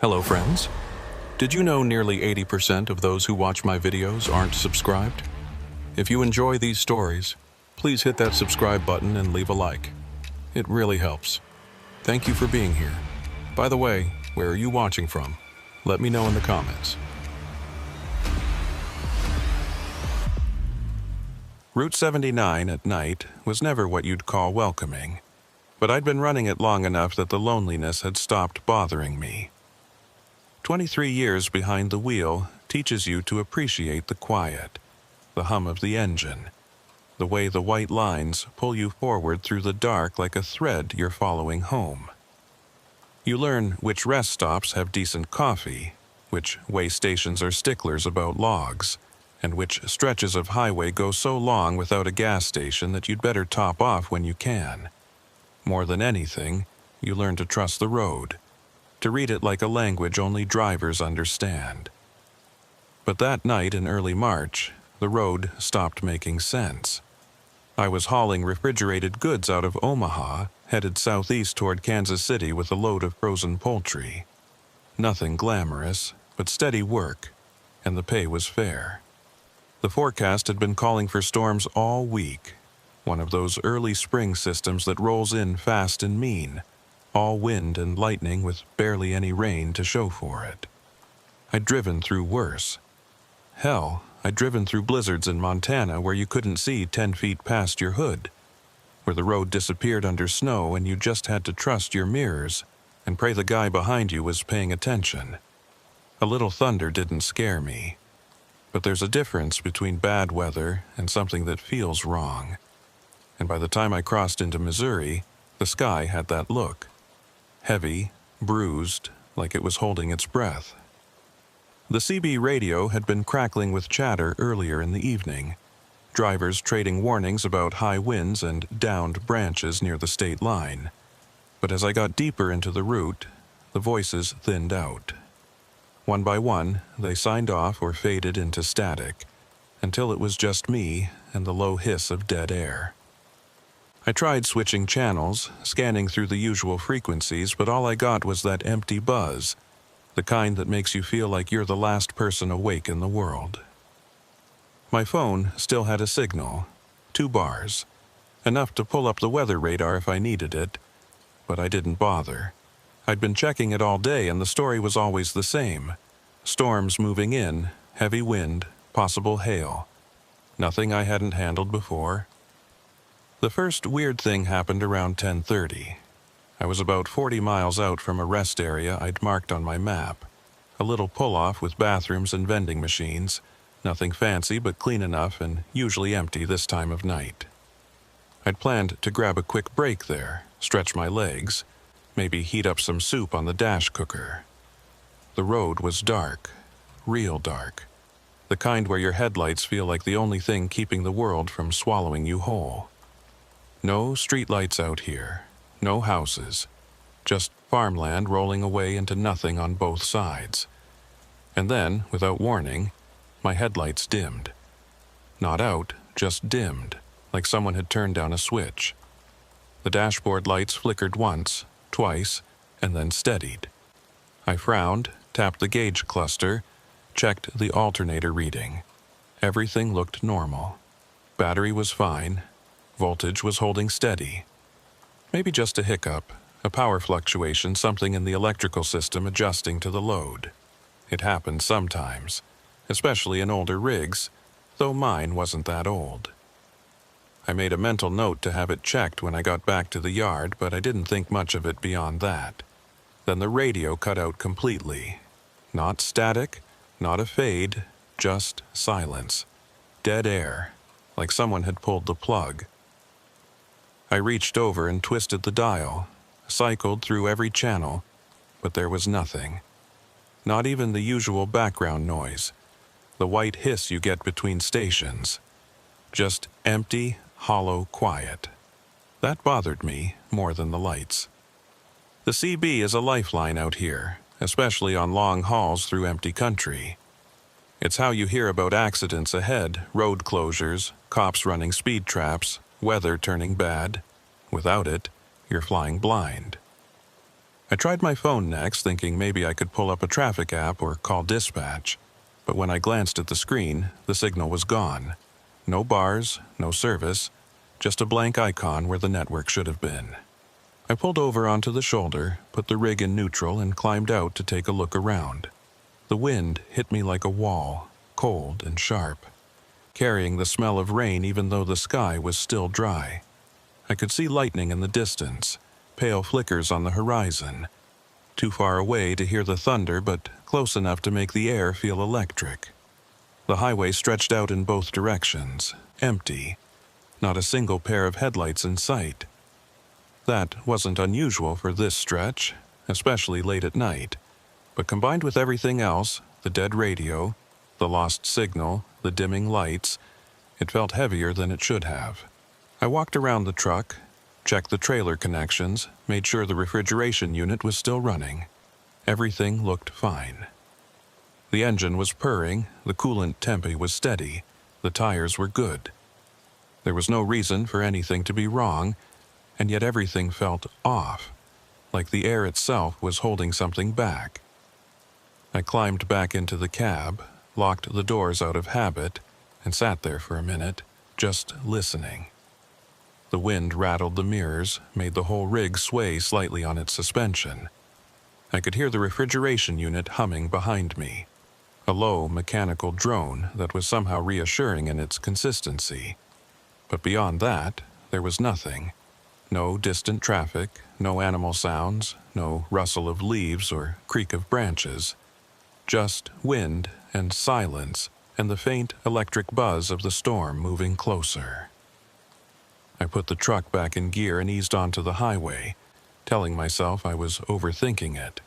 Hello friends. Did you know nearly 80% of those who watch my videos aren't subscribed? If you enjoy these stories, please hit that subscribe button and leave a like. It really helps. Thank you for being here. By the way, where are you watching from? Let me know in the comments. Route 79 at night was never what you'd call welcoming, but I'd been running it long enough that the loneliness had stopped bothering me. 23 years behind the wheel teaches you to appreciate the quiet, the hum of the engine, the way the white lines pull you forward through the dark like a thread you're following home. You learn which rest stops have decent coffee, which way stations are sticklers about logs, and which stretches of highway go so long without a gas station that you'd better top off when you can. More than anything, you learn to trust the road, to read it like a language only drivers understand. But that night in early March, the road stopped making sense. I was hauling refrigerated goods out of Omaha, headed southeast toward Kansas City with a load of frozen poultry. Nothing glamorous, but steady work, and the pay was fair. The forecast had been calling for storms all week, one of those early spring systems that rolls in fast and mean, all wind and lightning with barely any rain to show for it. I'd driven through worse. Hell, I'd driven through blizzards in Montana where you couldn't see 10 feet past your hood, where the road disappeared under snow and you just had to trust your mirrors and pray the guy behind you was paying attention. A little thunder didn't scare me. But there's a difference between bad weather and something that feels wrong. And by the time I crossed into Missouri, the sky had that look. Heavy, bruised, like it was holding its breath. The CB radio had been crackling with chatter earlier in the evening, drivers trading warnings about high winds and downed branches near the state line. But as I got deeper into the route, the voices thinned out. One by one, they signed off or faded into static, until it was just me and the low hiss of dead air. I tried switching channels, scanning through the usual frequencies, but all I got was that empty buzz, the kind that makes you feel like you're the last person awake in the world. My phone still had a signal, 2 bars, enough to pull up the weather radar if I needed it, but I didn't bother. I'd been checking it all day and the story was always the same. Storms moving in, heavy wind, possible hail. Nothing I hadn't handled before. The first weird thing happened around 10:30. I was about 40 miles out from a rest area I'd marked on my map. A little pull-off with bathrooms and vending machines. Nothing fancy but clean enough and usually empty this time of night. I'd planned to grab a quick break there, stretch my legs, maybe heat up some soup on the dash cooker. The road was dark, real dark. The kind where your headlights feel like the only thing keeping the world from swallowing you whole. No streetlights out here, no houses, just farmland rolling away into nothing on both sides. And then, without warning, my headlights dimmed. Not out, just dimmed, like someone had turned down a switch. The dashboard lights flickered once, twice, and then steadied. I frowned, tapped the gauge cluster, checked the alternator reading. Everything looked normal. Battery was fine. Voltage was holding steady. Maybe just a hiccup, a power fluctuation, something in the electrical system adjusting to the load. It happened sometimes, especially in older rigs, though mine wasn't that old. I made a mental note to have it checked when I got back to the yard, but I didn't think much of it beyond that. Then the radio cut out completely. Not static, not a fade, just silence. Dead air, like someone had pulled the plug. I reached over and twisted the dial, cycled through every channel, but there was nothing. Not even the usual background noise, the white hiss you get between stations. Just empty, hollow quiet. That bothered me more than the lights. The CB is a lifeline out here, especially on long hauls through empty country. It's how you hear about accidents ahead, road closures, cops running speed traps, weather turning bad. Without it, you're flying blind. I tried my phone next, thinking maybe I could pull up a traffic app or call dispatch. But when I glanced at the screen, the signal was gone. No bars, no service, just a blank icon where the network should have been. I pulled over onto the shoulder, put the rig in neutral, and climbed out to take a look around. The wind hit me like a wall, cold and sharp, carrying the smell of rain even though the sky was still dry. I could see lightning in the distance, pale flickers on the horizon. Too far away to hear the thunder, but close enough to make the air feel electric. The highway stretched out in both directions, empty. Not a single pair of headlights in sight. That wasn't unusual for this stretch, especially late at night. But combined with everything else, the dead radio, the lost signal, the dimming lights, it felt heavier than it should have. I walked around the truck, checked the trailer connections, made sure the refrigeration unit was still running. Everything looked fine. The engine was purring, the coolant temp was steady, the tires were good. There was no reason for anything to be wrong, and yet everything felt off, like the air itself was holding something back. I climbed back into the cab, locked the doors out of habit, and sat there for a minute, just listening. The wind rattled the mirrors, made the whole rig sway slightly on its suspension. I could hear the refrigeration unit humming behind me, a low mechanical drone that was somehow reassuring in its consistency. But beyond that, there was nothing. No distant traffic, no animal sounds, no rustle of leaves or creak of branches. Just wind and silence and the faint electric buzz of the storm moving closer. I put the truck back in gear and eased onto the highway, telling myself I was overthinking it,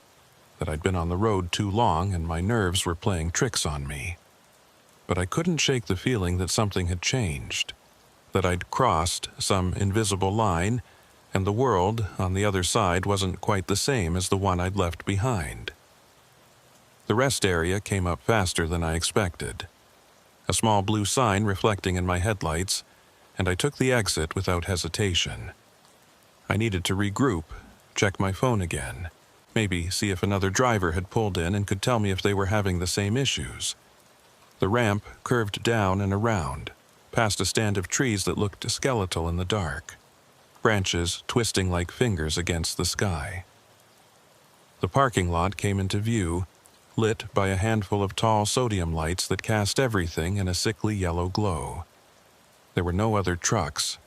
that I'd been on the road too long and my nerves were playing tricks on me. But I couldn't shake the feeling that something had changed, that I'd crossed some invisible line, and the world on the other side wasn't quite the same as the one I'd left behind. The rest area came up faster than I expected. A small blue sign reflecting in my headlights, and I took the exit without hesitation. I needed to regroup, check my phone again, maybe see if another driver had pulled in and could tell me if they were having the same issues. The ramp curved down and around, past a stand of trees that looked skeletal in the dark, branches twisting like fingers against the sky. The parking lot came into view, lit by a handful of tall sodium lights that cast everything in a sickly yellow glow. There were no other trucks,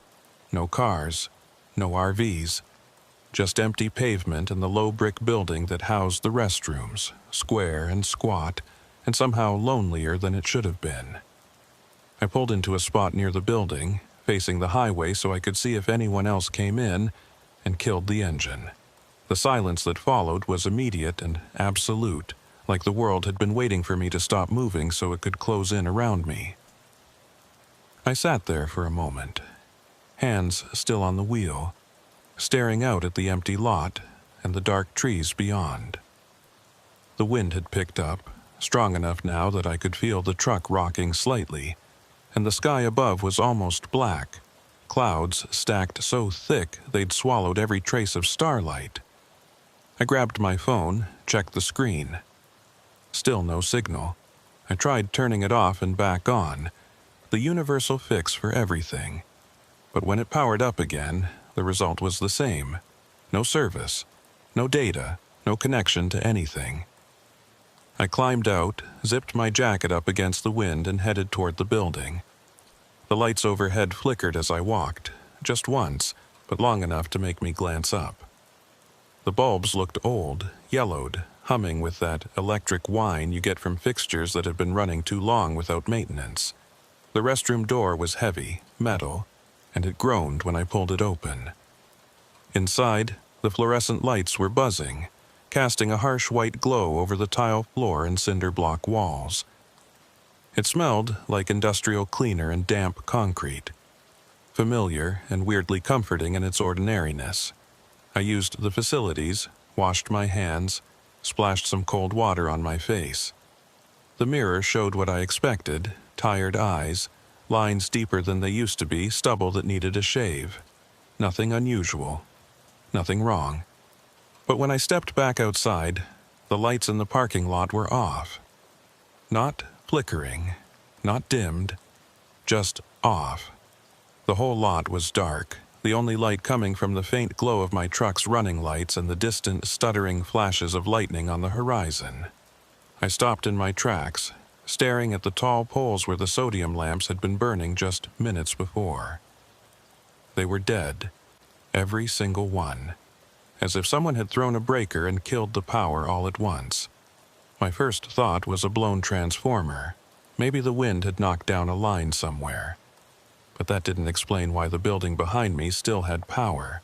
no cars, no RVs, just empty pavement and the low brick building that housed the restrooms, square and squat, and somehow lonelier than it should have been. I pulled into a spot near the building, facing the highway so I could see if anyone else came in, and killed the engine. The silence that followed was immediate and absolute, like the world had been waiting for me to stop moving so it could close in around me. I sat there for a moment, hands still on the wheel, staring out at the empty lot and the dark trees beyond. The wind had picked up, strong enough now that I could feel the truck rocking slightly, and the sky above was almost black, clouds stacked so thick they'd swallowed every trace of starlight. I grabbed my phone, checked the screen. Still no signal. I tried turning it off and back on, the universal fix for everything. But when it powered up again, the result was the same. No service, no data, no connection to anything. I climbed out, zipped my jacket up against the wind and headed toward the building. The lights overhead flickered as I walked, just once, but long enough to make me glance up. The bulbs looked old, yellowed, humming with that electric whine you get from fixtures that have been running too long without maintenance. The restroom door was heavy, metal, and it groaned when I pulled it open. Inside, the fluorescent lights were buzzing, casting a harsh white glow over the tile floor and cinder block walls. It smelled like industrial cleaner and damp concrete, familiar and weirdly comforting in its ordinariness. I used the facilities, washed my hands, splashed some cold water on my face. The mirror showed what I expected: tired eyes, lines deeper than they used to be, stubble that needed a shave. Nothing unusual. Nothing wrong. But when I stepped back outside, the lights in the parking lot were off. Not flickering, not dimmed, just off. The whole lot was dark, the only light coming from the faint glow of my truck's running lights and the distant, stuttering flashes of lightning on the horizon. I stopped in my tracks, staring at the tall poles where the sodium lamps had been burning just minutes before. They were dead, every single one, as if someone had thrown a breaker and killed the power all at once. My first thought was a blown transformer. Maybe the wind had knocked down a line somewhere. But that didn't explain why the building behind me still had power.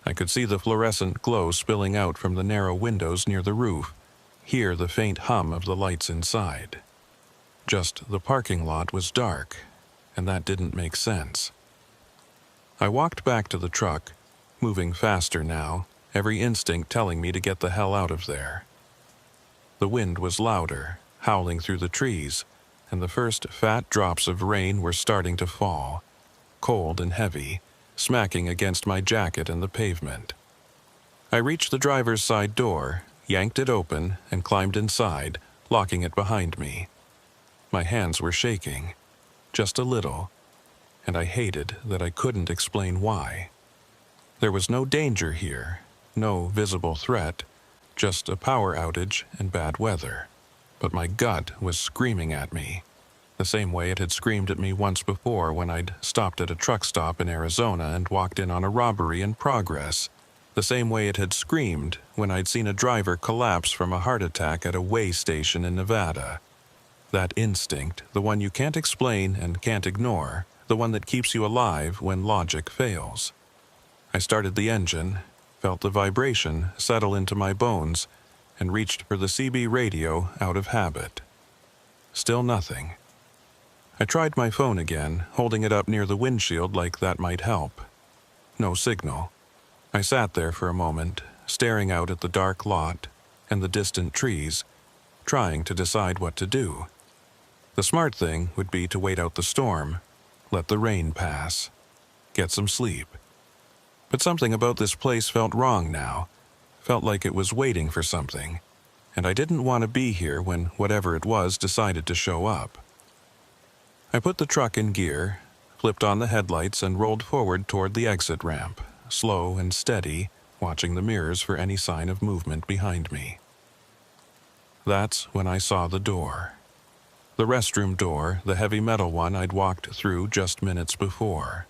I could see the fluorescent glow spilling out from the narrow windows near the roof, hear the faint hum of the lights inside. Just the parking lot was dark, and that didn't make sense. I walked back to the truck, moving faster now, every instinct telling me to get the hell out of there. The wind was louder, howling through the trees, and the first fat drops of rain were starting to fall, cold and heavy, smacking against my jacket and the pavement. I reached the driver's side door, yanked it open, and climbed inside, locking it behind me. My hands were shaking, just a little, and I hated that I couldn't explain why. There was no danger here, no visible threat, just a power outage and bad weather. But my gut was screaming at me, the same way it had screamed at me once before when I'd stopped at a truck stop in Arizona and walked in on a robbery in progress, the same way it had screamed when I'd seen a driver collapse from a heart attack at a weigh station in Nevada. That instinct, the one you can't explain and can't ignore, the one that keeps you alive when logic fails. I started the engine, felt the vibration settle into my bones, and reached for the CB radio out of habit. Still nothing. I tried my phone again, holding it up near the windshield like that might help. No signal. I sat there for a moment, staring out at the dark lot and the distant trees, trying to decide what to do. The smart thing would be to wait out the storm, let the rain pass, get some sleep. But something about this place felt wrong now. Felt like it was waiting for something, and I didn't want to be here when whatever it was decided to show up. I put the truck in gear, flipped on the headlights, and rolled forward toward the exit ramp, slow and steady, watching the mirrors for any sign of movement behind me. That's when I saw the door. The restroom door, the heavy metal one I'd walked through just minutes before.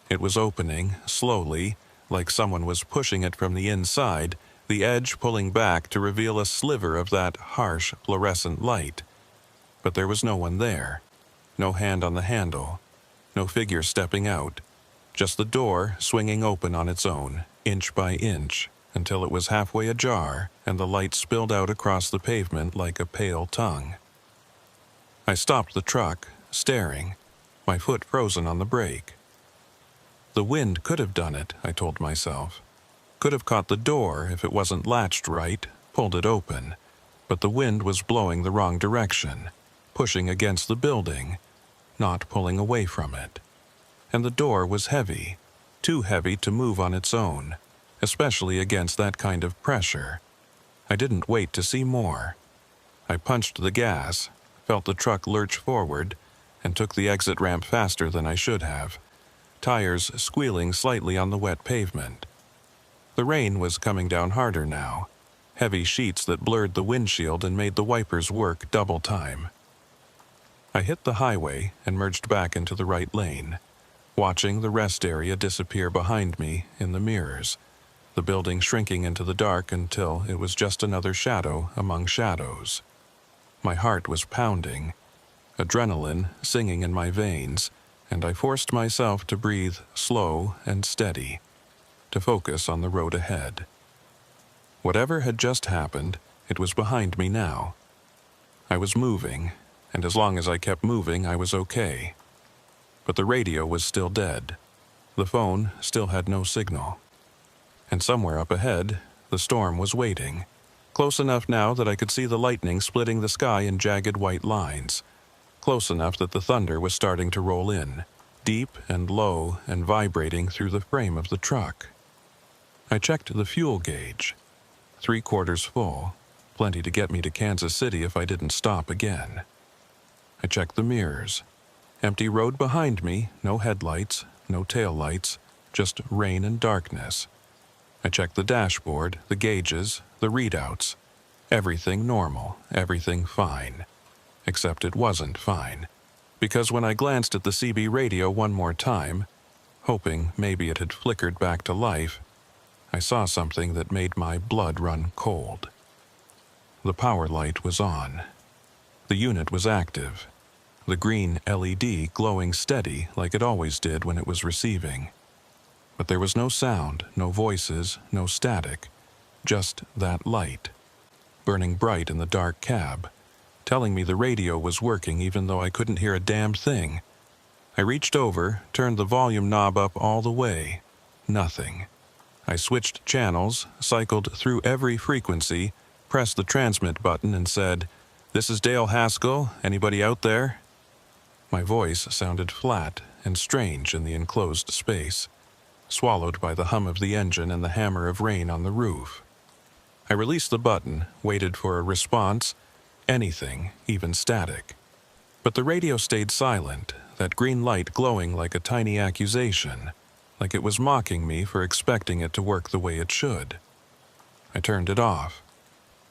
It was opening, slowly, like someone was pushing it from the inside, the edge pulling back to reveal a sliver of that harsh fluorescent light. But there was no one there. No hand on the handle. No figure stepping out. Just the door swinging open on its own, inch by inch, until it was halfway ajar and the light spilled out across the pavement like a pale tongue. I stopped the truck, staring, my foot frozen on the brake. The wind could have done it, I told myself. Could have caught the door if it wasn't latched right, pulled it open. But the wind was blowing the wrong direction, pushing against the building, not pulling away from it. And the door was heavy, too heavy to move on its own, especially against that kind of pressure. I didn't wait to see more. I punched the gas, felt the truck lurch forward, and took the exit ramp faster than I should have, tires squealing slightly on the wet pavement. The rain was coming down harder now, heavy sheets that blurred the windshield and made the wipers work double time. I hit the highway and merged back into the right lane, watching the rest area disappear behind me in the mirrors, the building shrinking into the dark until it was just another shadow among shadows. My heart was pounding, adrenaline singing in my veins, and I forced myself to breathe slow and steady, to focus on the road ahead. Whatever had just happened, it was behind me now. I was moving, and as long as I kept moving, I was okay. But the radio was still dead. The phone still had no signal. And somewhere up ahead, the storm was waiting, close enough now that I could see the lightning splitting the sky in jagged white lines, close enough that the thunder was starting to roll in, deep and low and vibrating through the frame of the truck. I checked the fuel gauge. 3/4 full, plenty to get me to Kansas City if I didn't stop again. I checked the mirrors. Empty road behind me, no headlights, no taillights, just rain and darkness. I checked the dashboard, the gauges, the readouts. Everything normal, everything fine. Except it wasn't fine, because when I glanced at the CB radio one more time, hoping maybe it had flickered back to life, I saw something that made my blood run cold. The power light was on. The unit was active, the green LED glowing steady like it always did when it was receiving. But there was no sound, no voices, no static, just that light, burning bright in the dark cab, telling me the radio was working even though I couldn't hear a damn thing. I reached over, turned the volume knob up all the way. Nothing. I switched channels, cycled through every frequency, pressed the transmit button and said, "This is Dale Haskell. Anybody out there?" My voice sounded flat and strange in the enclosed space, swallowed by the hum of the engine and the hammer of rain on the roof. I released the button, waited for a response, anything, even static. But the radio stayed silent, that green light glowing like a tiny accusation, like it was mocking me for expecting it to work the way it should. I turned it off,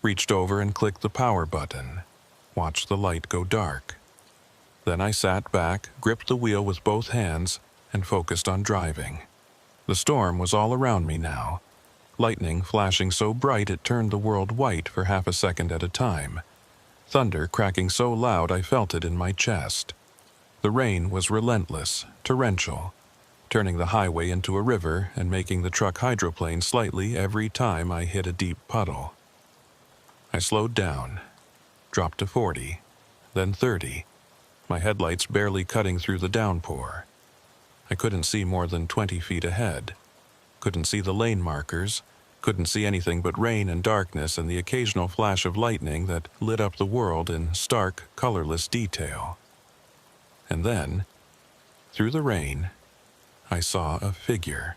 reached over and clicked the power button, watched the light go dark. Then I sat back, gripped the wheel with both hands, and focused on driving. The storm was all around me now, lightning flashing so bright it turned the world white for half a second at a time, thunder cracking so loud I felt it in my chest. The rain was relentless, torrential, turning the highway into a river and making the truck hydroplane slightly every time I hit a deep puddle. I slowed down, dropped to 40, then 30, my headlights barely cutting through the downpour. I couldn't see more than 20 feet ahead, couldn't see the lane markers, couldn't see anything but rain and darkness and the occasional flash of lightning that lit up the world in stark, colorless detail. And then, through the rain, I saw a figure.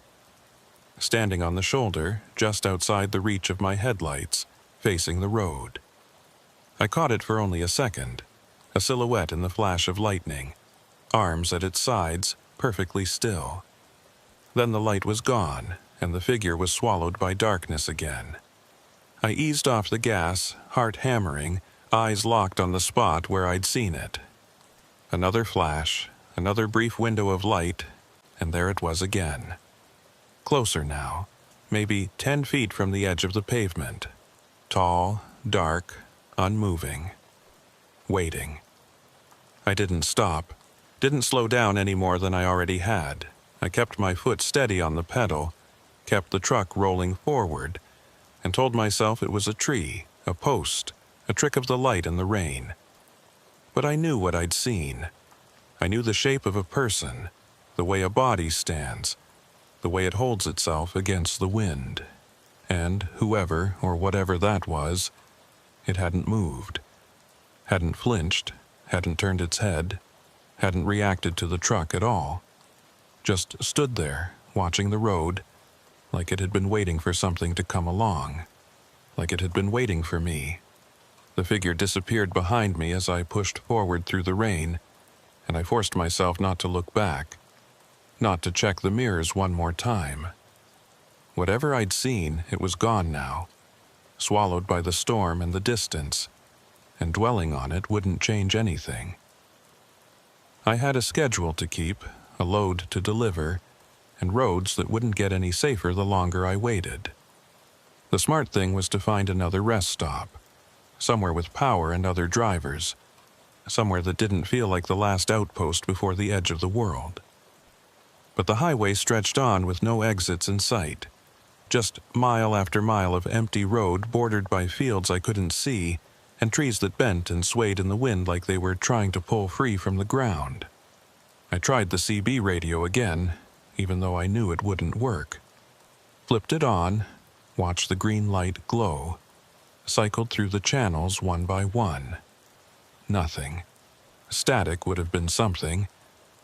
Standing on the shoulder, just outside the reach of my headlights, facing the road. I caught it for only a second, a silhouette in the flash of lightning, arms at its sides, perfectly still. Then the light was gone, and the figure was swallowed by darkness again. I eased off the gas, heart hammering, eyes locked on the spot where I'd seen it. Another flash, another brief window of light, and there it was again. Closer now, maybe 10 feet from the edge of the pavement. Tall, dark, unmoving. Waiting. I didn't stop, didn't slow down any more than I already had. I kept my foot steady on the pedal, kept the truck rolling forward, and told myself it was a tree, a post, a trick of the light in the rain. But I knew what I'd seen. I knew the shape of a person, the way a body stands, the way it holds itself against the wind. And whoever or whatever that was, it hadn't moved, hadn't flinched, hadn't turned its head, hadn't reacted to the truck at all. Just stood there, watching the road, like it had been waiting for something to come along, like it had been waiting for me. The figure disappeared behind me as I pushed forward through the rain, and I forced myself not to look back, not to check the mirrors one more time. Whatever I'd seen, it was gone now, swallowed by the storm and the distance, and dwelling on it wouldn't change anything. I had a schedule to keep, a load to deliver, and roads that wouldn't get any safer the longer I waited. The smart thing was to find another rest stop, somewhere with power and other drivers, somewhere that didn't feel like the last outpost before the edge of the world. But the highway stretched on with no exits in sight, just mile after mile of empty road bordered by fields I couldn't see and trees that bent and swayed in the wind like they were trying to pull free from the ground. I tried the CB radio again, even though I knew it wouldn't work. Flipped it on, watched the green light glow, cycled through the channels one by one. Nothing. Static would have been something,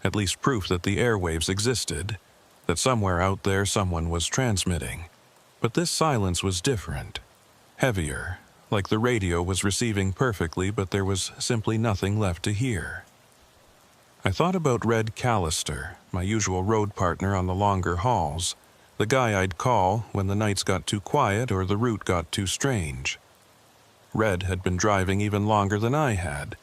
at least proof that the airwaves existed, that somewhere out there someone was transmitting. But this silence was different, heavier, like the radio was receiving perfectly, but there was simply nothing left to hear. I thought about Red Callister, my usual road partner on the longer hauls, the guy I'd call when the nights got too quiet or the route got too strange. Red had been driving even longer than I had,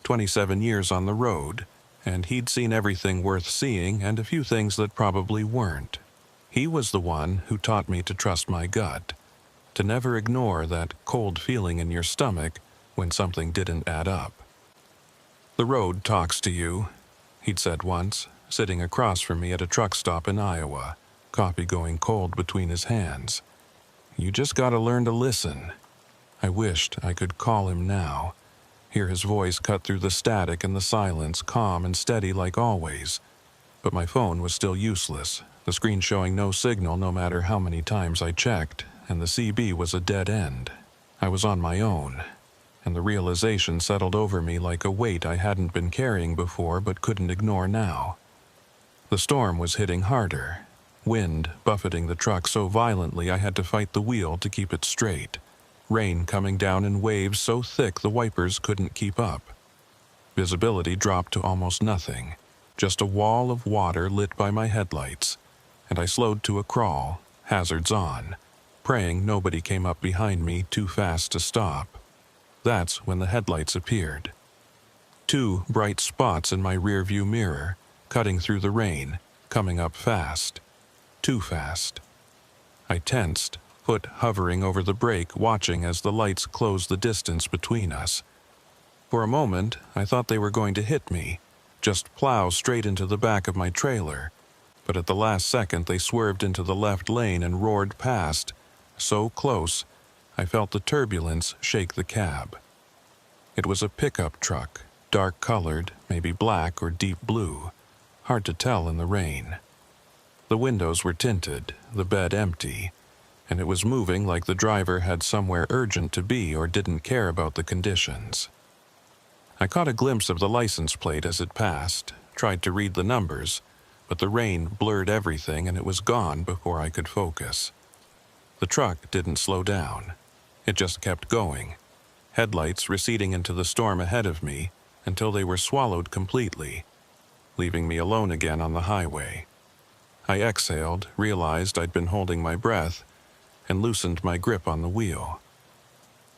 27 years on the road, and he'd seen everything worth seeing and a few things that probably weren't. He was the one who taught me to trust my gut, to never ignore that cold feeling in your stomach when something didn't add up. "The road talks to you," he'd said once, sitting across from me at a truck stop in Iowa, coffee going cold between his hands. "You just gotta learn to listen." I wished I could call him now, hear his voice cut through the static and the silence, calm and steady like always. But my phone was still useless, the screen showing no signal no matter how many times I checked, and the CB was a dead end. I was on my own, and the realization settled over me like a weight I hadn't been carrying before but couldn't ignore now. The storm was hitting harder, wind buffeting the truck so violently I had to fight the wheel to keep it straight, rain coming down in waves so thick the wipers couldn't keep up. Visibility dropped to almost nothing, just a wall of water lit by my headlights, and I slowed to a crawl, hazards on, praying nobody came up behind me too fast to stop. That's when the headlights appeared. Two bright spots in my rearview mirror, cutting through the rain, coming up fast. Too fast. I tensed, foot hovering over the brake, watching as the lights closed the distance between us. For a moment, I thought they were going to hit me, just plow straight into the back of my trailer. But at the last second, they swerved into the left lane and roared past, so close, I felt the turbulence shake the cab. It was a pickup truck, dark-colored, maybe black or deep blue, hard to tell in the rain. The windows were tinted, the bed empty, and it was moving like the driver had somewhere urgent to be or didn't care about the conditions. I caught a glimpse of the license plate as it passed, tried to read the numbers, but the rain blurred everything and it was gone before I could focus. The truck didn't slow down. It just kept going, headlights receding into the storm ahead of me until they were swallowed completely, leaving me alone again on the highway. I exhaled, realized I'd been holding my breath, and loosened my grip on the wheel.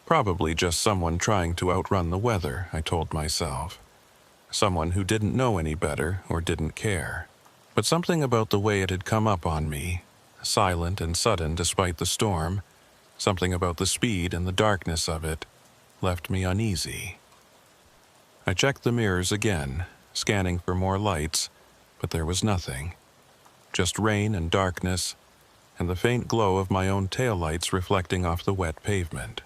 Probably just someone trying to outrun the weather, I told myself. Someone who didn't know any better or didn't care. But something about the way it had come up on me, silent and sudden despite the storm, something about the speed and the darkness of it, left me uneasy. I checked the mirrors again, scanning for more lights, but there was nothing. Just rain and darkness, and the faint glow of my own taillights reflecting off the wet pavement.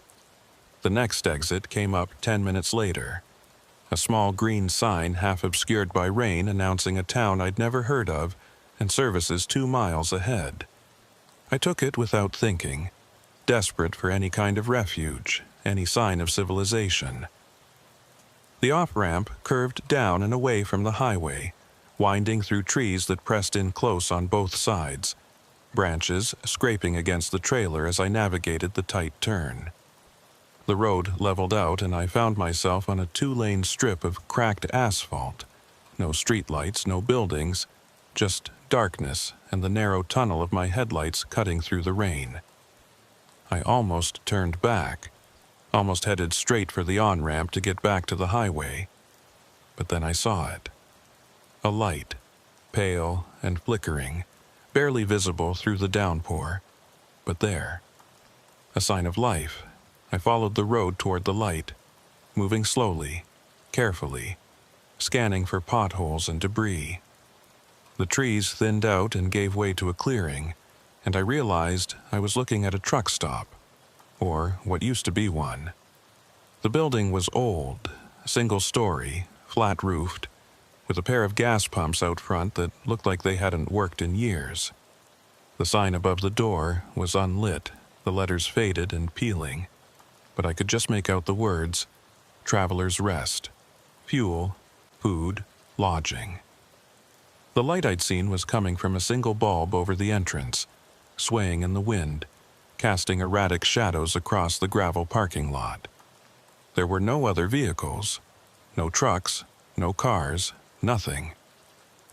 The next exit came up 10 minutes later, a small green sign half obscured by rain announcing a town I'd never heard of and services 2 miles ahead. I took it without thinking, desperate for any kind of refuge, any sign of civilization. The off-ramp curved down and away from the highway, winding through trees that pressed in close on both sides, branches scraping against the trailer as I navigated the tight turn. The road leveled out and I found myself on a 2-lane strip of cracked asphalt. No streetlights, no buildings, just darkness and the narrow tunnel of my headlights cutting through the rain. I almost turned back, almost headed straight for the on-ramp to get back to the highway. But then I saw it. A light, pale and flickering, barely visible through the downpour, but there. A sign of life. I followed the road toward the light, moving slowly, carefully, scanning for potholes and debris. The trees thinned out and gave way to a clearing, and I realized I was looking at a truck stop, or what used to be one. The building was old, single-story, flat-roofed, with a pair of gas pumps out front that looked like they hadn't worked in years. The sign above the door was unlit, the letters faded and peeling, but I could just make out the words, Traveler's Rest, Fuel, Food, Lodging. The light I'd seen was coming from a single bulb over the entrance, swaying in the wind, casting erratic shadows across the gravel parking lot. There were no other vehicles. No trucks, no cars, nothing.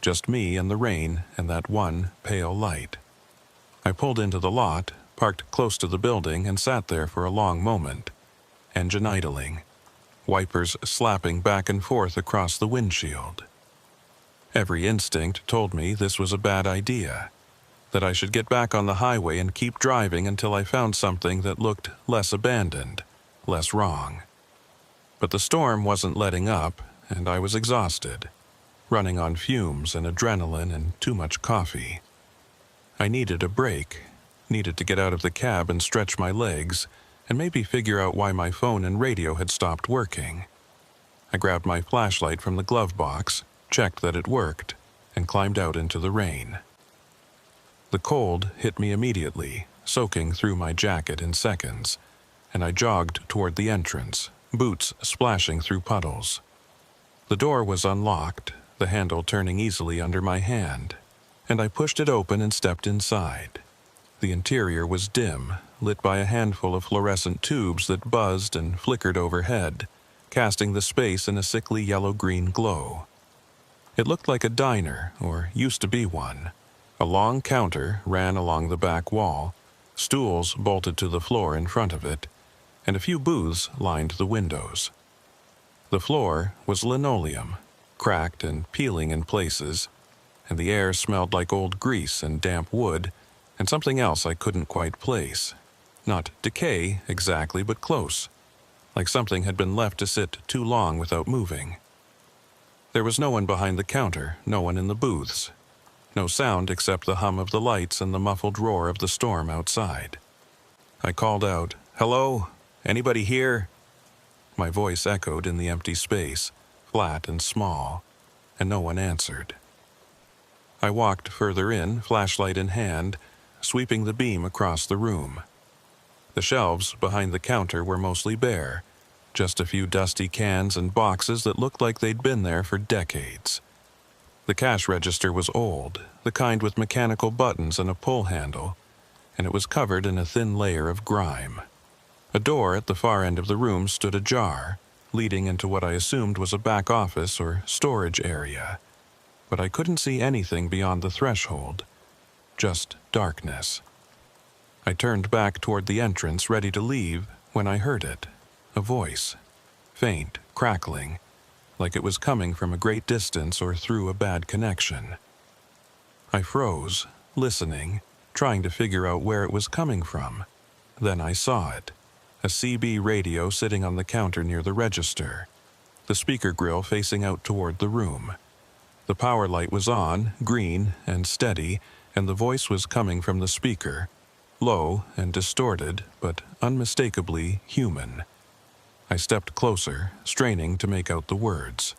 Just me and the rain and that one pale light. I pulled into the lot, parked close to the building, and sat there for a long moment. Engine idling. Wipers slapping back and forth across the windshield. Every instinct told me this was a bad idea, that I should get back on the highway and keep driving until I found something that looked less abandoned, less wrong. But the storm wasn't letting up, and I was exhausted, running on fumes and adrenaline and too much coffee. I needed a break, needed to get out of the cab and stretch my legs, and maybe figure out why my phone and radio had stopped working. I grabbed my flashlight from the glove box, checked that it worked, and climbed out into the rain. The cold hit me immediately, soaking through my jacket in seconds, and I jogged toward the entrance, boots splashing through puddles. The door was unlocked, the handle turning easily under my hand, and I pushed it open and stepped inside. The interior was dim, lit by a handful of fluorescent tubes that buzzed and flickered overhead, casting the space in a sickly yellow-green glow. It looked like a diner, or used to be one. A long counter ran along the back wall, stools bolted to the floor in front of it, and a few booths lined the windows. The floor was linoleum, cracked and peeling in places, and the air smelled like old grease and damp wood, and something else I couldn't quite place. Not decay exactly, but close, like something had been left to sit too long without moving. There was no one behind the counter, no one in the booths. No sound except the hum of the lights and the muffled roar of the storm outside. I called out, "Hello? Anybody here?" My voice echoed in the empty space, flat and small, and no one answered. I walked further in, flashlight in hand, sweeping the beam across the room. The shelves behind the counter were mostly bare, just a few dusty cans and boxes that looked like they'd been there for decades. The cash register was old, the kind with mechanical buttons and a pull handle, and it was covered in a thin layer of grime. A door at the far end of the room stood ajar, leading into what I assumed was a back office or storage area. But I couldn't see anything beyond the threshold, just darkness. I turned back toward the entrance, ready to leave, when I heard it, a voice, faint, crackling, like it was coming from a great distance or through a bad connection. I froze, listening, trying to figure out where it was coming from. Then I saw it, a CB radio sitting on the counter near the register, the speaker grill facing out toward the room. The power light was on, green and steady, and the voice was coming from the speaker, low and distorted, but unmistakably human. I stepped closer, straining to make out the words.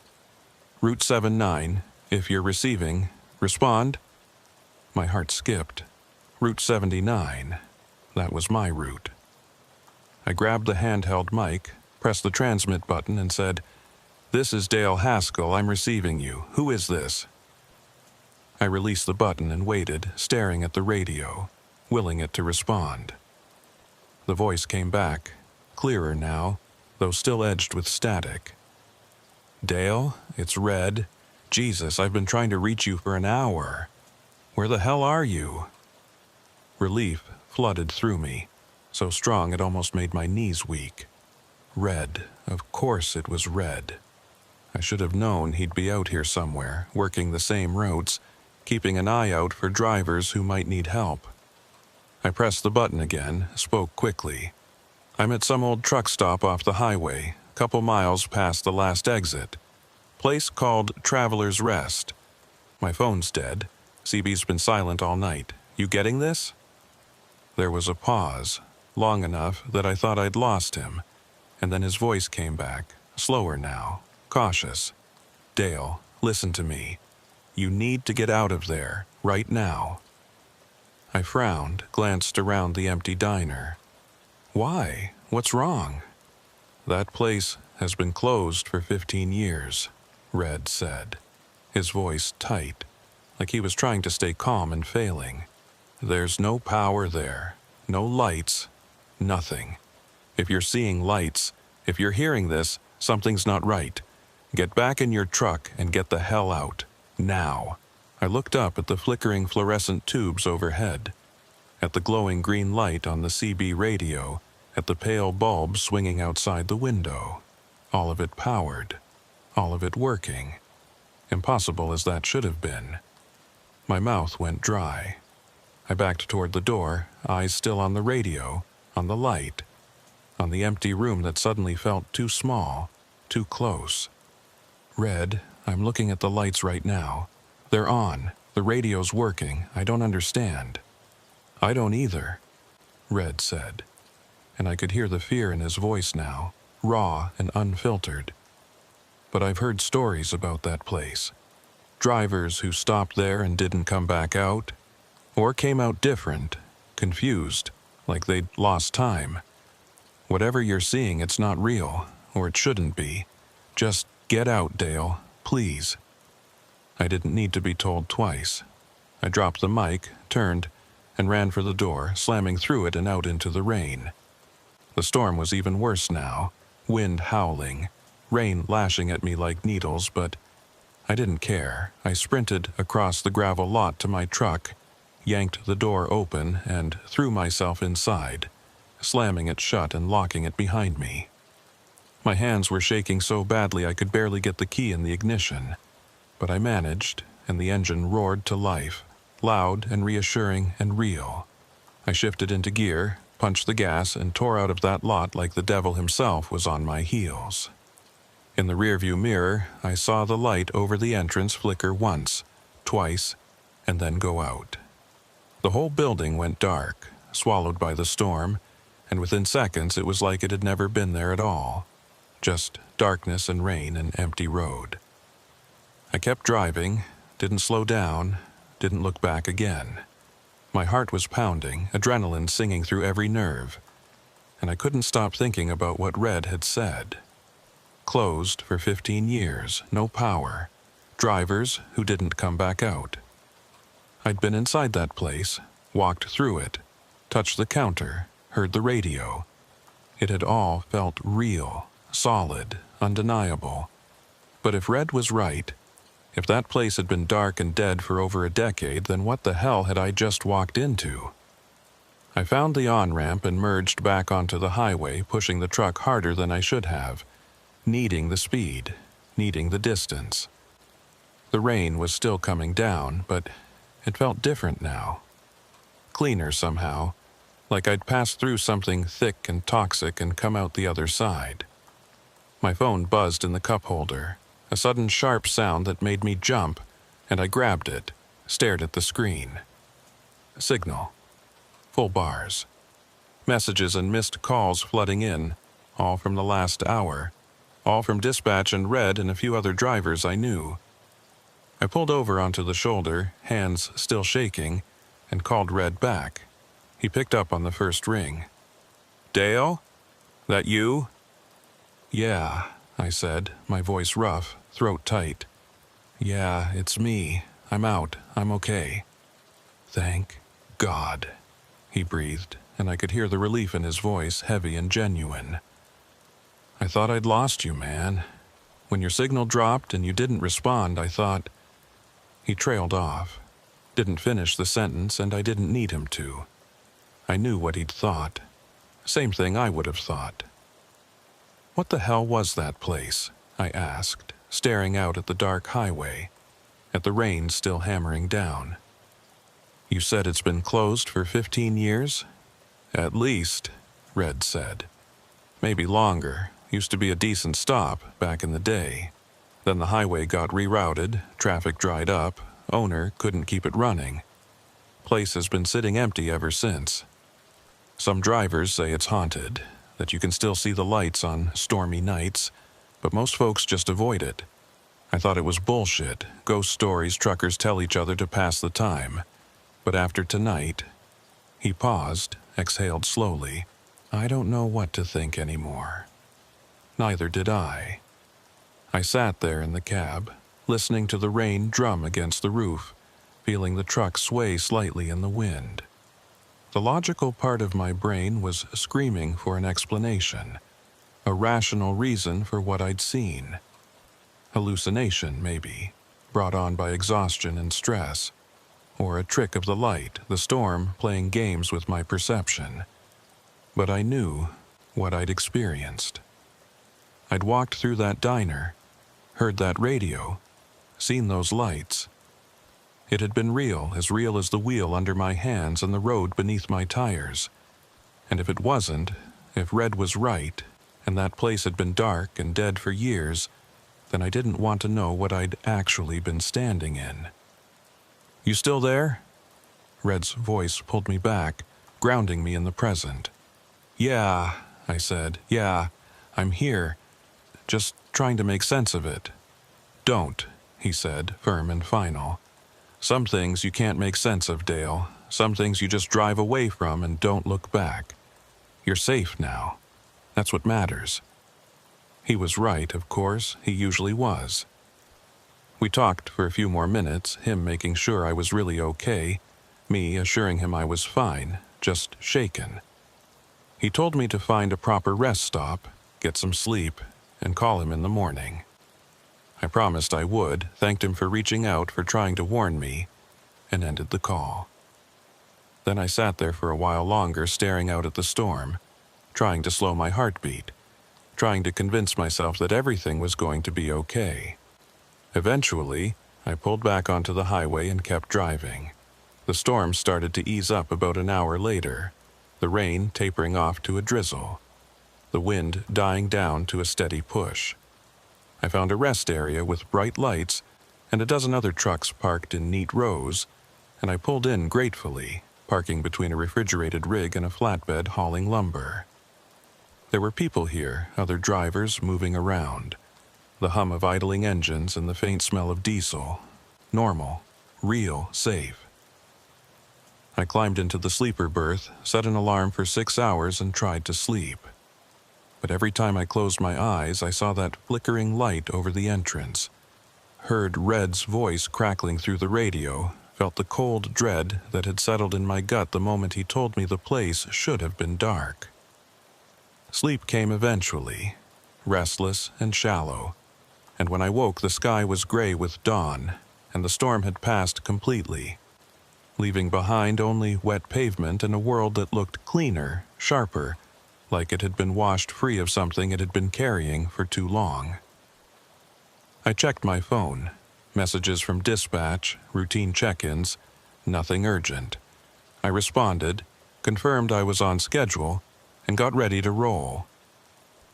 "Route 79, if you're receiving, respond." My heart skipped. Route 79. That was my route. I grabbed the handheld mic, pressed the transmit button, and said, "This is Dale Haskell. I'm receiving you. Who is this?" I released the button and waited, staring at the radio, willing it to respond. The voice came back, clearer now, though still edged with static. "Dale, it's Red. Jesus, I've been trying to reach you for an hour. Where the hell are you?" Relief flooded through me, so strong it almost made my knees weak. Red, of course it was Red. I should have known he'd be out here somewhere, working the same routes, keeping an eye out for drivers who might need help. I pressed the button again, spoke quickly. "I'm at some old truck stop off the highway, couple miles past the last exit. Place called Traveler's Rest. My phone's dead. CB's been silent all night. You getting this?" There was a pause, long enough that I thought I'd lost him, and then his voice came back, slower now, cautious. "Dale, listen to me. You need to get out of there, right now." I frowned, glanced around the empty diner. "Why? What's wrong?" "That place has been closed for 15 years, Red said, his voice tight, like he was trying to stay calm and failing. "There's no power there, No lights. Nothing. If you're seeing lights, if you're hearing this, something's not right. Get back in your truck and get the hell out. Now. I looked up at the flickering fluorescent tubes overhead, at the glowing green light on the CB radio, at the pale bulb swinging outside the window. All of it powered. All of it working. Impossible as that should have been. My mouth went dry. I backed toward the door, eyes still on the radio, on the light, on the empty room that suddenly felt too small, too close. Red, I'm looking at the lights right now. They're on. The radio's working. I don't understand. I don't either, Red said. And I could hear the fear in his voice now, raw and unfiltered. But I've heard stories about that place. Drivers who stopped there and didn't come back out, or came out different, confused, like they'd lost time. Whatever you're seeing, it's not real, or it shouldn't be. Just get out, Dale, please. I didn't need to be told twice. I dropped the mic, turned, and ran for the door, slamming through it and out into the rain. The storm was even worse now, wind howling, rain lashing at me like needles, but I didn't care. I sprinted across the gravel lot to my truck, yanked the door open, and threw myself inside, slamming it shut and locking it behind me. My hands were shaking so badly I could barely get the key in the ignition. But I managed, and the engine roared to life, loud and reassuring and real. I shifted into gear, punched the gas, and tore out of that lot like the devil himself was on my heels. In the rearview mirror, I saw the light over the entrance flicker once, twice, and then go out. The whole building went dark, swallowed by the storm, and within seconds it was like it had never been there at all. Just darkness and rain and empty road. I kept driving, didn't slow down, didn't look back again. My heart was pounding, adrenaline singing through every nerve, and I couldn't stop thinking about what Red had said. Closed for 15 years, no power, drivers who didn't come back out. I'd been inside that place, walked through it, touched the counter, heard the radio. It had all felt real, solid, undeniable. But if Red was right, if that place had been dark and dead for over a decade, then what the hell had I just walked into? I found the on-ramp and merged back onto the highway, pushing the truck harder than I should have, needing the speed, needing the distance. The rain was still coming down, but it felt different now. Cleaner somehow, like I'd passed through something thick and toxic and come out the other side. My phone buzzed in the cup holder. A sudden sharp sound that made me jump, and I grabbed it, stared at the screen. Signal. Full bars. Messages and missed calls flooding in, all from the last hour, all from dispatch and Red and a few other drivers I knew. I pulled over onto the shoulder, hands still shaking, and called Red back. He picked up on the first ring. "Dale? That you?" "Yeah," I said, my voice rough, throat tight. "Yeah, it's me. I'm out. I'm okay." "Thank God," he breathed, and I could hear the relief in his voice, heavy and genuine. "I thought I'd lost you, man. When your signal dropped and you didn't respond, I thought—" He trailed off, didn't finish the sentence, and I didn't need him to. I knew what he'd thought. Same thing I would have thought. "What the hell was that place?" I asked, staring out at the dark highway, at the rain still hammering down. "You said it's been closed for 15 years? "At least," Red said. "Maybe longer. Used to be a decent stop back in the day. Then the highway got rerouted, traffic dried up, owner couldn't keep it running. Place has been sitting empty ever since. Some drivers say it's haunted, that you can still see the lights on stormy nights, but most folks just avoid it. I thought it was bullshit, ghost stories truckers tell each other to pass the time. But after tonight..." He paused, exhaled slowly. "I don't know what to think anymore." Neither did I. I sat there in the cab, listening to the rain drum against the roof, feeling the truck sway slightly in the wind. The logical part of my brain was screaming for an explanation, a rational reason for what I'd seen. Hallucination, maybe, brought on by exhaustion and stress, or a trick of the light, the storm playing games with my perception. But I knew what I'd experienced. I'd walked through that diner, heard that radio, seen those lights. It had been real as the wheel under my hands and the road beneath my tires. And if it wasn't, if Red was right, and that place had been dark and dead for years, then I didn't want to know what I'd actually been standing in. "You still there?" Red's voice pulled me back, grounding me in the present. "Yeah," I said. "Yeah, I'm here. Just trying to make sense of it." "Don't," he said, firm and final. "Some things you can't make sense of, Dale. Some things you just drive away from and don't look back. You're safe now. That's what matters." He was right, of course. He usually was. We talked for a few more minutes, him making sure I was really okay, me assuring him I was fine, just shaken. He told me to find a proper rest stop, get some sleep, and call him in the morning. I promised I would, thanked him for reaching out, for trying to warn me, and ended the call. Then I sat there for a while longer, staring out at the storm, trying to slow my heartbeat, trying to convince myself that everything was going to be okay. Eventually, I pulled back onto the highway and kept driving. The storm started to ease up about an hour later, the rain tapering off to a drizzle, the wind dying down to a steady push. I found a rest area with bright lights and a dozen other trucks parked in neat rows, and I pulled in gratefully, parking between a refrigerated rig and a flatbed hauling lumber. There were people here, other drivers moving around. The hum of idling engines and the faint smell of diesel. Normal, real, safe. I climbed into the sleeper berth, set an alarm for 6 hours, and tried to sleep. But every time I closed my eyes, I saw that flickering light over the entrance, heard Red's voice crackling through the radio, felt the cold dread that had settled in my gut the moment he told me the place should have been dark. Sleep came eventually, restless and shallow, and when I woke the sky was gray with dawn, and the storm had passed completely, leaving behind only wet pavement and a world that looked cleaner, sharper, like it had been washed free of something it had been carrying for too long. I checked my phone, messages from dispatch, routine check-ins, nothing urgent. I responded, confirmed I was on schedule, and got ready to roll.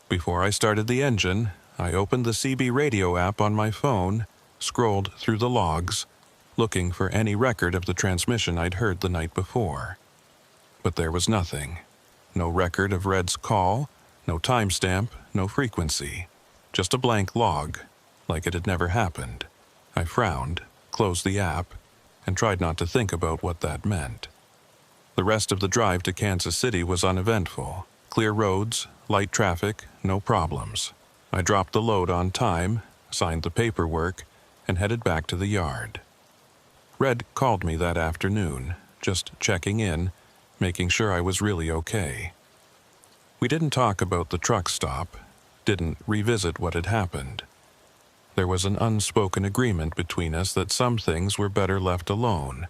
Before I started the engine, I opened the CB radio app on my phone, scrolled through the logs, looking for any record of the transmission I'd heard the night before. But there was nothing. No record of Red's call, no timestamp, no frequency. Just a blank log, like it had never happened. I frowned, closed the app, and tried not to think about what that meant. The rest of the drive to Kansas City was uneventful. Clear roads, light traffic, no problems. I dropped the load on time, signed the paperwork, and headed back to the yard. Red called me that afternoon, just checking in, making sure I was really okay. We didn't talk about the truck stop, didn't revisit what had happened. There was an unspoken agreement between us that some things were better left alone,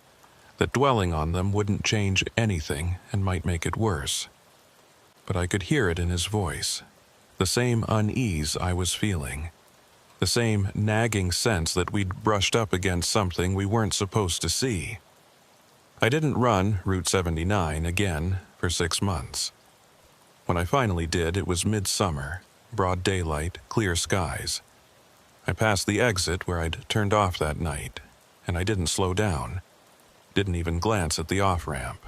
that dwelling on them wouldn't change anything and might make it worse. But I could hear it in his voice, the same unease I was feeling, the same nagging sense that we'd brushed up against something we weren't supposed to see. I didn't run Route 79 again for 6 months. When I finally did, it was midsummer, broad daylight, clear skies. I passed the exit where I'd turned off that night, and I didn't slow down, didn't even glance at the off-ramp.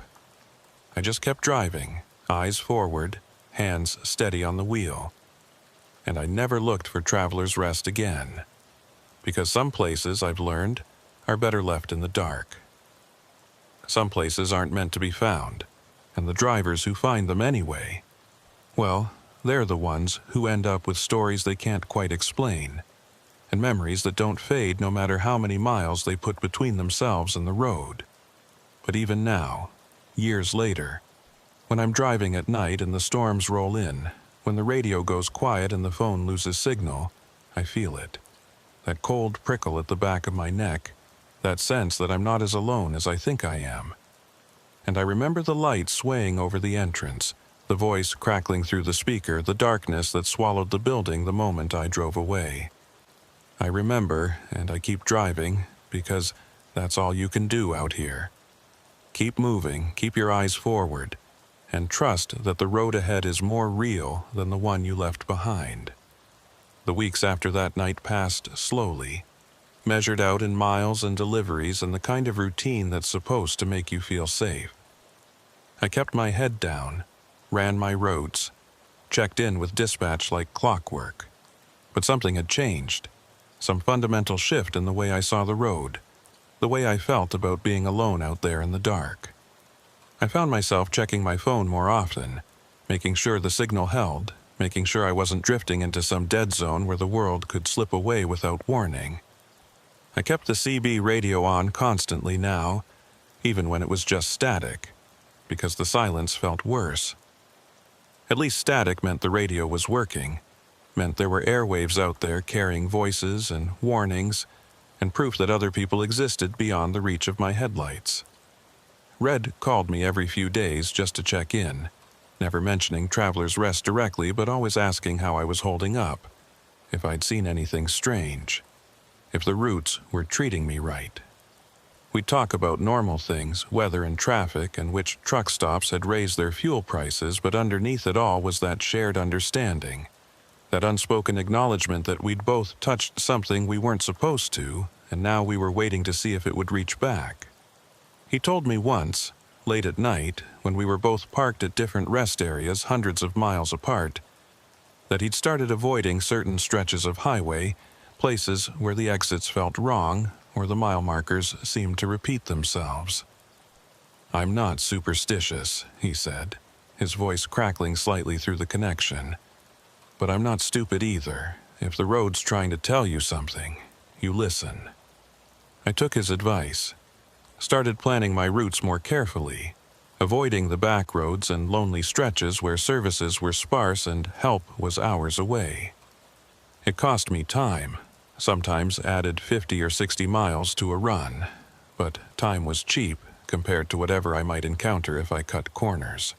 I just kept driving, eyes forward, hands steady on the wheel. And I never looked for Traveler's Rest again, because some places, I've learned, are better left in the dark. Some places aren't meant to be found, and the drivers who find them anyway, well, they're the ones who end up with stories they can't quite explain, and memories that don't fade no matter how many miles they put between themselves and the road. But even now, years later. When I'm driving at night and the storms roll in, when the radio goes quiet and the phone loses signal, I feel it. That cold prickle at the back of my neck, that sense that I'm not as alone as I think I am. And I remember the light swaying over the entrance, the voice crackling through the speaker, the darkness that swallowed the building the moment I drove away. I remember, and I keep driving, because that's all you can do out here. Keep moving, keep your eyes forward, and trust that the road ahead is more real than the one you left behind. The weeks after that night passed slowly, measured out in miles and deliveries and the kind of routine that's supposed to make you feel safe. I kept my head down, ran my routes, checked in with dispatch like clockwork. But something had changed, some fundamental shift in the way I saw the road, the way I felt about being alone out there in the dark. I found myself checking my phone more often, making sure the signal held, making sure I wasn't drifting into some dead zone where the world could slip away without warning. I kept the CB radio on constantly now, even when it was just static, because the silence felt worse. At least static meant the radio was working, meant there were airwaves out there carrying voices and warnings, and proof that other people existed beyond the reach of my headlights. Red called me every few days just to check in, never mentioning Traveler's Rest directly, but always asking how I was holding up, if I'd seen anything strange, if the routes were treating me right. We'd talk about normal things, weather and traffic, and which truck stops had raised their fuel prices, but underneath it all was that shared understanding, that unspoken acknowledgement that we'd both touched something we weren't supposed to, and now we were waiting to see if it would reach back. He told me once, late at night, when we were both parked at different rest areas hundreds of miles apart, that he'd started avoiding certain stretches of highway, places where the exits felt wrong or the mile markers seemed to repeat themselves. "I'm not superstitious," he said, his voice crackling slightly through the connection. "But I'm not stupid either. If the road's trying to tell you something, you listen." I took his advice, started planning my routes more carefully, avoiding the back roads and lonely stretches where services were sparse and help was hours away. It cost me time, sometimes added 50 or 60 miles to a run, but time was cheap compared to whatever I might encounter if I cut corners.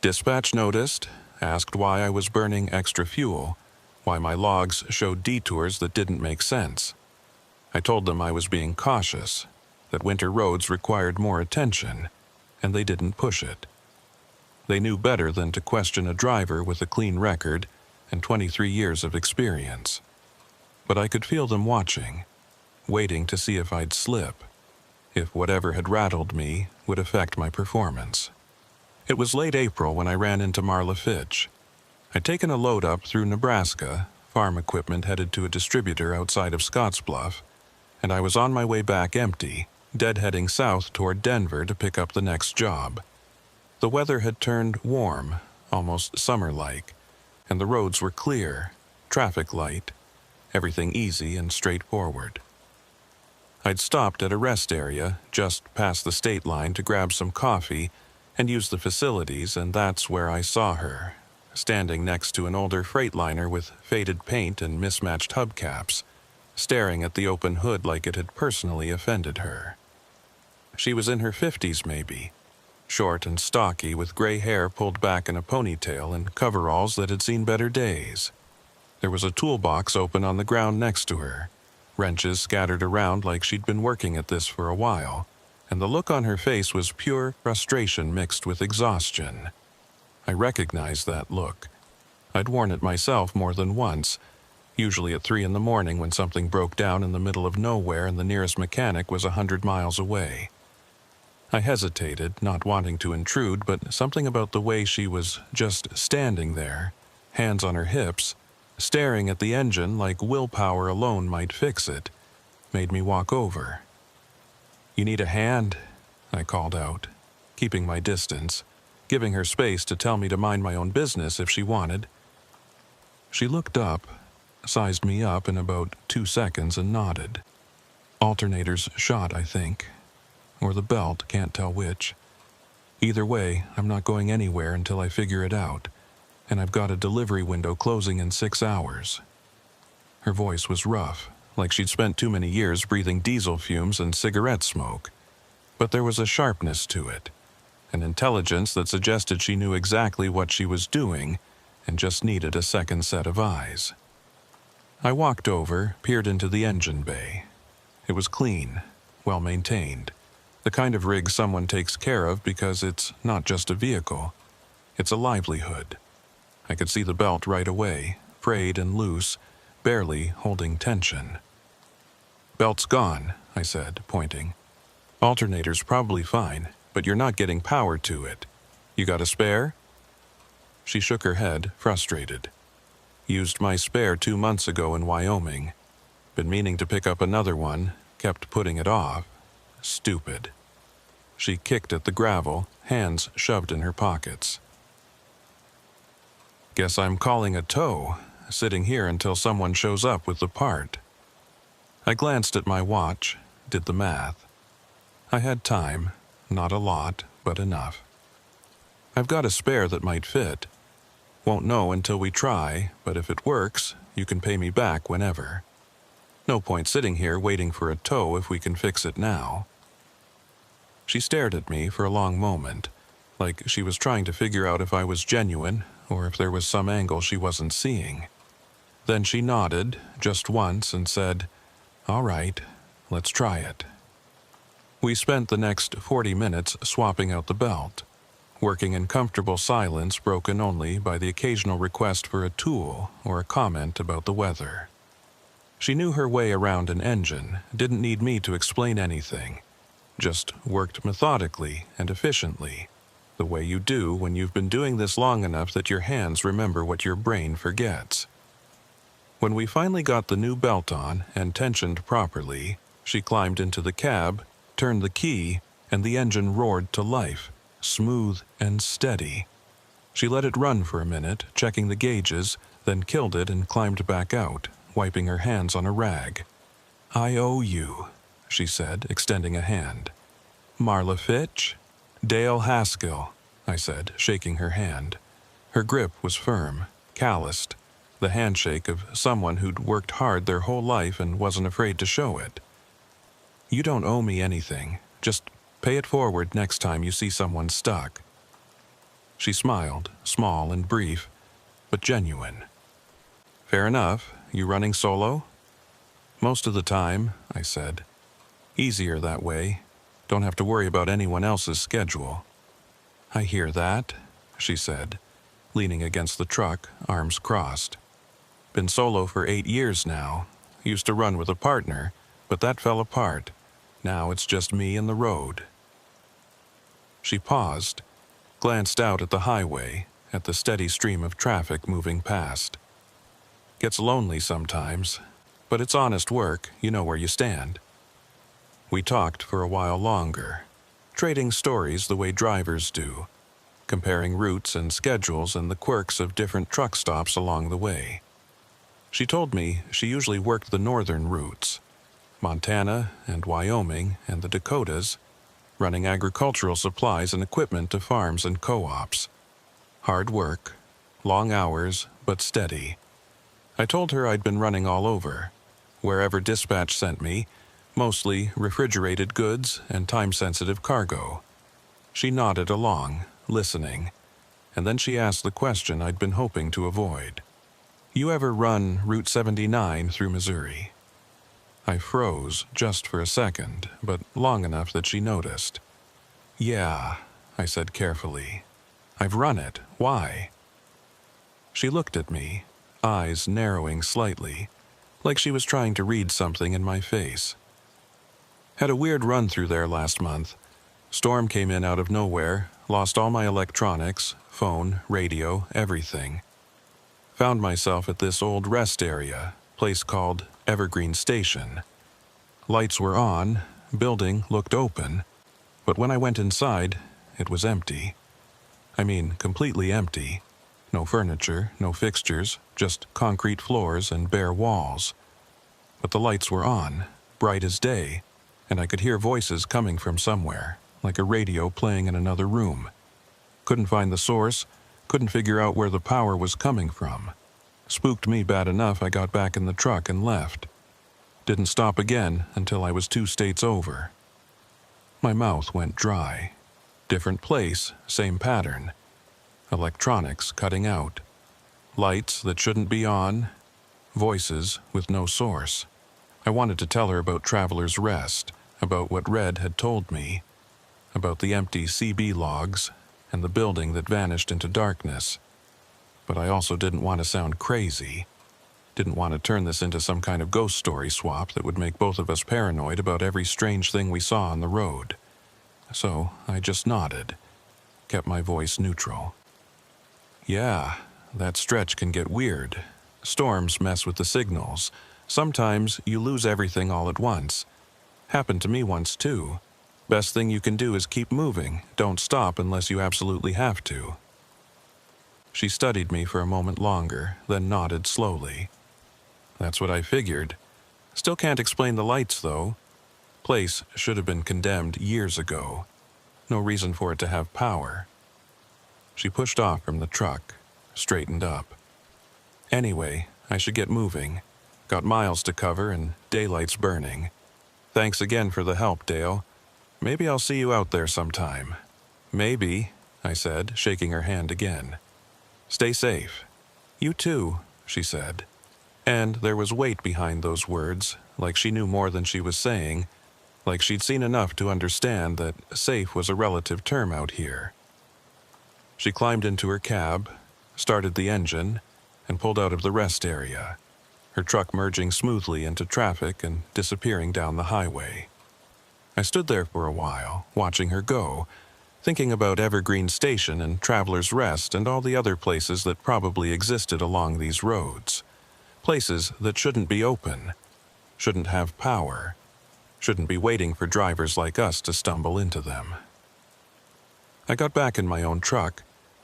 Dispatch noticed, asked why I was burning extra fuel, why my logs showed detours that didn't make sense. I told them I was being cautious, that winter roads required more attention, and they didn't push it. They knew better than to question a driver with a clean record and 23 years of experience. But I could feel them watching, waiting to see if I'd slip, if whatever had rattled me would affect my performance. It was late April when I ran into Marla Fitch. I'd taken a load up through Nebraska, farm equipment headed to a distributor outside of Scottsbluff, and I was on my way back empty, deadheading south toward Denver to pick up the next job. The weather had turned warm, almost summer-like, and the roads were clear, traffic light, everything easy and straightforward. I'd stopped at a rest area just past the state line to grab some coffee and use the facilities, and that's where I saw her, standing next to an older Freightliner with faded paint and mismatched hubcaps, staring at the open hood like it had personally offended her. She was in her 50s maybe, short and stocky with gray hair pulled back in a ponytail and coveralls that had seen better days. There was a toolbox open on the ground next to her, wrenches scattered around like she'd been working at this for a while, and the look on her face was pure frustration mixed with exhaustion. I recognized that look. I'd worn it myself more than once, usually at 3 in the morning when something broke down in the middle of nowhere and the nearest mechanic was 100 miles away. I hesitated, not wanting to intrude, but something about the way she was just standing there, hands on her hips, staring at the engine like willpower alone might fix it, made me walk over. "You need a hand?" I called out, keeping my distance, giving her space to tell me to mind my own business if she wanted. She looked up, sized me up in about 2 seconds and nodded. Alternators shot, I think. Or the belt, can't tell which. Either way, I'm not going anywhere until I figure it out, and I've got a delivery window closing in 6 hours. Her voice was rough, like she'd spent too many years breathing diesel fumes and cigarette smoke. But there was a sharpness to it, an intelligence that suggested she knew exactly what she was doing and just needed a second set of eyes. I walked over, peered into the engine bay. It was clean, well maintained, the kind of rig someone takes care of because it's not just a vehicle, it's a livelihood. I could see the belt right away, frayed and loose, barely holding tension. "Belt's gone," I said, pointing. "Alternator's probably fine, but you're not getting power to it. You got a spare?" She shook her head, frustrated. "Used my spare 2 months ago in Wyoming. Been meaning to pick up another one, kept putting it off. Stupid." She kicked at the gravel, hands shoved in her pockets. "Guess I'm calling a tow, sitting here until someone shows up with the part." I glanced at my watch, did the math. I had time, not a lot, but enough. "I've got a spare that might fit. Won't know until we try, but if it works, you can pay me back whenever. No point sitting here waiting for a tow if we can fix it now." She stared at me for a long moment, like she was trying to figure out if I was genuine or if there was some angle she wasn't seeing. Then she nodded, just once, and said, "All right, let's try it." We spent the next 40 minutes swapping out the belt, working in comfortable silence broken only by the occasional request for a tool or a comment about the weather. She knew her way around an engine, didn't need me to explain anything, just worked methodically and efficiently, the way you do when you've been doing this long enough that your hands remember what your brain forgets. When we finally got the new belt on and tensioned properly, she climbed into the cab, turned the key, and the engine roared to life, smooth and steady. She let it run for a minute, checking the gauges, then killed it and climbed back out, wiping her hands on a rag. "I owe you," she said, extending a hand. "Marla Fitch?" "Dale Haskell," I said, shaking her hand. Her grip was firm, calloused, the handshake of someone who'd worked hard their whole life and wasn't afraid to show it. "You don't owe me anything. Just pay it forward next time you see someone stuck." She smiled, small and brief, but genuine. "Fair enough. You running solo?" "Most of the time," I said. "Easier that way. Don't have to worry about anyone else's schedule." "I hear that," she said, leaning against the truck, arms crossed. "Been solo for 8 years now. Used to run with a partner, but that fell apart. Now it's just me and the road." She paused, glanced out at the highway, at the steady stream of traffic moving past. "Gets lonely sometimes, but it's honest work, you know where you stand." We talked for a while longer, trading stories the way drivers do, comparing routes and schedules and the quirks of different truck stops along the way. She told me she usually worked the northern routes, Montana and Wyoming and the Dakotas, running agricultural supplies and equipment to farms and co-ops. Hard work, long hours, but steady. I told her I'd been running all over, wherever dispatch sent me, mostly refrigerated goods and time-sensitive cargo. She nodded along, listening, and then she asked the question I'd been hoping to avoid. "You ever run Route 79 through Missouri?" I froze just for a second, but long enough that she noticed. "Yeah," I said carefully. "I've run it. Why?" She looked at me, eyes narrowing slightly, like she was trying to read something in my face. "Had a weird run through there last month. Storm came in out of nowhere, lost all my electronics, phone, radio, everything. Found myself at this old rest area, place called Evergreen Station. Lights were on, building looked open, but when I went inside, it was empty. I mean, completely empty. No furniture, no fixtures, just concrete floors and bare walls. But the lights were on, bright as day, and I could hear voices coming from somewhere, like a radio playing in another room. Couldn't find the source, couldn't figure out where the power was coming from. Spooked me bad enough I got back in the truck and left. Didn't stop again until I was 2 states over. My mouth went dry. Different place, same pattern. Electronics cutting out. Lights that shouldn't be on. Voices with no source. I wanted to tell her about Traveler's Rest, about what Red had told me, about the empty CB logs and the building that vanished into darkness. But I also didn't want to sound crazy. Didn't want to turn this into some kind of ghost story swap that would make both of us paranoid about every strange thing we saw on the road. So I just nodded, kept my voice neutral. Yeah, that stretch can get weird. Storms mess with the signals. Sometimes you lose everything all at once. Happened to me once too. Best thing you can do is keep moving. Don't stop unless you absolutely have to. She studied me for a moment longer, then nodded slowly. That's what I figured. Still can't explain the lights, though. Place should have been condemned years ago. No reason for it to have power. She pushed off from the truck, straightened up. Anyway, I should get moving. Got miles to cover and daylight's burning. Thanks again for the help, Dale. Maybe I'll see you out there sometime. Maybe, I said, shaking her hand again. Stay safe. You too, she said. And there was weight behind those words, like she knew more than she was saying, like she'd seen enough to understand that safe was a relative term out here. She climbed into her cab, started the engine, and pulled out of the rest area, her truck merging smoothly into traffic and disappearing down the highway. I stood there for a while, watching her go, thinking about Evergreen Station and Traveler's Rest and all the other places that probably existed along these roads. Places that shouldn't be open, shouldn't have power, shouldn't be waiting for drivers like us to stumble into them. I got back in my own truck,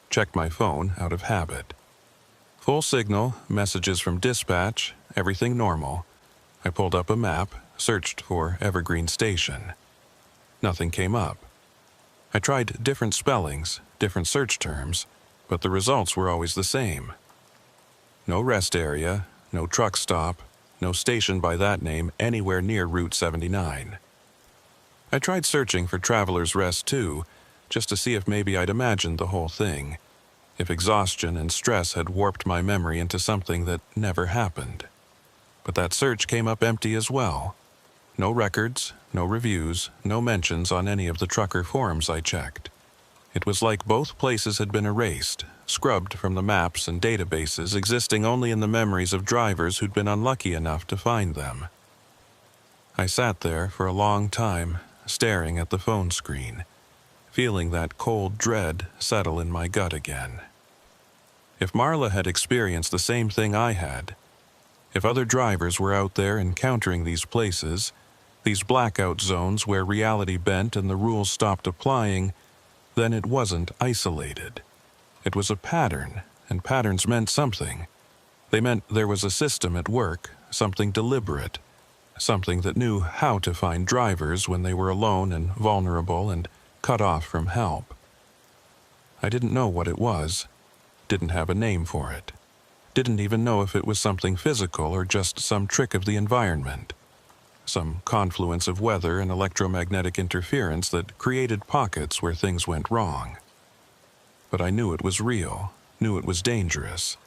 checked my phone out of habit. Full signal, messages from dispatch, everything normal. I pulled up a map, searched for Evergreen Station. Nothing came up. I tried different spellings, different search terms, but the results were always the same. No rest area, no truck stop, no station by that name anywhere near Route 79. I tried searching for Traveler's Rest too, just to see if maybe I'd imagined the whole thing, if exhaustion and stress had warped my memory into something that never happened. But that search came up empty as well. No records, no reviews, no mentions on any of the trucker forums I checked. It was like both places had been erased, scrubbed from the maps and databases existing only in the memories of drivers who'd been unlucky enough to find them. I sat there for a long time, staring at the phone screen, feeling that cold dread settle in my gut again. If Marla had experienced the same thing I had, if other drivers were out there encountering these places, these blackout zones where reality bent and the rules stopped applying, then it wasn't isolated. It was a pattern, and patterns meant something. They meant there was a system at work, something deliberate, something that knew how to find drivers when they were alone and vulnerable and cut off from help. I didn't know what it was, didn't have a name for it, didn't even know if it was something physical or just some trick of the environment, some confluence of weather and electromagnetic interference that created pockets where things went wrong. But I knew it was real, knew it was dangerous,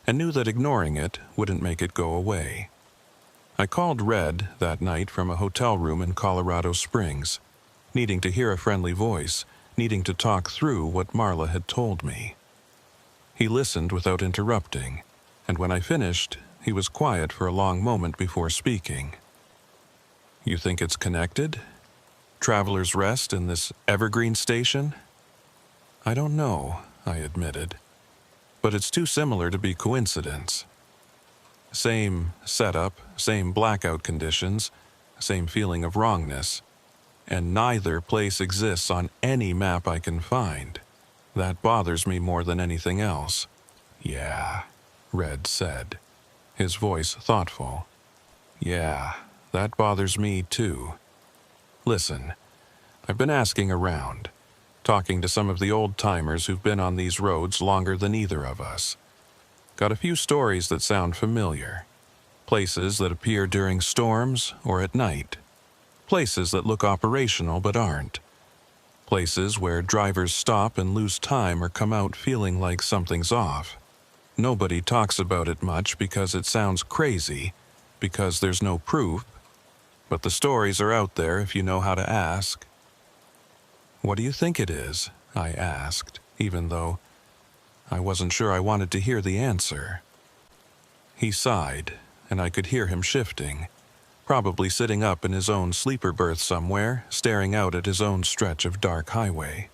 and knew that ignoring it wouldn't make it go away. I called Red that night from a hotel room in Colorado Springs, needing to hear a friendly voice, needing to talk through what Marla had told me. He listened without interrupting, and when I finished, he was quiet for a long moment before speaking. You think it's connected? Traveler's Rest in this Evergreen Station? I don't know, I admitted. But it's too similar to be coincidence. Same setup, same blackout conditions, same feeling of wrongness. And neither place exists on any map I can find. That bothers me more than anything else. Yeah, Red said, his voice thoughtful. Yeah, that bothers me too. Listen, I've been asking around, talking to some of the old-timers who've been on these roads longer than either of us. Got a few stories that sound familiar. Places that appear during storms or at night. Places that look operational but aren't. Places where drivers stop and lose time or come out feeling like something's off. Nobody talks about it much because it sounds crazy, because there's no proof, but the stories are out there if you know how to ask. "What do you think it is?" I asked, even though I wasn't sure I wanted to hear the answer. He sighed, and I could hear him shifting, probably sitting up in his own sleeper berth somewhere, staring out at his own stretch of dark highway.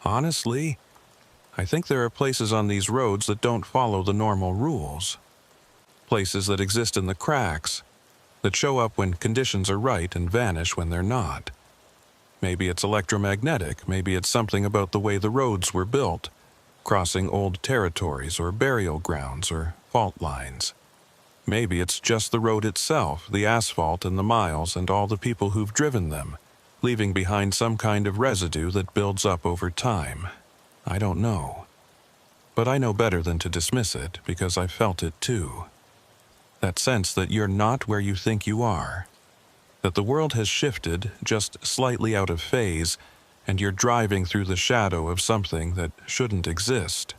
"Honestly, I think there are places on these roads that don't follow the normal rules. Places that exist in the cracks, that show up when conditions are right and vanish when they're not. Maybe it's electromagnetic, maybe it's something about the way the roads were built, crossing old territories or burial grounds or fault lines. Maybe it's just the road itself, the asphalt and the miles and all the people who've driven them, leaving behind some kind of residue that builds up over time. I don't know. But I know better than to dismiss it because I felt it too. That sense that you're not where you think you are. That the world has shifted just slightly out of phase and you're driving through the shadow of something that shouldn't exist.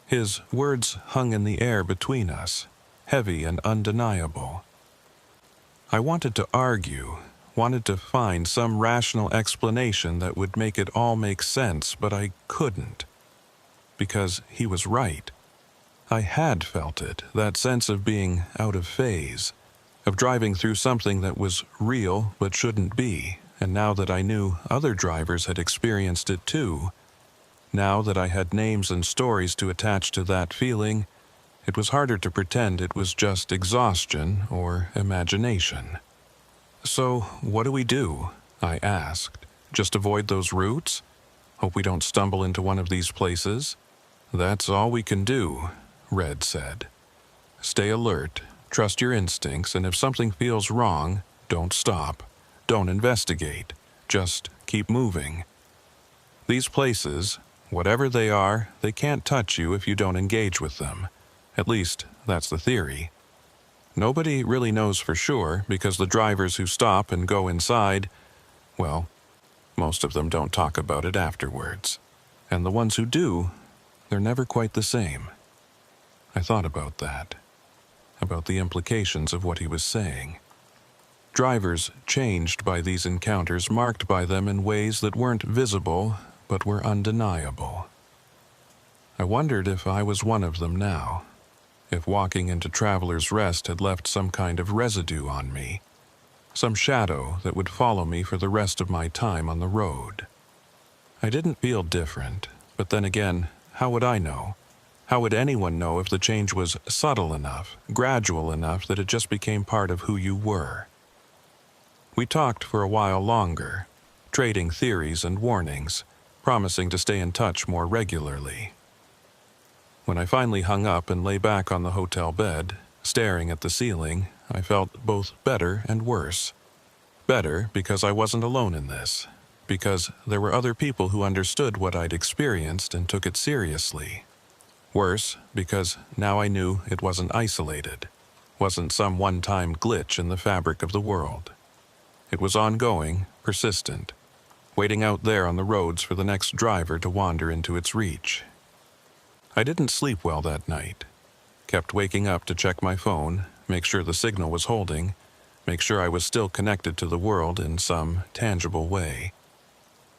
His words hung in the air between us, heavy and undeniable. I wanted to argue, wanted to find some rational explanation that would make it all make sense, but I couldn't. Because he was right. I had felt it, that sense of being out of phase, of driving through something that was real but shouldn't be, and now that I knew other drivers had experienced it too, now that I had names and stories to attach to that feeling, it was harder to pretend it was just exhaustion or imagination. "So, what do we do?" I asked. "Just avoid those routes? Hope we don't stumble into one of these places?" "That's all we can do," Red said. "Stay alert, trust your instincts, and if something feels wrong, don't stop. Don't investigate. Just keep moving. These places, whatever they are, they can't touch you if you don't engage with them. At least, that's the theory. Nobody really knows for sure because the drivers who stop and go inside, well, most of them don't talk about it afterwards. And the ones who do, they're never quite the same." I thought about that, about the implications of what he was saying. Drivers changed by these encounters, marked by them in ways that weren't visible but were undeniable. I wondered if I was one of them now, if walking into Traveler's Rest had left some kind of residue on me, some shadow that would follow me for the rest of my time on the road. I didn't feel different, but then again, how would I know? How would anyone know if the change was subtle enough, gradual enough that it just became part of who you were? We talked for a while longer, trading theories and warnings, promising to stay in touch more regularly. When I finally hung up and lay back on the hotel bed, staring at the ceiling, I felt both better and worse. Better because I wasn't alone in this, because there were other people who understood what I'd experienced and took it seriously. Worse because now I knew it wasn't isolated, wasn't some one-time glitch in the fabric of the world. It was ongoing, persistent, waiting out there on the roads for the next driver to wander into its reach. I didn't sleep well that night. Kept waking up to check my phone, make sure the signal was holding, make sure I was still connected to the world in some tangible way.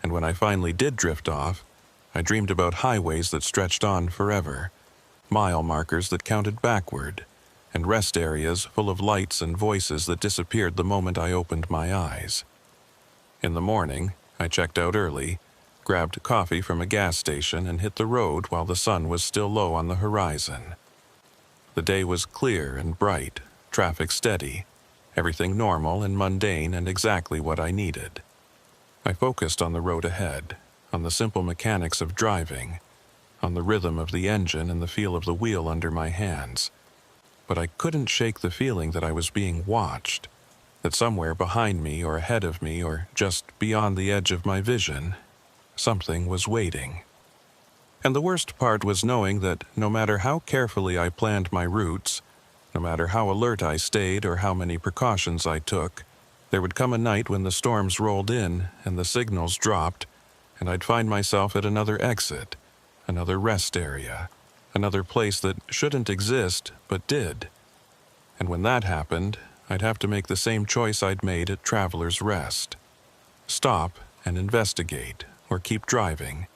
And when I finally did drift off, I dreamed about highways that stretched on forever, mile markers that counted backward, and rest areas full of lights and voices that disappeared the moment I opened my eyes. In the morning, I checked out early, grabbed coffee from a gas station and hit the road while the sun was still low on the horizon. The day was clear and bright, traffic steady, everything normal and mundane and exactly what I needed. I focused on the road ahead, on the simple mechanics of driving, on the rhythm of the engine and the feel of the wheel under my hands. But I couldn't shake the feeling that I was being watched. that somewhere behind me or ahead of me or just beyond the edge of my vision, something was waiting. And the worst part was knowing that no matter how carefully I planned my routes, no matter how alert I stayed or how many precautions I took, there would come a night when the storms rolled in and the signals dropped, and I'd find myself at another exit, another rest area, another place that shouldn't exist but did. And when that happened, I'd have to make the same choice I'd made at Traveler's Rest. Stop and investigate, or keep driving,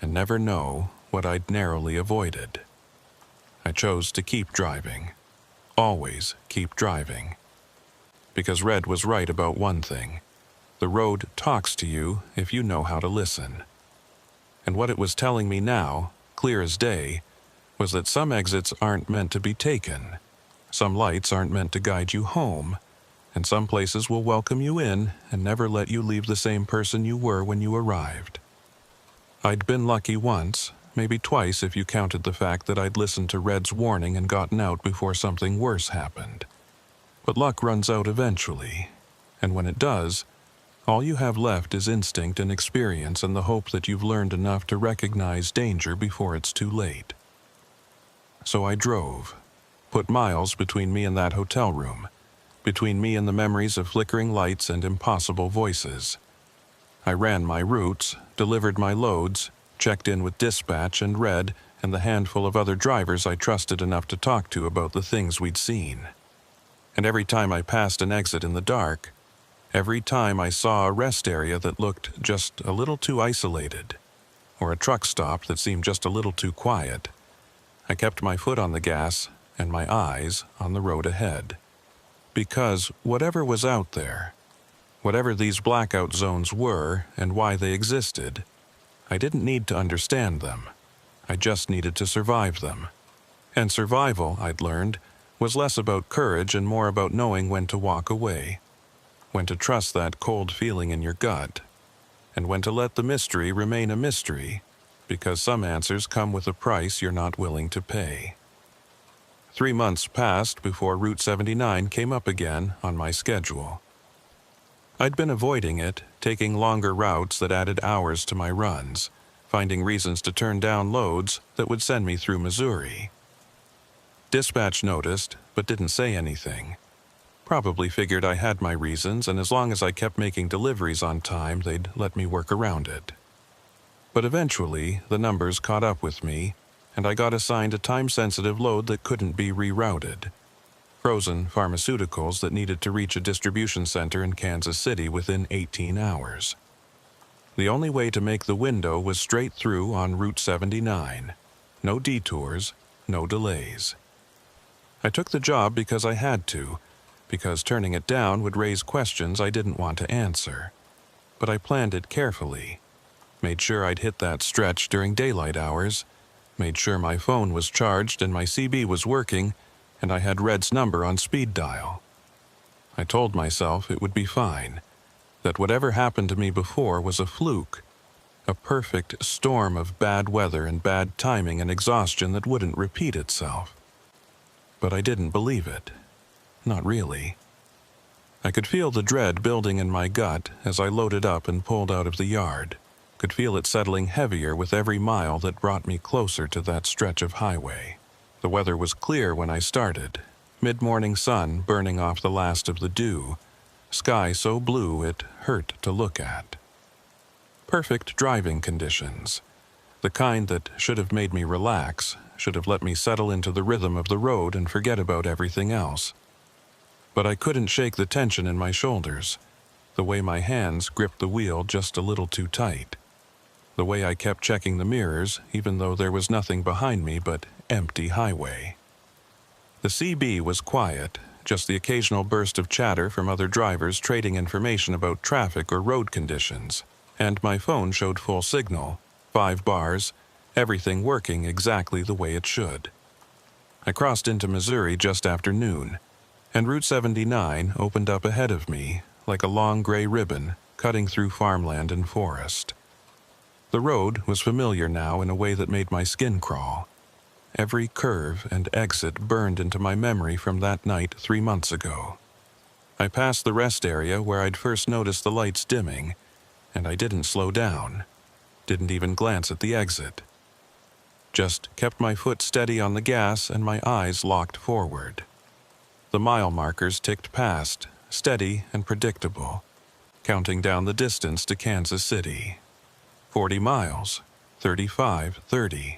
and never know what I'd narrowly avoided. I chose to keep driving. Always keep driving. Because Red was right about one thing. The road talks to you if you know how to listen. And what it was telling me now, clear as day, was that some exits aren't meant to be taken. Some lights aren't meant to guide you home, and some places will welcome you in and never let you leave the same person you were when you arrived. I'd been lucky once, maybe twice if you counted the fact that I'd listened to Red's warning and gotten out before something worse happened. But luck runs out eventually, and when it does, all you have left is instinct and experience and the hope that you've learned enough to recognize danger before it's too late. So I drove, put miles between me and that hotel room, between me and the memories of flickering lights and impossible voices. I ran my routes, delivered my loads, checked in with dispatch and Red and the handful of other drivers I trusted enough to talk to about the things we'd seen. And every time I passed an exit in the dark, every time I saw a rest area that looked just a little too isolated, or a truck stop that seemed just a little too quiet, I kept my foot on the gas and my eyes on the road ahead. Because whatever was out there, whatever these blackout zones were and why they existed, I didn't need to understand them. I just needed to survive them. And survival, I'd learned, was less about courage and more about knowing when to walk away, when to trust that cold feeling in your gut, and when to let the mystery remain a mystery, because some answers come with a price you're not willing to pay. 3 months passed before Route 79 came up again on my schedule. I'd been avoiding it, taking longer routes that added hours to my runs, finding reasons to turn down loads that would send me through Missouri. Dispatch noticed, but didn't say anything. Probably figured I had my reasons, and as long as I kept making deliveries on time, they'd let me work around it. But eventually, the numbers caught up with me, and I got assigned a time-sensitive load that couldn't be rerouted. Frozen pharmaceuticals that needed to reach a distribution center in Kansas City within 18 hours. The only way to make the window was straight through on Route 79. No detours, no delays. I took the job because I had to, because turning it down would raise questions I didn't want to answer. But I planned it carefully. Made sure I'd hit that stretch during daylight hours, made sure my phone was charged and my CB was working, and I had Red's number on speed dial. I told myself it would be fine, that whatever happened to me before was a fluke, a perfect storm of bad weather and bad timing and exhaustion that wouldn't repeat itself. But I didn't believe it. Not really. I could feel the dread building in my gut as I loaded up and pulled out of the yard. Could feel it settling heavier with every mile that brought me closer to that stretch of highway. The weather was clear when I started. Mid-morning sun burning off the last of the dew. Sky so blue it hurt to look at. Perfect driving conditions. The kind that should have made me relax, should have let me settle into the rhythm of the road and forget about everything else. But I couldn't shake the tension in my shoulders, the way my hands gripped the wheel just a little too tight, the way I kept checking the mirrors even though there was nothing behind me but empty highway. The CB was quiet, just the occasional burst of chatter from other drivers trading information about traffic or road conditions, and my phone showed full signal, 5 bars, everything working exactly the way it should. I crossed into Missouri just after noon, and Route 79 opened up ahead of me like a long gray ribbon cutting through farmland and forest. The road was familiar now in a way that made my skin crawl. Every curve and exit burned into my memory from that night 3 months ago. I passed the rest area where I'd first noticed the lights dimming, and I didn't slow down, didn't even glance at the exit. Just kept my foot steady on the gas and my eyes locked forward. The mile markers ticked past, steady and predictable, counting down the distance to Kansas City. 40 miles, 35, 30.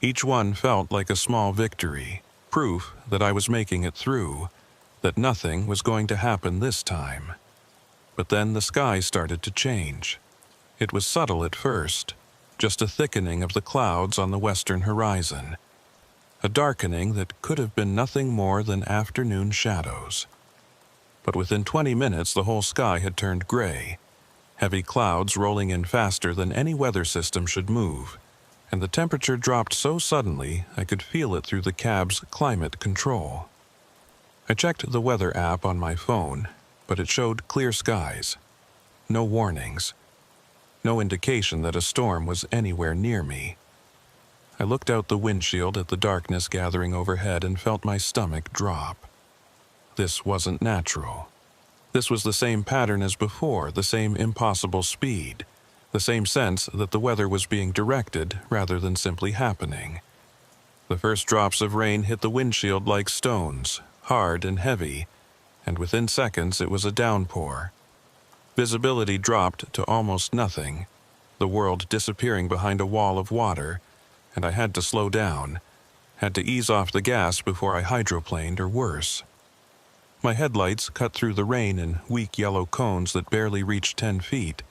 Each one felt like a small victory, proof that I was making it through, that nothing was going to happen this time. But then the sky started to change. It was subtle at first, just a thickening of the clouds on the western horizon, a darkening that could have been nothing more than afternoon shadows. But within 20 minutes the whole sky had turned gray, heavy clouds rolling in faster than any weather system should move, and the temperature dropped so suddenly I could feel it through the cab's climate control. I checked the weather app on my phone, but it showed clear skies. No warnings. No indication that a storm was anywhere near me. I looked out the windshield at the darkness gathering overhead and felt my stomach drop. This wasn't natural. This was the same pattern as before, the same impossible speed, the same sense that the weather was being directed rather than simply happening. The first drops of rain hit the windshield like stones, hard and heavy, and within seconds it was a downpour. Visibility dropped to almost nothing, the world disappearing behind a wall of water, and I had to slow down, had to ease off the gas before I hydroplaned or worse. My headlights cut through the rain in weak yellow cones that barely reached 10 feet,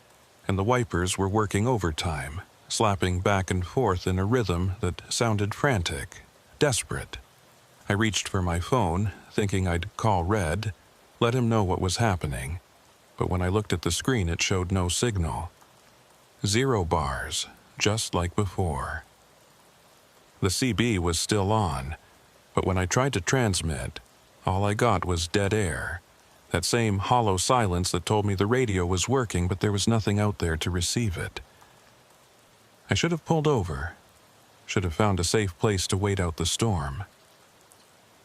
and the wipers were working overtime, slapping back and forth in a rhythm that sounded frantic, desperate. I reached for my phone, thinking I'd call Red, let him know what was happening, but when I looked at the screen it showed no signal. 0 bars, just like before. The CB was still on, but when I tried to transmit, all I got was dead air, that same hollow silence that told me the radio was working but there was nothing out there to receive it. I should have pulled over, should have found a safe place to wait out the storm.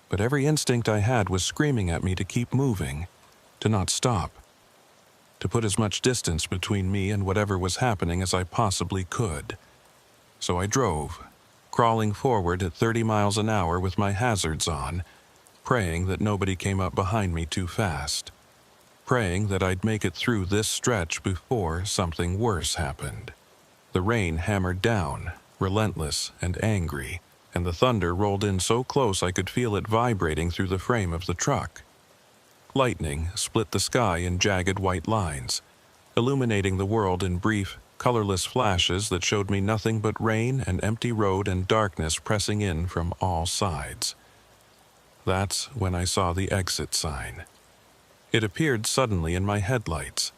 But every instinct I had was screaming at me to keep moving, to not stop, to put as much distance between me and whatever was happening as I possibly could. So I drove, crawling forward at 30 miles an hour with my hazards on, praying that nobody came up behind me too fast, praying that I'd make it through this stretch before something worse happened. The rain hammered down, relentless and angry, and the thunder rolled in so close I could feel it vibrating through the frame of the truck. Lightning split the sky in jagged white lines, illuminating the world in brief, colorless flashes that showed me nothing but rain, an empty road, and darkness pressing in from all sides. That's when I saw the exit sign. It appeared suddenly in my headlights,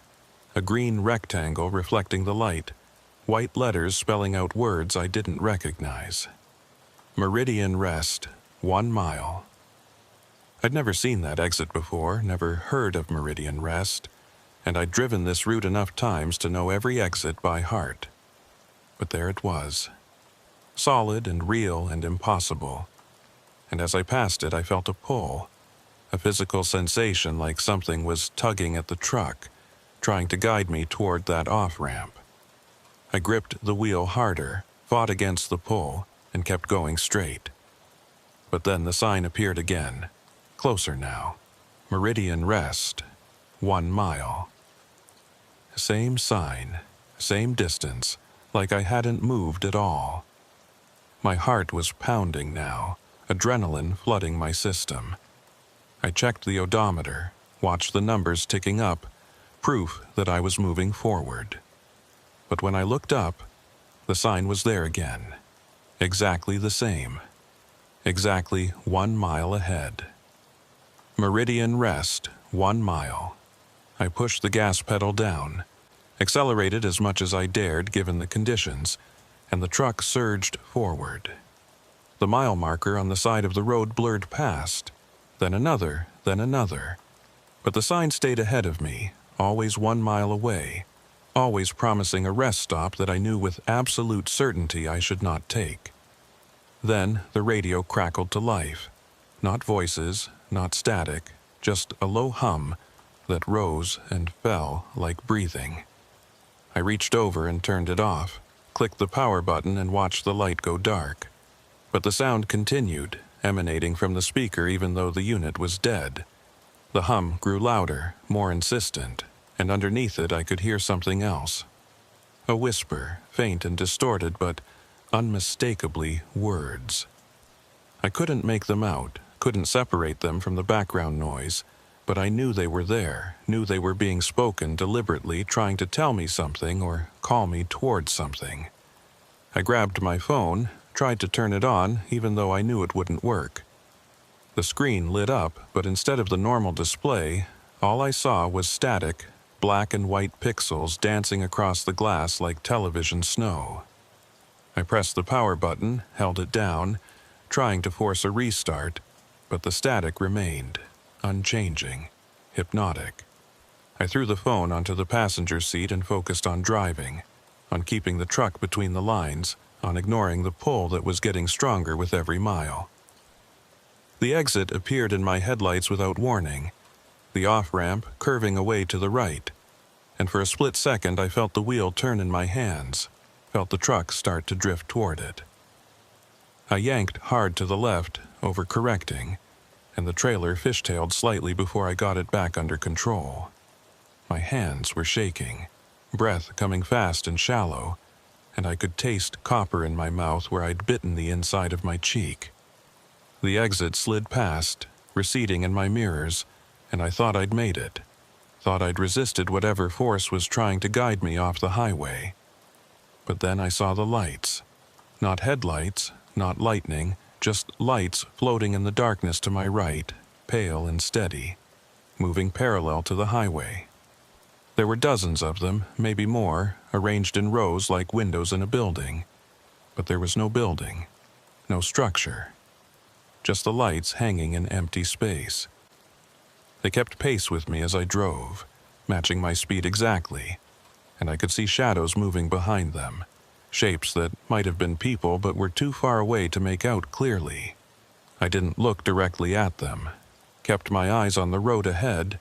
a green rectangle reflecting the light, white letters spelling out words I didn't recognize. Meridian Rest, 1 mile. I'd never seen that exit before, never heard of Meridian Rest, and I'd driven this route enough times to know every exit by heart. But there it was, solid and real and impossible. And as I passed it, I felt a pull, a physical sensation like something was tugging at the truck, trying to guide me toward that off-ramp. I gripped the wheel harder, fought against the pull, and kept going straight. But then the sign appeared again, closer now. Meridian Rest, 1 mile. Same sign, same distance, like I hadn't moved at all. My heart was pounding now, adrenaline flooding my system. I checked the odometer, watched the numbers ticking up, proof that I was moving forward. But when I looked up, the sign was there again. Exactly the same. Exactly 1 mile ahead. Meridian Rest, 1 mile. I pushed the gas pedal down, accelerated as much as I dared given the conditions, and the truck surged forward. The mile marker on the side of the road blurred past, then another, but the sign stayed ahead of me, always 1 mile away, always promising a rest stop that I knew with absolute certainty I should not take. Then the radio crackled to life, not voices, not static, just a low hum that rose and fell like breathing. I reached over and turned it off, clicked the power button and watched the light go dark. But the sound continued, emanating from the speaker even though the unit was dead. The hum grew louder, more insistent, and underneath it I could hear something else. A whisper, faint and distorted, but unmistakably words. I couldn't make them out, couldn't separate them from the background noise, but I knew they were there, knew they were being spoken deliberately, trying to tell me something or call me towards something. I grabbed my phone, tried to turn it on, even though I knew it wouldn't work. The screen lit up, but instead of the normal display, all I saw was static, black and white pixels dancing across the glass like television snow. I pressed the power button, held it down, trying to force a restart, but the static remained, unchanging, hypnotic. I threw the phone onto the passenger seat and focused on driving, on keeping the truck between the lines, on ignoring the pull that was getting stronger with every mile. The exit appeared in my headlights without warning, the off-ramp curving away to the right, and for a split second I felt the wheel turn in my hands, felt the truck start to drift toward it. I yanked hard to the left, overcorrecting, and the trailer fishtailed slightly before I got it back under control. My hands were shaking, breath coming fast and shallow, and I could taste copper in my mouth where I'd bitten the inside of my cheek. The exit slid past, receding in my mirrors, and I thought I'd made it, thought I'd resisted whatever force was trying to guide me off the highway. But then I saw the lights. Not headlights, not lightning, just lights floating in the darkness to my right, pale and steady, moving parallel to the highway. There were dozens of them, maybe more, arranged in rows like windows in a building. But there was no building, no structure, just the lights hanging in empty space. They kept pace with me as I drove, matching my speed exactly, and I could see shadows moving behind them, shapes that might have been people but were too far away to make out clearly. I didn't look directly at them, kept my eyes on the road ahead,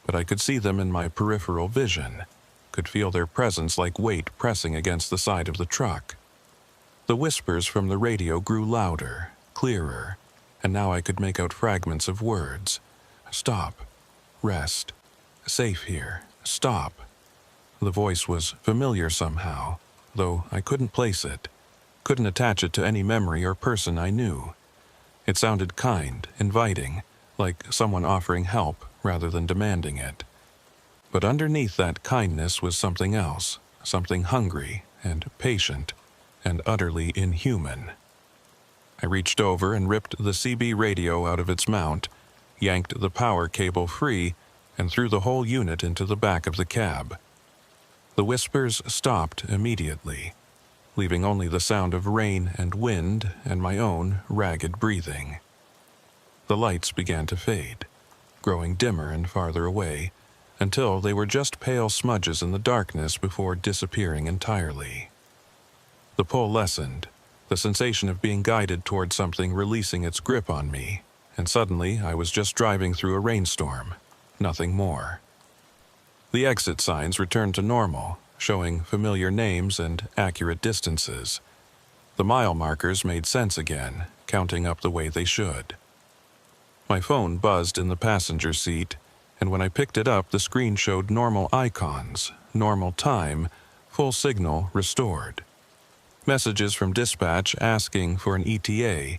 but I could see them in my peripheral vision, could feel their presence like weight pressing against the side of the truck. The whispers from the radio grew louder, clearer, and now I could make out fragments of words. Stop. Rest. Safe here. Stop. The voice was familiar somehow, though I couldn't place it, couldn't attach it to any memory or person I knew. It sounded kind, inviting, like someone offering help rather than demanding it. But underneath that kindness was something else, something hungry and patient and utterly inhuman. I reached over and ripped the CB radio out of its mount, yanked the power cable free, and threw the whole unit into the back of the cab. The whispers stopped immediately, leaving only the sound of rain and wind and my own ragged breathing. The lights began to fade, growing dimmer and farther away, until they were just pale smudges in the darkness before disappearing entirely. The pull lessened, the sensation of being guided toward something releasing its grip on me, and suddenly I was just driving through a rainstorm, nothing more. The exit signs returned to normal, showing familiar names and accurate distances. The mile markers made sense again, counting up the way they should. My phone buzzed in the passenger seat, and when I picked it up, the screen showed normal icons, normal time, full signal restored. Messages from dispatch asking for an ETA,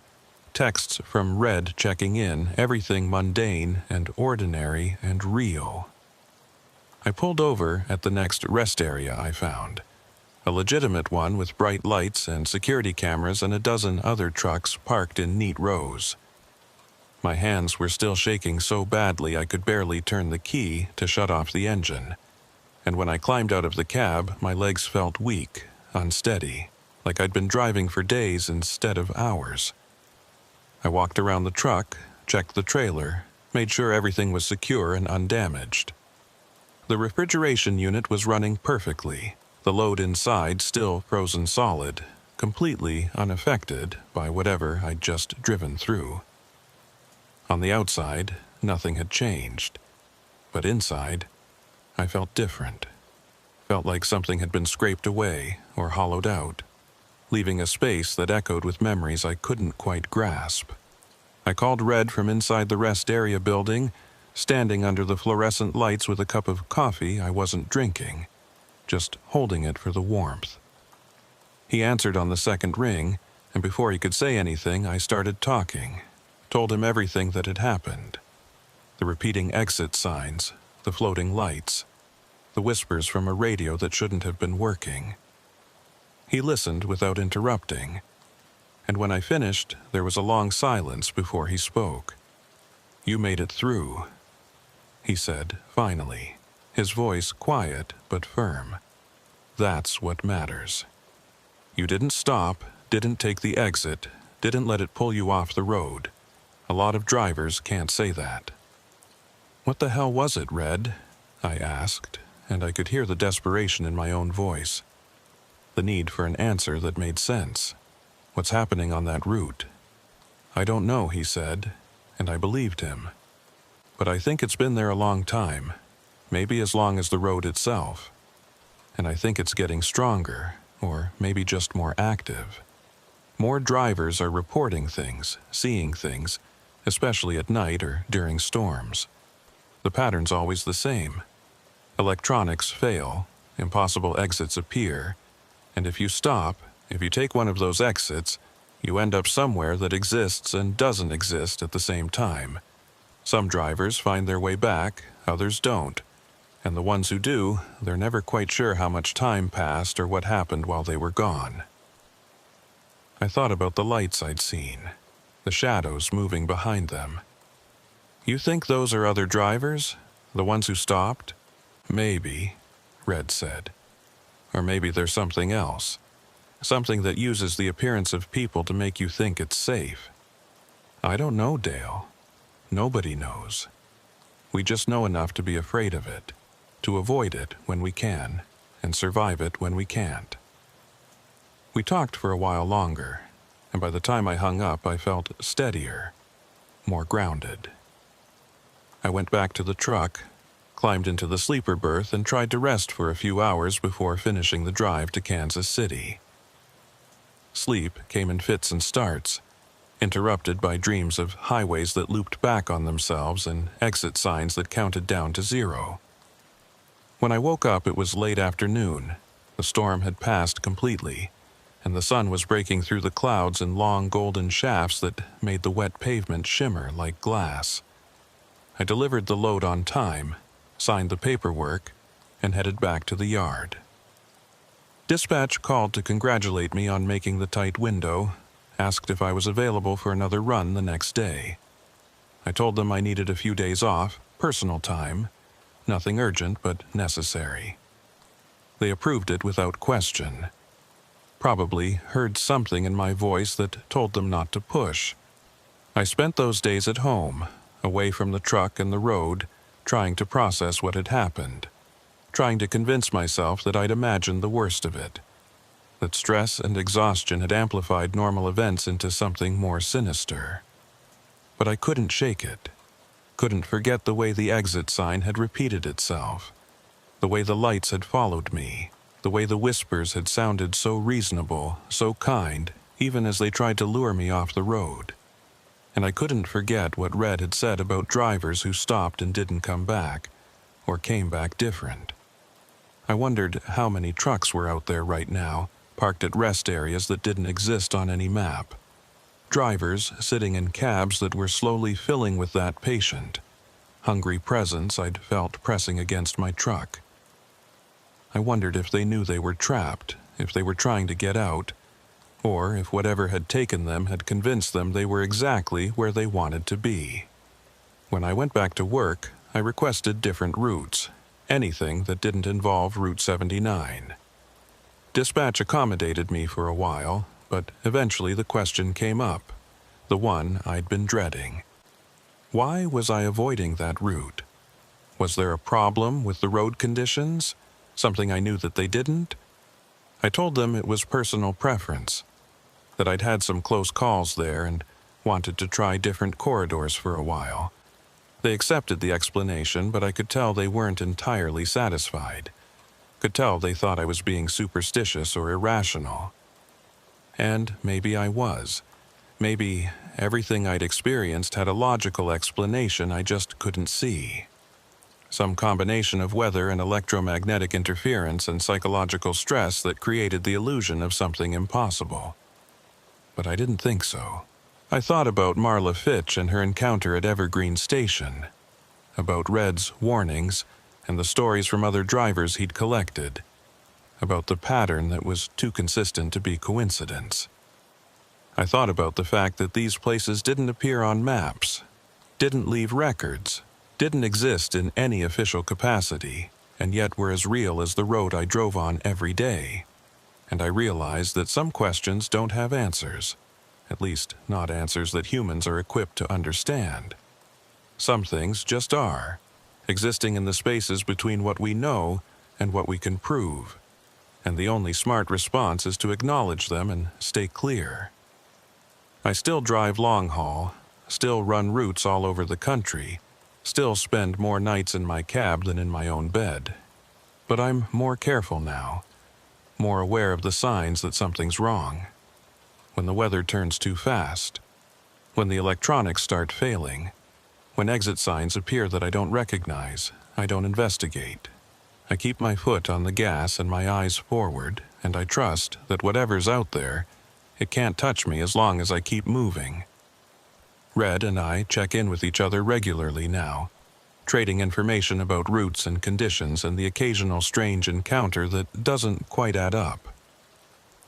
texts from Red checking in, everything mundane and ordinary and real. I pulled over at the next rest area I found, a legitimate one with bright lights and security cameras and a dozen other trucks parked in neat rows. My hands were still shaking so badly I could barely turn the key to shut off the engine, and when I climbed out of the cab, my legs felt weak, unsteady, like I'd been driving for days instead of hours. I walked around the truck, checked the trailer, made sure everything was secure and undamaged. The refrigeration unit was running perfectly, the load inside still frozen solid, completely unaffected by whatever I'd just driven through. On the outside, nothing had changed. But inside, I felt different. Felt like something had been scraped away or hollowed out, leaving a space that echoed with memories I couldn't quite grasp. I called Red from inside the rest area building, standing under the fluorescent lights with a cup of coffee I wasn't drinking, just holding it for the warmth. He answered on the second ring, and before he could say anything, I started talking, told him everything that had happened. The repeating exit signs, the floating lights, the whispers from a radio that shouldn't have been working. He listened without interrupting, and when I finished, there was a long silence before he spoke. "You made it through," he said, finally, his voice quiet but firm. "That's what matters. You didn't stop, didn't take the exit, didn't let it pull you off the road. A lot of drivers can't say that." "What the hell was it, Red?" I asked, and I could hear the desperation in my own voice. The need for an answer that made sense. What's happening on that route? "I don't know," he said, and I believed him. "But I think it's been there a long time, maybe as long as the road itself. And I think it's getting stronger, or maybe just more active. More drivers are reporting things, seeing things, especially at night or during storms. The pattern's always the same. Electronics fail, impossible exits appear, and if you stop, if you take one of those exits, you end up somewhere that exists and doesn't exist at the same time. Some drivers find their way back, others don't. And the ones who do, they're never quite sure how much time passed or what happened while they were gone." I thought about the lights I'd seen, the shadows moving behind them. "You think those are other drivers? The ones who stopped?" "Maybe," Red said. "Or maybe there's something else. Something that uses the appearance of people to make you think it's safe." "I don't know, Dale. Nobody knows. We just know enough to be afraid of it, to avoid it when we can, and survive it when we can't." We talked for a while longer, and by the time I hung up, I felt steadier, more grounded. I went back to the truck, climbed into the sleeper berth, and tried to rest for a few hours before finishing the drive to Kansas City. Sleep came in fits and starts, interrupted by dreams of highways that looped back on themselves and exit signs that counted down to 0. When I woke up, it was late afternoon. The storm had passed completely, and the sun was breaking through the clouds in long golden shafts that made the wet pavement shimmer like glass. I delivered the load on time, signed the paperwork, and headed back to the yard. Dispatch called to congratulate me on making the tight window, asked if I was available for another run the next day. I told them I needed a few days off, personal time, nothing urgent but necessary. They approved it without question. Probably heard something in my voice that told them not to push. I spent those days at home, away from the truck and the road, trying to process what had happened, trying to convince myself that I'd imagined the worst of it, that stress and exhaustion had amplified normal events into something more sinister. But I couldn't shake it, couldn't forget the way the exit sign had repeated itself, the way the lights had followed me, the way the whispers had sounded so reasonable, so kind, even as they tried to lure me off the road. And I couldn't forget what Red had said about drivers who stopped and didn't come back, or came back different. I wondered how many trucks were out there right now, parked at rest areas that didn't exist on any map. Drivers sitting in cabs that were slowly filling with that patient, hungry presence I'd felt pressing against my truck. I wondered if they knew they were trapped, if they were trying to get out, or if whatever had taken them had convinced them they were exactly where they wanted to be. When I went back to work, I requested different routes, anything that didn't involve Route 79. Dispatch accommodated me for a while, but eventually the question came up, the one I'd been dreading. Why was I avoiding that route? Was there a problem with the road conditions? Something I knew that they didn't? I told them it was personal preference, that I'd had some close calls there and wanted to try different corridors for a while. They accepted the explanation, but I could tell they weren't entirely satisfied. Could tell they thought I was being superstitious or irrational. And maybe I was. Maybe everything I'd experienced had a logical explanation I just couldn't see. Some combination of weather and electromagnetic interference and psychological stress that created the illusion of something impossible. But I didn't think so. I thought about Marla Fitch and her encounter at Evergreen Station, about Red's warnings and the stories from other drivers he'd collected, about the pattern that was too consistent to be coincidence. I thought about the fact that these places didn't appear on maps, didn't leave records, didn't exist in any official capacity, and yet were as real as the road I drove on every day. And I realized that some questions don't have answers, at least not answers that humans are equipped to understand. Some things just are, existing in the spaces between what we know and what we can prove, and the only smart response is to acknowledge them and stay clear. I still drive long haul, still run routes all over the country, still spend more nights in my cab than in my own bed. But I'm more careful now, more aware of the signs that something's wrong. When the weather turns too fast, when the electronics start failing, when exit signs appear that I don't recognize, I don't investigate. I keep my foot on the gas and my eyes forward, and I trust that whatever's out there, it can't touch me as long as I keep moving. Red and I check in with each other regularly now, trading information about routes and conditions and the occasional strange encounter that doesn't quite add up.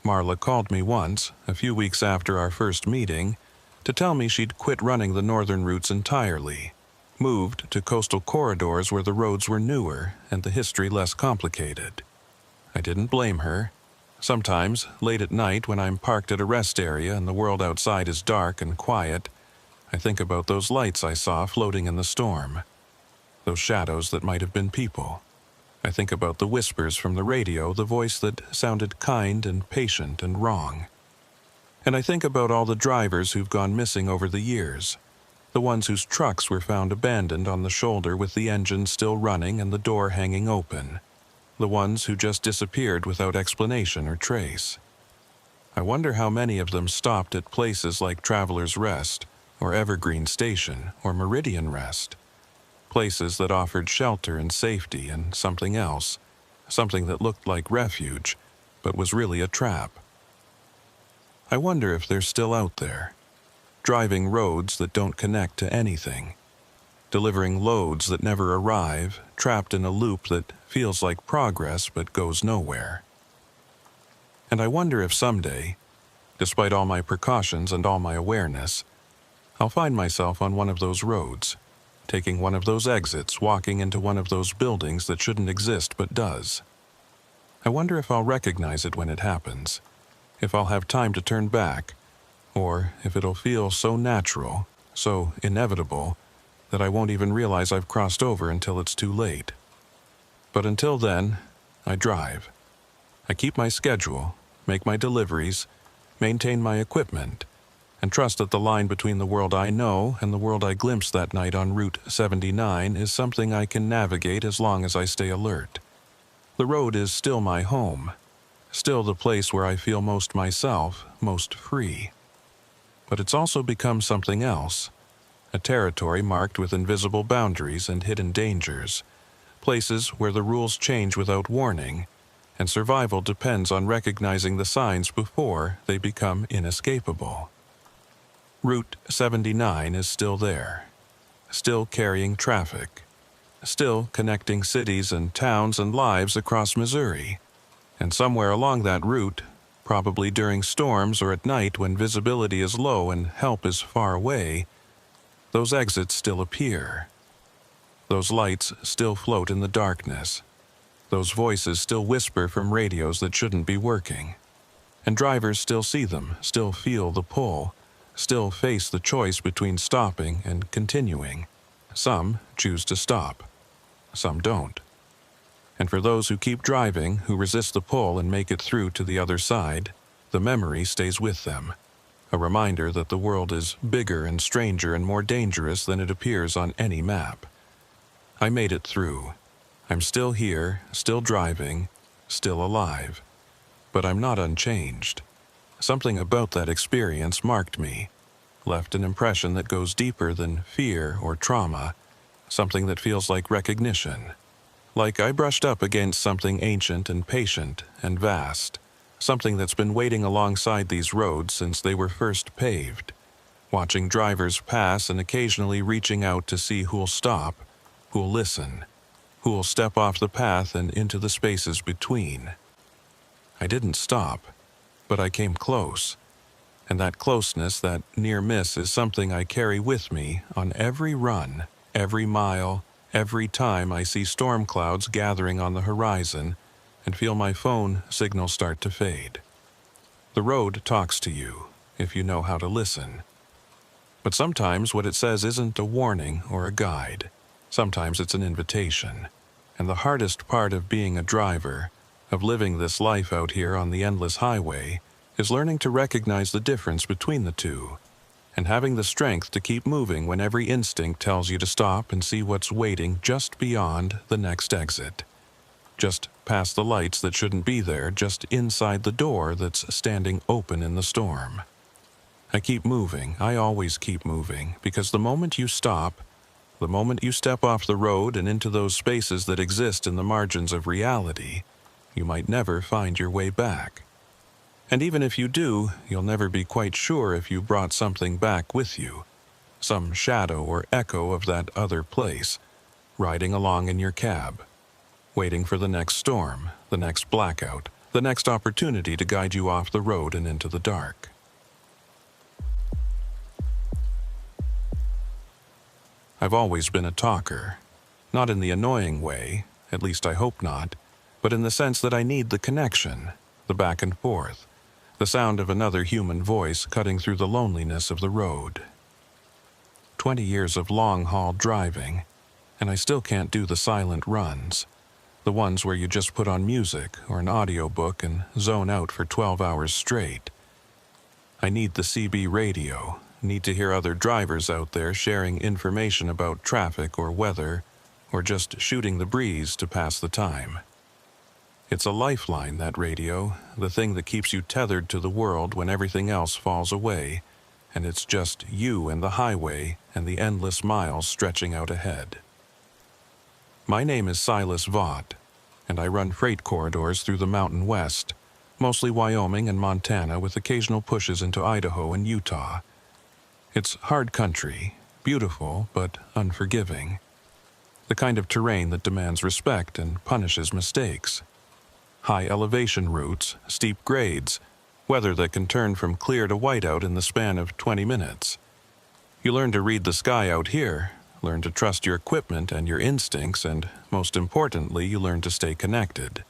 Marla called me once, a few weeks after our first meeting, to tell me she'd quit running the northern routes entirely, moved to coastal corridors where the roads were newer and the history less complicated. I didn't blame her. Sometimes, late at night when I'm parked at a rest area and the world outside is dark and quiet, I think about those lights I saw floating in the storm, those shadows that might have been people. I think about the whispers from the radio, the voice that sounded kind and patient and wrong. And I think about all the drivers who've gone missing over the years, the ones whose trucks were found abandoned on the shoulder with the engine still running and the door hanging open, the ones who just disappeared without explanation or trace. I wonder how many of them stopped at places like Traveler's Rest, or Evergreen Station, or Meridian Rest, places that offered shelter and safety and something else, something that looked like refuge, but was really a trap. I wonder if they're still out there, driving roads that don't connect to anything, delivering loads that never arrive, trapped in a loop that feels like progress but goes nowhere. And I wonder if someday, despite all my precautions and all my awareness, I'll find myself on one of those roads, taking one of those exits, walking into one of those buildings that shouldn't exist but does. I wonder if I'll recognize it when it happens, if I'll have time to turn back, or if it'll feel so natural, so inevitable, that I won't even realize I've crossed over until it's too late. But until then, I drive. I keep my schedule, make my deliveries, maintain my equipment, and trust that the line between the world I know and the world I glimpsed that night on Route 79 is something I can navigate as long as I stay alert. The road is still my home, still the place where I feel most myself, most free. But it's also become something else, a territory marked with invisible boundaries and hidden dangers, places where the rules change without warning, and survival depends on recognizing the signs before they become inescapable. Route 79 is still there, still carrying traffic, still connecting cities and towns and lives across Missouri. And somewhere along that route, probably during storms or at night when visibility is low and help is far away, those exits still appear. Those lights still float in the darkness. Those voices still whisper from radios that shouldn't be working. And drivers still see them, still feel the pull, still face the choice between stopping and continuing. Some choose to stop. Some don't. And for those who keep driving, who resist the pull and make it through to the other side, the memory stays with them. A reminder that the world is bigger and stranger and more dangerous than it appears on any map. I made it through. I'm still here, still driving, still alive. But I'm not unchanged. Something about that experience marked me, left an impression that goes deeper than fear or trauma, something that feels like recognition. Like I brushed up against something ancient and patient and vast, something that's been waiting alongside these roads since they were first paved, watching drivers pass and occasionally reaching out to see who'll stop, who'll listen, who'll step off the path and into the spaces between. I didn't stop, but I came close. And that closeness, that near miss, is something I carry with me on every run, every mile, every time I see storm clouds gathering on the horizon and feel my phone signal start to fade. The road talks to you, if you know how to listen. But sometimes what it says isn't a warning or a guide. Sometimes it's an invitation. And the hardest part of being a driver, of living this life out here on the endless highway, is learning to recognize the difference between the two, and having the strength to keep moving when every instinct tells you to stop and see what's waiting just beyond the next exit. Just past the lights that shouldn't be there, just inside the door that's standing open in the storm. I keep moving, I always keep moving, because the moment you stop, the moment you step off the road and into those spaces that exist in the margins of reality, you might never find your way back. And even if you do, you'll never be quite sure if you brought something back with you, some shadow or echo of that other place, riding along in your cab, waiting for the next storm, the next blackout, the next opportunity to guide you off the road and into the dark. I've always been a talker, not in the annoying way, at least I hope not, but in the sense that I need the connection, the back and forth, the sound of another human voice cutting through the loneliness of the road. 20 years of long-haul driving, and I still can't do the silent runs, the ones where you just put on music or an audiobook and zone out for 12 hours straight. I need the CB radio, need to hear other drivers out there sharing information about traffic or weather, or just shooting the breeze to pass the time. It's a lifeline, that radio, the thing that keeps you tethered to the world when everything else falls away, and it's just you and the highway and the endless miles stretching out ahead. My name is Silas Vaught, and I run freight corridors through the Mountain West, mostly Wyoming and Montana with occasional pushes into Idaho and Utah. It's hard country, beautiful but unforgiving. The kind of terrain that demands respect and punishes mistakes. High elevation routes, steep grades, weather that can turn from clear to whiteout in the span of 20 minutes. You learn to read the sky out here, learn to trust your equipment and your instincts, and most importantly, you learn to stay connected.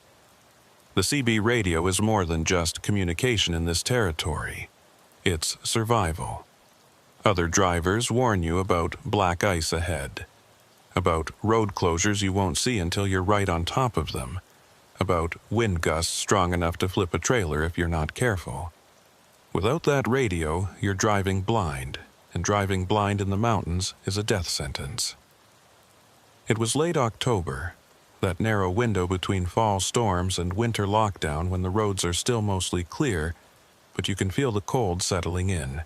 The CB radio is more than just communication in this territory. It's survival. Other drivers warn you about black ice ahead, about road closures you won't see until you're right on top of them, about wind gusts strong enough to flip a trailer if you're not careful. Without that radio, you're driving blind, and driving blind in the mountains is a death sentence. It was late October, that narrow window between fall storms and winter lockdown when the roads are still mostly clear, but you can feel the cold settling in,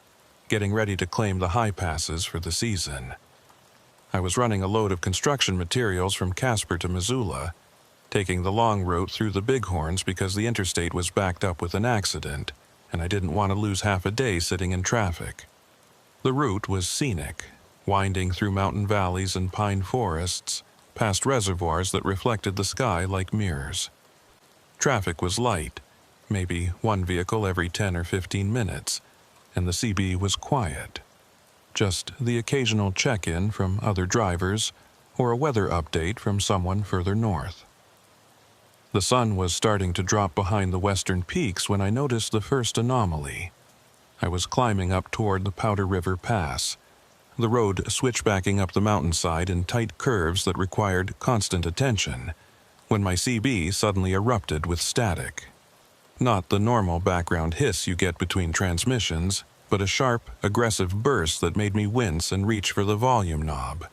getting ready to claim the high passes for the season. I was running a load of construction materials from Casper to Missoula, taking the long route through the Bighorns because the interstate was backed up with an accident, and I didn't want to lose half a day sitting in traffic. The route was scenic, winding through mountain valleys and pine forests, past reservoirs that reflected the sky like mirrors. Traffic was light, maybe one vehicle every 10 or 15 minutes, and the CB was quiet. Just the occasional check-in from other drivers or a weather update from someone further north. The sun was starting to drop behind the western peaks when I noticed the first anomaly. I was climbing up toward the Powder River Pass, the road switchbacking up the mountainside in tight curves that required constant attention, when my CB suddenly erupted with static. Not the normal background hiss you get between transmissions, but a sharp, aggressive burst that made me wince and reach for the volume knob.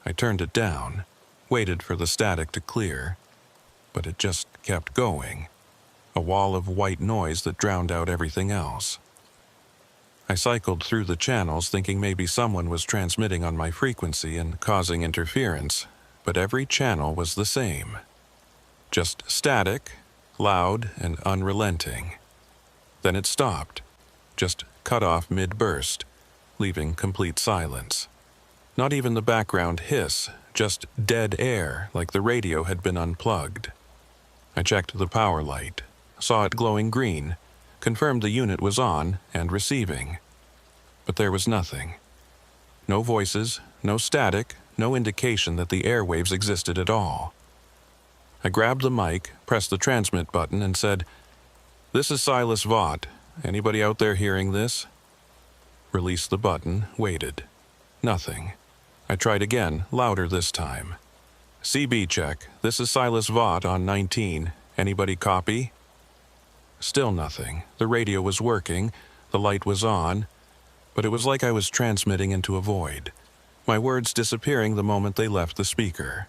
I turned it down, waited for the static to clear, but it just kept going, a wall of white noise that drowned out everything else. I cycled through the channels thinking maybe someone was transmitting on my frequency and causing interference, but every channel was the same. Just static, loud, and unrelenting. Then it stopped, just cut off mid-burst, leaving complete silence. Not even the background hiss, just dead air like the radio had been unplugged. I checked the power light, saw it glowing green, confirmed the unit was on and receiving. But there was nothing. No voices, no static, no indication that the airwaves existed at all. I grabbed the mic, pressed the transmit button, and said, "This is Silas Vaught. Anybody out there hearing this?" Released the button, waited. Nothing. I tried again, louder this time. "CB check. This is Silas Vaught on 19. Anybody copy?" Still nothing. The radio was working, the light was on, but it was like I was transmitting into a void, my words disappearing the moment they left the speaker.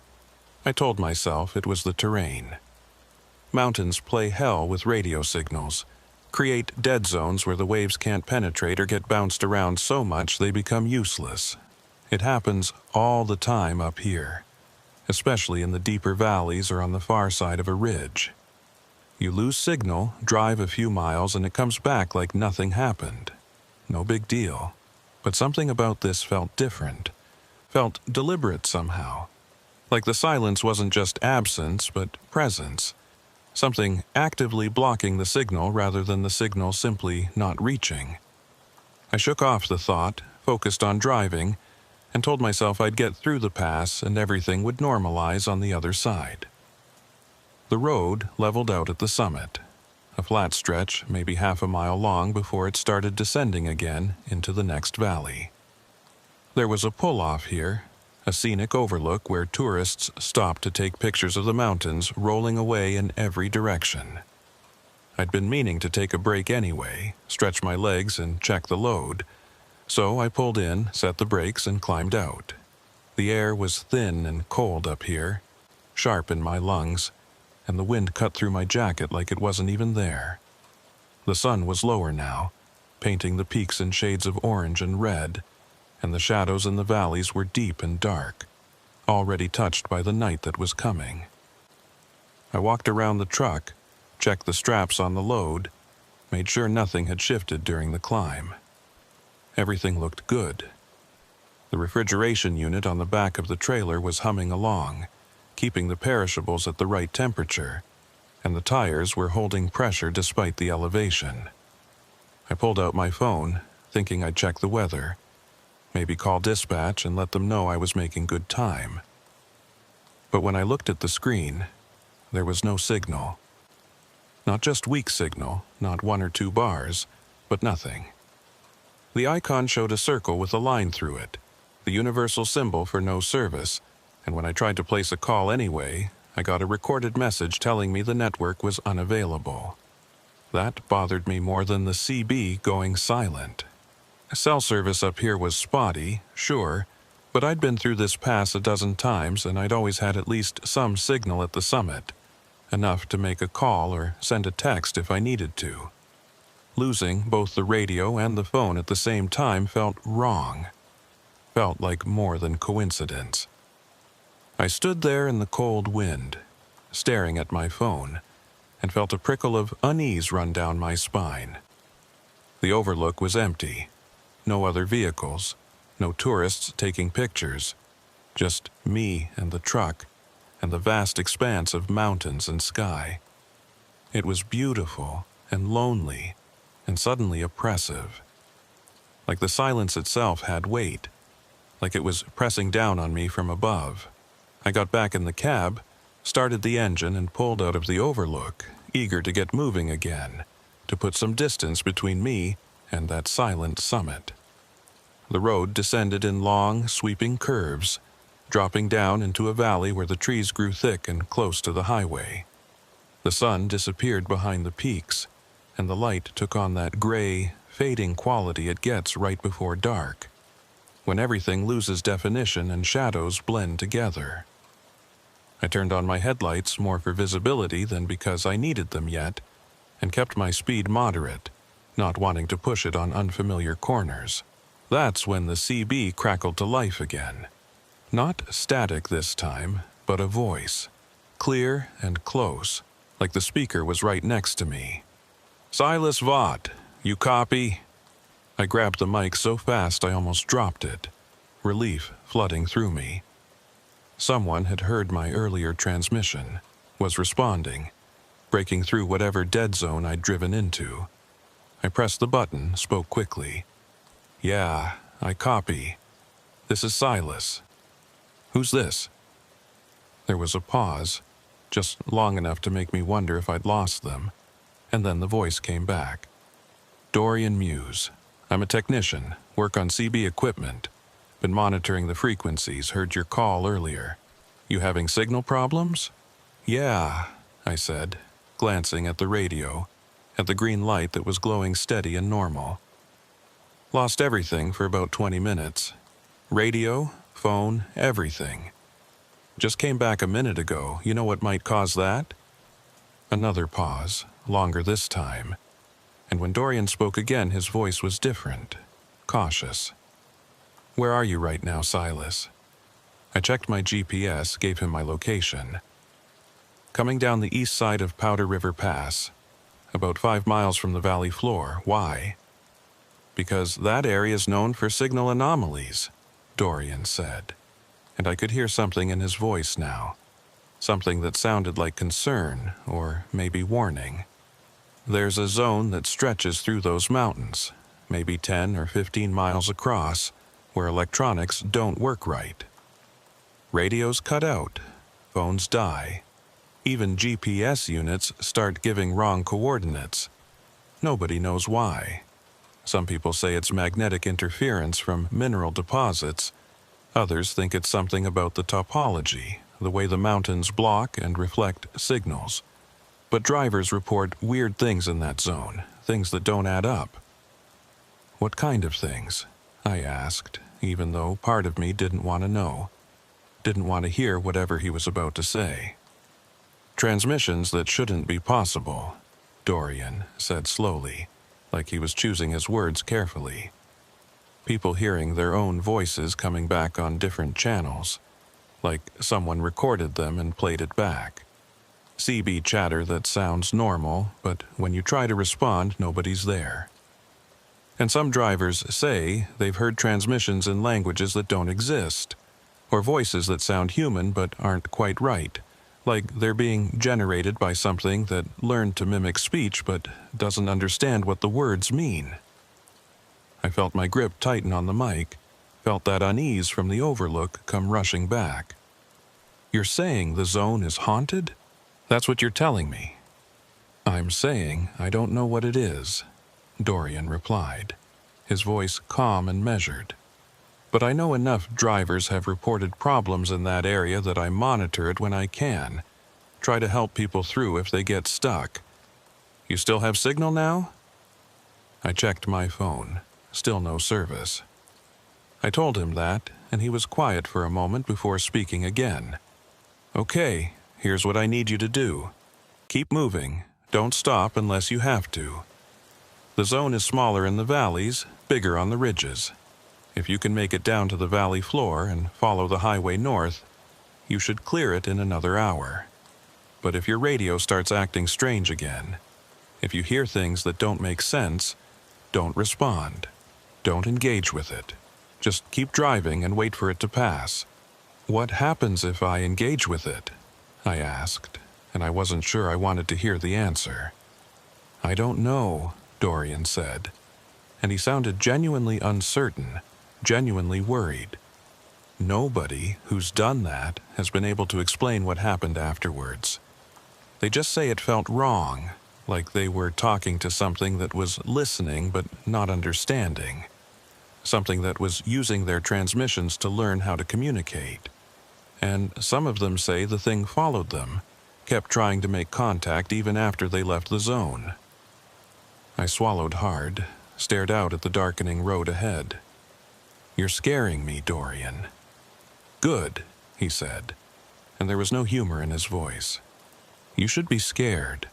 I told myself it was the terrain. Mountains play hell with radio signals, create dead zones where the waves can't penetrate or get bounced around so much they become useless. It happens all the time up here, especially in the deeper valleys or on the far side of a ridge. You lose signal, drive a few miles, and it comes back like nothing happened. No big deal. But something about this felt different, felt deliberate somehow. Like the silence wasn't just absence, but presence. Something actively blocking the signal rather than the signal simply not reaching. I shook off the thought, focused on driving, and told myself I'd get through the pass and everything would normalize on the other side. The road leveled out at the summit, a flat stretch maybe half a mile long before it started descending again into the next valley. There was a pull-off here, a scenic overlook where tourists stopped to take pictures of the mountains rolling away in every direction. I'd been meaning to take a break anyway, stretch my legs and check the load, so I pulled in, set the brakes, and climbed out. The air was thin and cold up here, sharp in my lungs, and the wind cut through my jacket like it wasn't even there. The sun was lower now, painting the peaks in shades of orange and red, and the shadows in the valleys were deep and dark, already touched by the night that was coming. I walked around the truck, checked the straps on the load, made sure nothing had shifted during the climb. Everything looked good. The refrigeration unit on the back of the trailer was humming along, keeping the perishables at the right temperature, and the tires were holding pressure despite the elevation. I pulled out my phone, thinking I'd check the weather, maybe call dispatch and let them know I was making good time. But when I looked at the screen, there was no signal. Not just weak signal, not 1 or 2 bars, but nothing. The icon showed a circle with a line through it, the universal symbol for no service, and when I tried to place a call anyway, I got a recorded message telling me the network was unavailable. That bothered me more than the CB going silent. Cell service up here was spotty, sure, but I'd been through this pass a dozen times and I'd always had at least some signal at the summit, enough to make a call or send a text if I needed to. Losing both the radio and the phone at the same time felt wrong, felt like more than coincidence. I stood there in the cold wind, staring at my phone, and felt a prickle of unease run down my spine. The overlook was empty. No other vehicles, no tourists taking pictures, just me and the truck and the vast expanse of mountains and sky. It was beautiful and lonely and suddenly oppressive. Like the silence itself had weight, like it was pressing down on me from above. I got back in the cab, started the engine, and pulled out of the overlook, eager to get moving again, to put some distance between me and that silent summit. The road descended in long, sweeping curves, dropping down into a valley where the trees grew thick and close to the highway. The sun disappeared behind the peaks, and the light took on that gray, fading quality it gets right before dark, when everything loses definition and shadows blend together. I turned on my headlights more for visibility than because I needed them yet, and kept my speed moderate, not wanting to push it on unfamiliar corners. That's when the CB crackled to life again. Not static this time, but a voice, clear and close, like the speaker was right next to me. "Silas Vaught, you copy?" I grabbed the mic so fast I almost dropped it, relief flooding through me. Someone had heard my earlier transmission, was responding, breaking through whatever dead zone I'd driven into. I pressed the button, spoke quickly. "Yeah, I copy. This is Silas. Who's this?" There was a pause, just long enough to make me wonder if I'd lost them, and then the voice came back. "Dorian Muse. I'm a technician, work on CB equipment. Been monitoring the frequencies, heard your call earlier. You having signal problems?" "Yeah," I said, glancing at the radio, at the green light that was glowing steady and normal. "Lost everything for about 20 minutes. Radio, phone, everything. Just came back a minute ago. You know what might cause that?" Another pause, longer this time. And when Dorian spoke again, his voice was different, cautious. "Where are you right now, Silas?" I checked my GPS, gave him my location. "Coming down the east side of Powder River Pass, about 5 miles from the valley floor. Why?" "Because that area is known for signal anomalies," Dorian said. And I could hear something in his voice now. Something that sounded like concern, or maybe warning. "There's a zone that stretches through those mountains, maybe 10 or 15 miles across, where electronics don't work right. Radios cut out, phones die. Even GPS units start giving wrong coordinates. Nobody knows why. Some people say it's magnetic interference from mineral deposits. Others think it's something about the topology, the way the mountains block and reflect signals. But drivers report weird things in that zone, things that don't add up." "What kind of things?" I asked, even though part of me didn't want to know. Didn't want to hear whatever he was about to say. "Transmissions that shouldn't be possible," Dorian said slowly, like he was choosing his words carefully. "People hearing their own voices coming back on different channels, like someone recorded them and played it back. CB chatter that sounds normal, but when you try to respond, nobody's there. And some drivers say they've heard transmissions in languages that don't exist, or voices that sound human but aren't quite right, like they're being generated by something that learned to mimic speech but doesn't understand what the words mean." I felt my grip tighten on the mic, felt that unease from the overlook come rushing back. "You're saying the zone is haunted? That's what you're telling me." "I'm saying I don't know what it is," Dorian replied, his voice calm and measured. "But I know enough drivers have reported problems in that area that I monitor it when I can, try to help people through if they get stuck. You still have signal now?" I checked my phone. Still no service. I told him that, and he was quiet for a moment before speaking again. "Okay, here's what I need you to do. Keep moving. Don't stop unless you have to. The zone is smaller in the valleys, bigger on the ridges. If you can make it down to the valley floor and follow the highway north, you should clear it in another hour. But if your radio starts acting strange again, if you hear things that don't make sense, don't respond. Don't engage with it. Just keep driving and wait for it to pass." "What happens if I engage with it?" I asked, and I wasn't sure I wanted to hear the answer. "I don't know," Dorian said, and he sounded genuinely uncertain, genuinely worried. Nobody who's done that has been able to explain what happened afterwards. They just say it felt wrong, like they were talking to something that was listening but not understanding. Something that was using their transmissions to learn how to communicate. And some of them say the thing followed them, kept trying to make contact even after they left the zone. I swallowed hard, stared out at the darkening road ahead. "You're scaring me, Dorian." "Good," he said, and there was no humor in his voice. "You should be scared.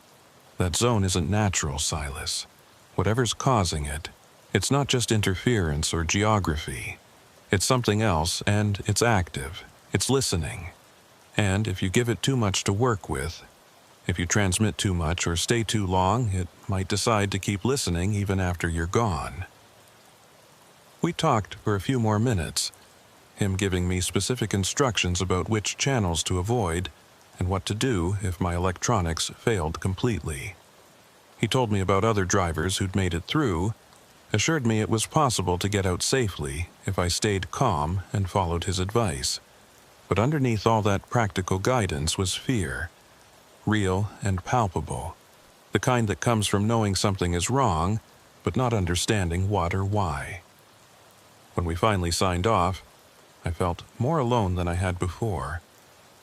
That zone isn't natural, Silas. Whatever's causing it, it's not just interference or geography. It's something else, and it's active. It's listening. And if you give it too much to work with, if you transmit too much or stay too long, it might decide to keep listening even after you're gone." We talked for a few more minutes, him giving me specific instructions about which channels to avoid and what to do if my electronics failed completely. He told me about other drivers who'd made it through, assured me it was possible to get out safely if I stayed calm and followed his advice. But underneath all that practical guidance was fear, real and palpable, the kind that comes from knowing something is wrong, but not understanding what or why. When we finally signed off, I felt more alone than I had before,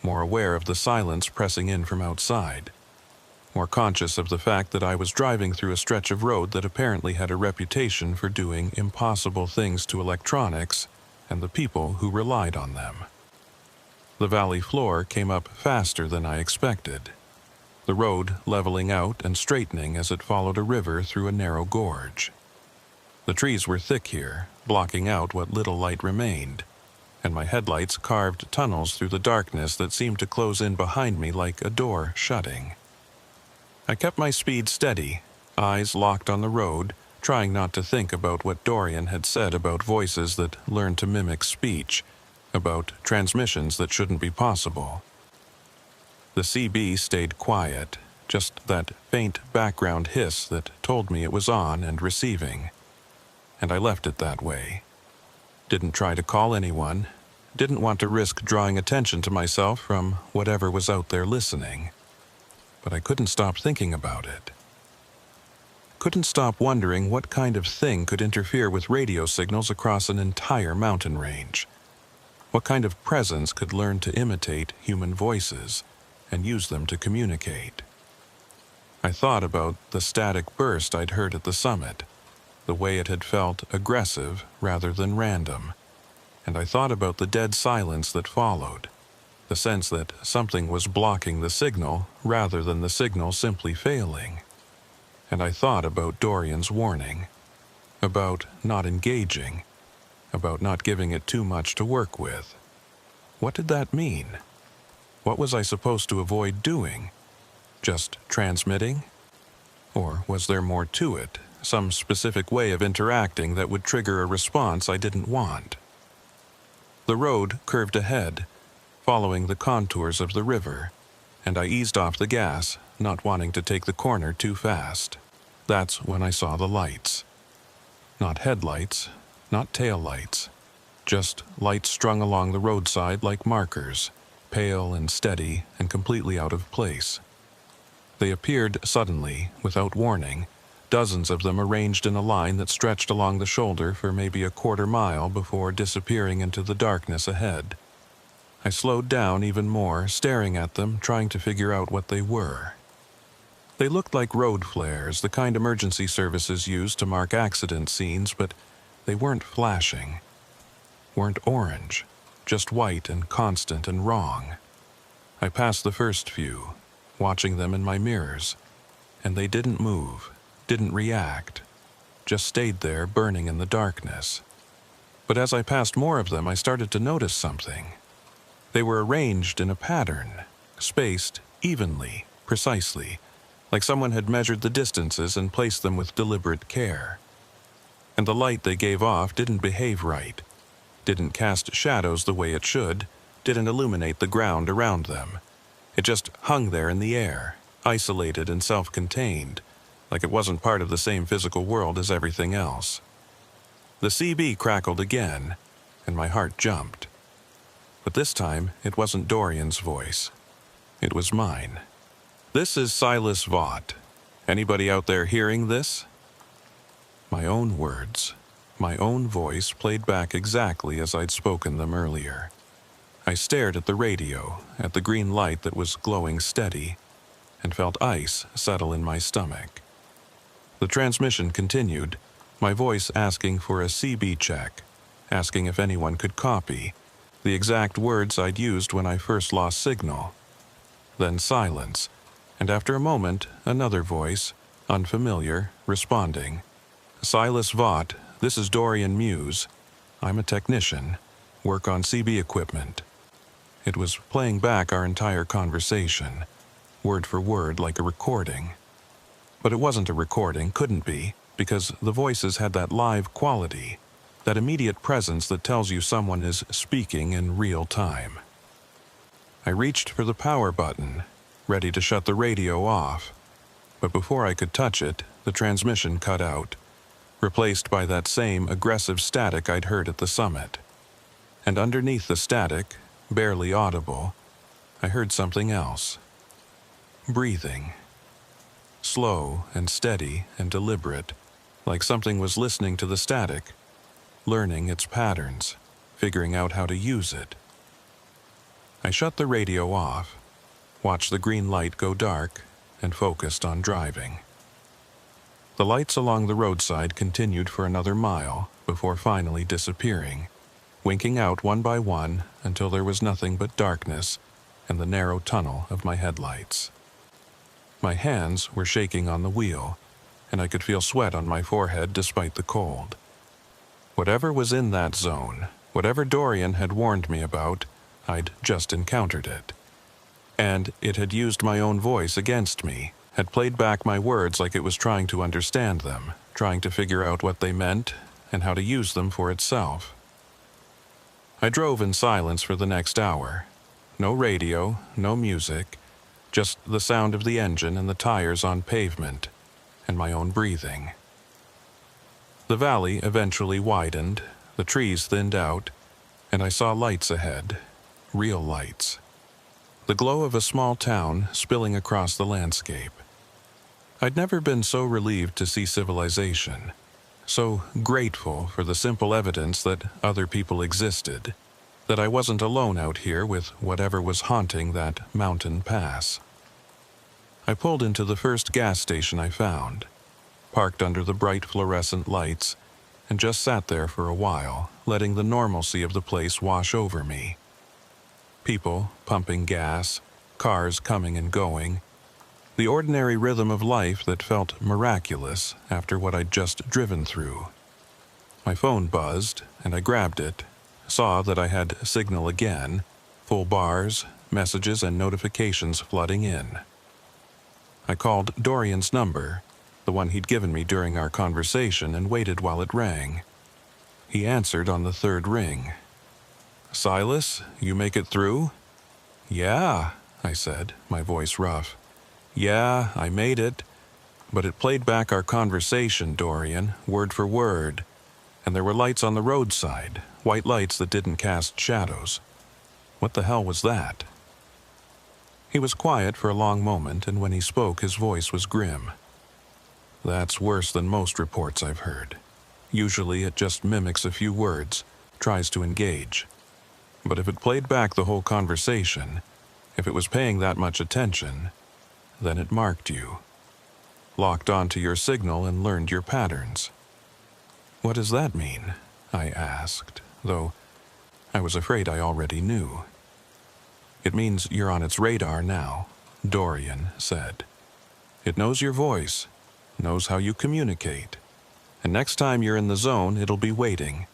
more aware of the silence pressing in from outside, more conscious of the fact that I was driving through a stretch of road that apparently had a reputation for doing impossible things to electronics and the people who relied on them. The valley floor came up faster than I expected, the road leveling out and straightening as it followed a river through a narrow gorge. The trees were thick here, blocking out what little light remained, and my headlights carved tunnels through the darkness that seemed to close in behind me like a door shutting. I kept my speed steady, eyes locked on the road, trying not to think about what Dorian had said about voices that learn to mimic speech, about transmissions that shouldn't be possible. The CB stayed quiet, just that faint background hiss that told me it was on and receiving. And I left it that way. Didn't try to call anyone, didn't want to risk drawing attention to myself from whatever was out there listening. But I couldn't stop thinking about it. Couldn't stop wondering what kind of thing could interfere with radio signals across an entire mountain range. What kind of presence could learn to imitate human voices and use them to communicate? I thought about the static burst I'd heard at the summit, the way it had felt aggressive rather than random, and I thought about the dead silence that followed, the sense that something was blocking the signal rather than the signal simply failing. And I thought about Dorian's warning, about not engaging, about not giving it too much to work with. What did that mean? What was I supposed to avoid doing? Just transmitting? Or was there more to it, some specific way of interacting that would trigger a response I didn't want? The road curved ahead, following the contours of the river, and I eased off the gas, not wanting to take the corner too fast. That's when I saw the lights. Not headlights, not taillights, just lights strung along the roadside like markers, pale and steady and completely out of place. They appeared suddenly, without warning, dozens of them arranged in a line that stretched along the shoulder for maybe a quarter mile before disappearing into the darkness ahead. I slowed down even more, staring at them, trying to figure out what they were. They looked like road flares, the kind emergency services use to mark accident scenes, but they weren't flashing, weren't orange, just white and constant and wrong. I passed the first few, watching them in my mirrors, and they didn't move, didn't react, just stayed there burning in the darkness. But as I passed more of them, I started to notice something. They were arranged in a pattern, spaced evenly, precisely, like someone had measured the distances and placed them with deliberate care. And the light they gave off didn't behave right, didn't cast shadows the way it should, didn't illuminate the ground around them. It just hung there in the air, isolated and self-contained, like it wasn't part of the same physical world as everything else. The CB crackled again, and my heart jumped. But this time, it wasn't Dorian's voice. It was mine. "This is Silas Vaught. Anybody out there hearing this?" My own words, my own voice played back exactly as I'd spoken them earlier. I stared at the radio, at the green light that was glowing steady, and felt ice settle in my stomach. The transmission continued, my voice asking for a CB check, asking if anyone could copy, the exact words I'd used when I first lost signal. Then silence, and after a moment, another voice, unfamiliar, responding. Silas Vaught, this is Dorian Muse. I'm a technician, work on CB equipment. It was playing back our entire conversation, word for word like a recording. But it wasn't a recording, couldn't be, because the voices had that live quality, that immediate presence that tells you someone is speaking in real time. I reached for the power button, ready to shut the radio off, but before I could touch it, the transmission cut out, replaced by that same aggressive static I'd heard at the summit. And underneath the static, barely audible, I heard something else. Breathing. Slow and steady and deliberate, like something was listening to the static, learning its patterns, figuring out how to use it. I shut the radio off, watched the green light go dark, and focused on driving. The lights along the roadside continued for another mile before finally disappearing, winking out one by one until there was nothing but darkness and the narrow tunnel of my headlights. My hands were shaking on the wheel, and I could feel sweat on my forehead despite the cold. Whatever was in that zone, whatever Dorian had warned me about, I'd just encountered it. And it had used my own voice against me, had played back my words like it was trying to understand them, trying to figure out what they meant and how to use them for itself. I drove in silence for the next hour. No radio, no music, just the sound of the engine and the tires on pavement, and my own breathing. The valley eventually widened, the trees thinned out, and I saw lights ahead, real lights. The glow of a small town spilling across the landscape. I'd never been so relieved to see civilization, so grateful for the simple evidence that other people existed, that I wasn't alone out here with whatever was haunting that mountain pass. I pulled into the first gas station I found, parked under the bright fluorescent lights, and just sat there for a while, letting the normalcy of the place wash over me. People pumping gas, cars coming and going, the ordinary rhythm of life that felt miraculous after what I'd just driven through. My phone buzzed, and I grabbed it, saw that I had signal again, full bars, messages and notifications flooding in. I called Dorian's number, the one he'd given me during our conversation, and waited while it rang. He answered on the third ring. "Silas, you make it through?" "Yeah," I said, my voice rough. "Yeah, I made it. But it played back our conversation, Dorian, word for word. And there were lights on the roadside, white lights that didn't cast shadows. What the hell was that?" He was quiet for a long moment, and when he spoke, his voice was grim. "That's worse than most reports I've heard. Usually it just mimics a few words, tries to engage. But if it played back the whole conversation, if it was paying that much attention, then it marked you. Locked onto your signal and learned your patterns." "What does that mean?" I asked, though I was afraid I already knew. "It means you're on its radar now," Dorian said. "It knows your voice, knows how you communicate, and next time you're in the zone, it'll be waiting.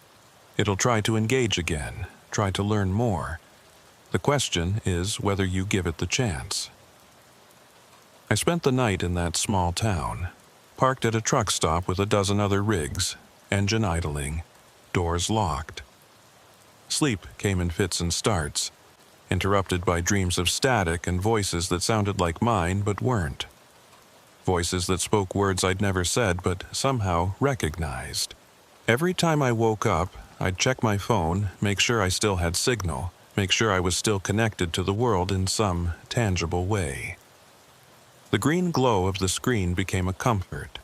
It'll try to engage again, try to learn more. The question is whether you give it the chance." I spent the night in that small town, parked at a truck stop with a dozen other rigs, engine idling, doors locked. Sleep came in fits and starts, interrupted by dreams of static and voices that sounded like mine but weren't. Voices that spoke words I'd never said but somehow recognized. Every time I woke up, I'd check my phone, make sure I still had signal, make sure I was still connected to the world in some tangible way. The green glow of the screen became a comfort,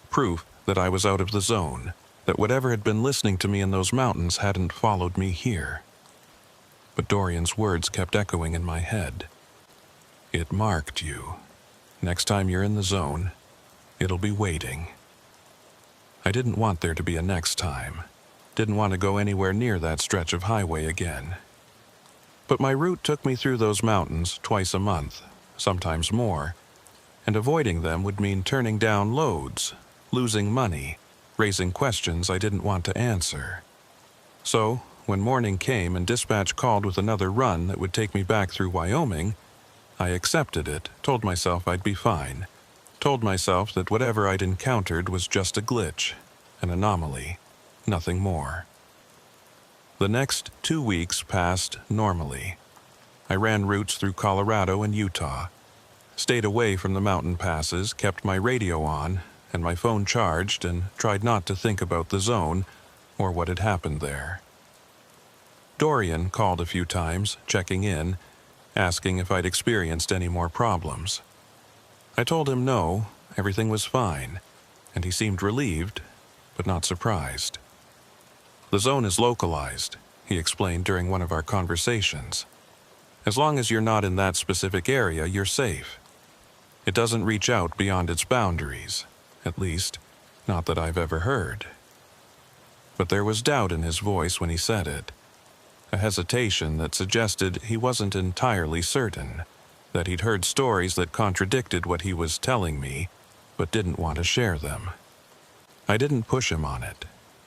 proof that I was out of the zone, that whatever had been listening to me in those mountains hadn't followed me here. But Dorian's words kept echoing in my head. "It marked you. Next time you're in the zone, it'll be waiting." I didn't want there to be a next time. Didn't want to go anywhere near that stretch of highway again. But my route took me through those mountains twice a month, sometimes more, and avoiding them would mean turning down loads, losing money, raising questions I didn't want to answer. So, when morning came and dispatch called with another run that would take me back through Wyoming, I accepted it, told myself I'd be fine, told myself that whatever I'd encountered was just a glitch, an anomaly, nothing more. The next 2 weeks passed normally. I ran routes through Colorado and Utah, stayed away from the mountain passes, kept my radio on and my phone charged, and tried not to think about the zone or what had happened there. Dorian called a few times, checking in, asking if I'd experienced any more problems. I told him no, everything was fine, and he seemed relieved, but not surprised. The zone is localized, he explained during one of our conversations. As long as you're not in that specific area, you're safe. It doesn't reach out beyond its boundaries, at least, not that I've ever heard. But there was doubt in his voice when he said it, a hesitation that suggested he wasn't entirely certain, that he'd heard stories that contradicted what he was telling me, but didn't want to share them. I didn't push him on it,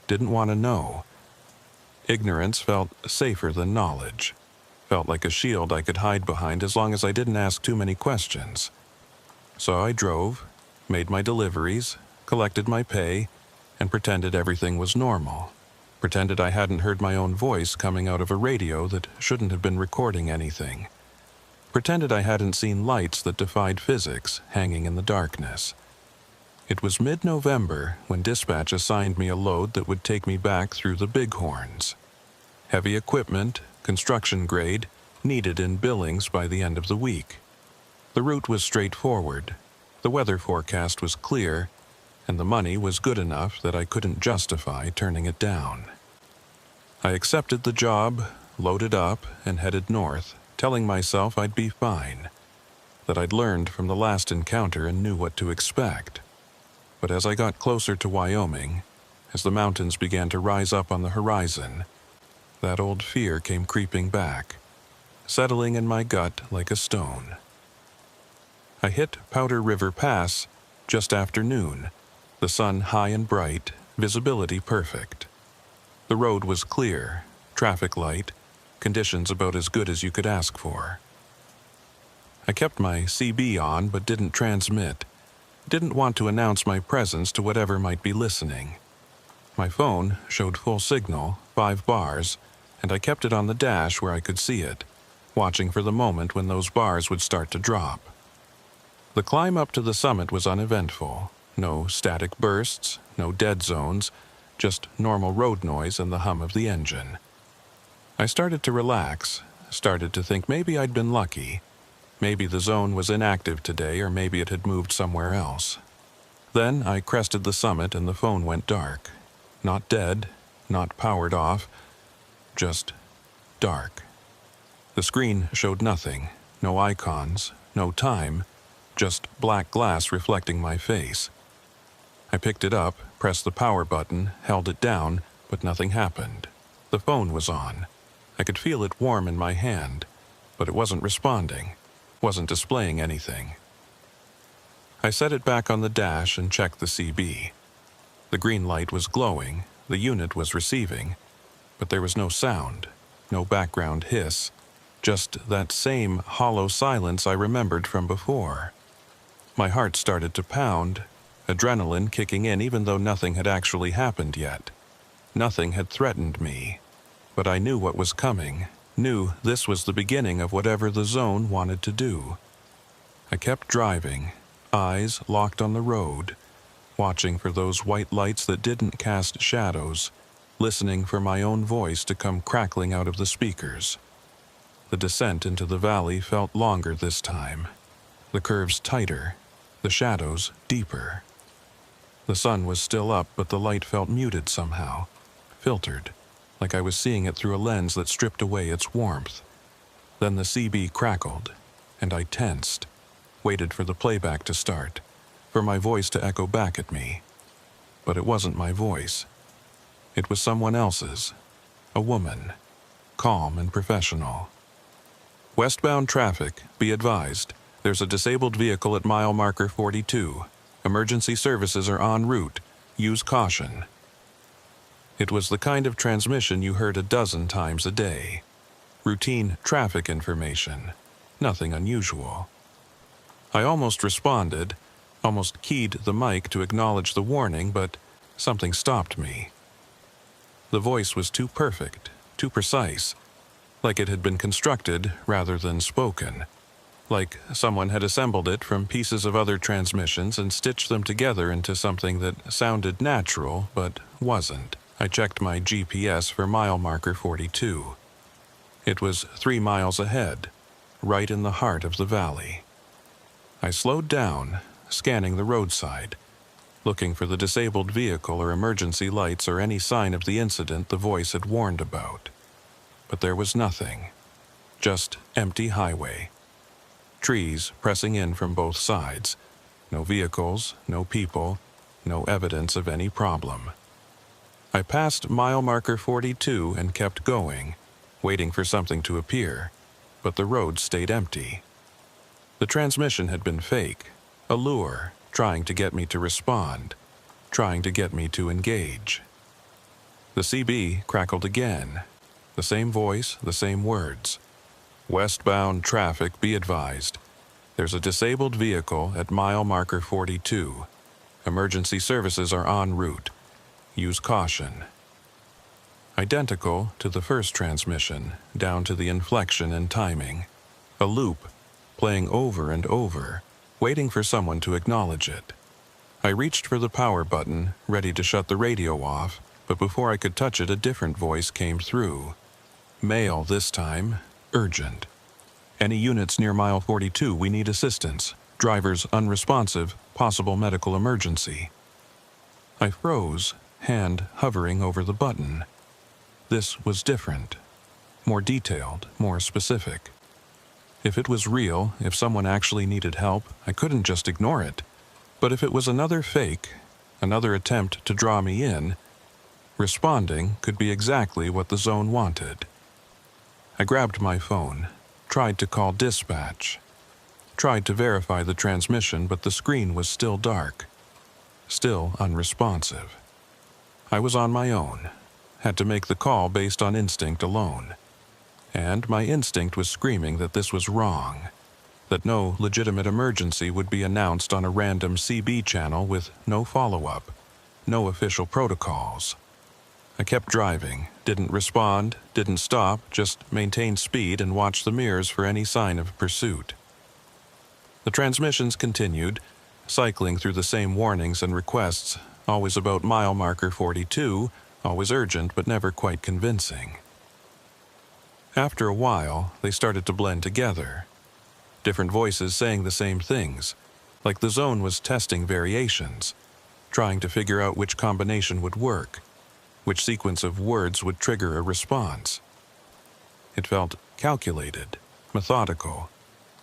didn't want to know. Ignorance felt safer than knowledge, felt like a shield I could hide behind as long as I didn't ask too many questions. So I drove, made my deliveries, collected my pay, and pretended everything was normal. Pretended I hadn't heard my own voice coming out of a radio that shouldn't have been recording anything. Pretended I hadn't seen lights that defied physics hanging in the darkness. It was mid-November when dispatch assigned me a load that would take me back through the Bighorns. Heavy equipment, construction grade, needed in Billings by the end of the week. The route was straightforward, the weather forecast was clear, and the money was good enough that I couldn't justify turning it down. I accepted the job, loaded up, and headed north, telling myself I'd be fine, that I'd learned from the last encounter and knew what to expect. But as I got closer to Wyoming, as the mountains began to rise up on the horizon, that old fear came creeping back, settling in my gut like a stone. I hit Powder River Pass just after noon, the sun high and bright, visibility perfect. The road was clear, traffic light, conditions about as good as you could ask for. I kept my CB on but didn't transmit, didn't want to announce my presence to whatever might be listening. My phone showed full signal, 5 bars, and I kept it on the dash where I could see it, watching for the moment when those bars would start to drop. The climb up to the summit was uneventful. No static bursts, no dead zones, just normal road noise and the hum of the engine. I started to relax, started to think maybe I'd been lucky. Maybe the zone was inactive today, or maybe it had moved somewhere else. Then I crested the summit and the phone went dark. Not dead, not powered off, just dark. The screen showed nothing, no icons, no time, just black glass reflecting my face. I picked it up, pressed the power button, held it down, but nothing happened. The phone was on. I could feel it warm in my hand, but it wasn't responding, wasn't displaying anything. I set it back on the dash and checked the CB. The green light was glowing, the unit was receiving, but there was no sound, no background hiss, just that same hollow silence I remembered from before. My heart started to pound, adrenaline kicking in even though nothing had actually happened yet. Nothing had threatened me, but I knew what was coming, knew this was the beginning of whatever the zone wanted to do. I kept driving, eyes locked on the road, watching for those white lights that didn't cast shadows, listening for my own voice to come crackling out of the speakers. The descent into the valley felt longer this time, the curves tighter, the shadows deeper. The sun was still up, but the light felt muted somehow, filtered, like I was seeing it through a lens that stripped away its warmth. Then the CB crackled, and I tensed, waited for the playback to start, for my voice to echo back at me. but it wasn't my voice. It was someone else's. A woman. Calm and professional. Westbound traffic, be advised. There's a disabled vehicle at mile marker 42. Emergency services are en route. Use caution. It was the kind of transmission you heard a dozen times a day. Routine traffic information. Nothing unusual. I almost responded, almost keyed the mic to acknowledge the warning, but something stopped me. The voice was too perfect, too precise, like it had been constructed rather than spoken, like someone had assembled it from pieces of other transmissions and stitched them together into something that sounded natural but wasn't. I checked my GPS for mile marker 42. It was 3 miles ahead, right in the heart of the valley. I slowed down, scanning the roadside, looking for the disabled vehicle or emergency lights or any sign of the incident the voice had warned about. But there was nothing. Just empty highway. Trees pressing in from both sides. No vehicles, no people, no evidence of any problem. I passed mile marker 42 and kept going, waiting for something to appear, but the road stayed empty. The transmission had been fake, a lure, trying to get me to respond, trying to get me to engage. The CB crackled again. The same voice, the same words. Westbound traffic, be advised. There's a disabled vehicle at mile marker 42. Emergency services are en route. Use caution. Identical to the first transmission, down to the inflection and timing. A loop, playing over and over, waiting for someone to acknowledge it. I reached for the power button, ready to shut the radio off, but before I could touch it, a different voice came through. Male this time, urgent. Any units near mile 42, we need assistance. Drivers unresponsive, possible medical emergency. I froze, hand hovering over the button. This was different. More detailed, more specific. If it was real, if someone actually needed help, I couldn't just ignore it. But if it was another fake, another attempt to draw me in, responding could be exactly what the zone wanted. I grabbed my phone, tried to call dispatch, tried to verify the transmission, but the screen was still dark, still unresponsive. I was on my own, had to make the call based on instinct alone. And my instinct was screaming that this was wrong, that no legitimate emergency would be announced on a random CB channel with no follow-up, no official protocols. I kept driving, didn't respond, didn't stop, just maintained speed and watched the mirrors for any sign of pursuit. The transmissions continued, cycling through the same warnings and requests, always about mile marker 42, always urgent but never quite convincing. After a while, they started to blend together. Different voices saying the same things, like the zone was testing variations, trying to figure out which combination would work, which sequence of words would trigger a response. It felt calculated, methodical,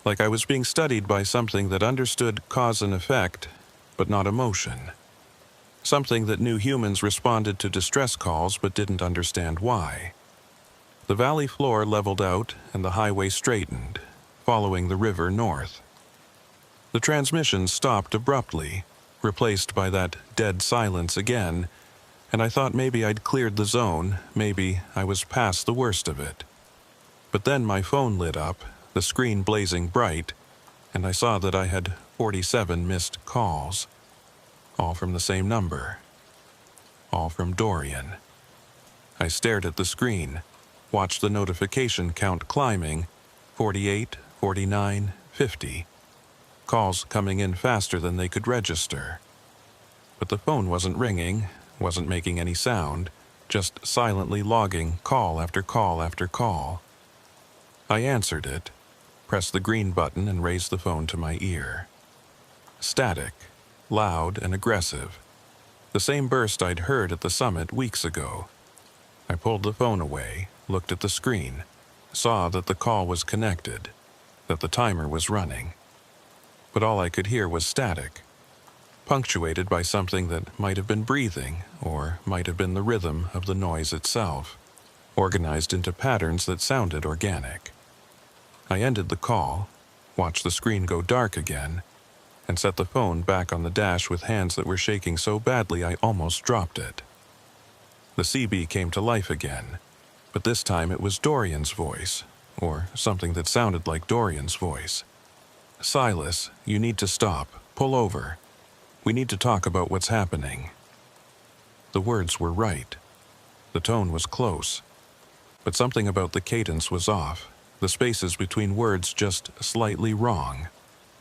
like I was being studied by something that understood cause and effect, but not emotion. Something that knew humans responded to distress calls but didn't understand why. The valley floor leveled out and the highway straightened, following the river north. The transmission stopped abruptly, replaced by that dead silence again, and I thought maybe I'd cleared the zone, maybe I was past the worst of it. But then my phone lit up, the screen blazing bright, and I saw that I had 47 missed calls, all from the same number, all from Dorian. I stared at the screen, watched the notification count climbing, 48, 49, 50. Calls coming in faster than they could register. But the phone wasn't ringing, wasn't making any sound, just silently logging call after call after call. I answered it, pressed the green button and raised the phone to my ear. Static, loud and aggressive. The same burst I'd heard at the summit weeks ago. I pulled the phone away, looked at the screen, saw that the call was connected, that the timer was running. But all I could hear was static. punctuated by something that might have been breathing or might have been the rhythm of the noise itself, organized into patterns that sounded organic. I ended the call, watched the screen go dark again, and set the phone back on the dash with hands that were shaking so badly I almost dropped it. The CB came to life again, but this time it was Dorian's voice, or something that sounded like Dorian's voice. "Silas, you need to stop. Pull over. We need to talk about what's happening." The words were right. The tone was close, but something about the cadence was off, the spaces between words just slightly wrong,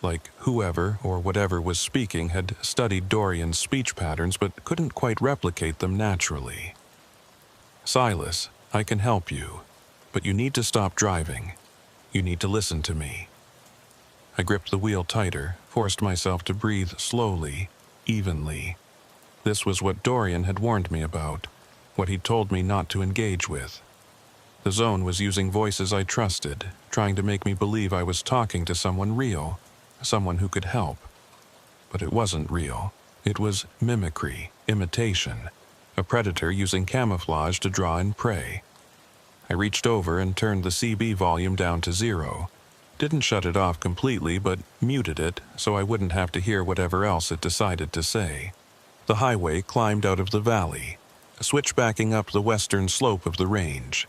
like whoever or whatever was speaking had studied Dorian's speech patterns but couldn't quite replicate them naturally. "Silas, I can help you, but you need to stop driving. You need to listen to me." I gripped the wheel tighter, forced myself to breathe slowly, evenly. This was what Dorian had warned me about, what he'd told me not to engage with. The zone was using voices I trusted, trying to make me believe I was talking to someone real, someone who could help. But it wasn't real. It was mimicry, imitation, a predator using camouflage to draw in prey. I reached over and turned the CB volume down to 0. Didn't shut it off completely, but muted it so I wouldn't have to hear whatever else it decided to say. The highway climbed out of the valley, switchbacking up the western slope of the range,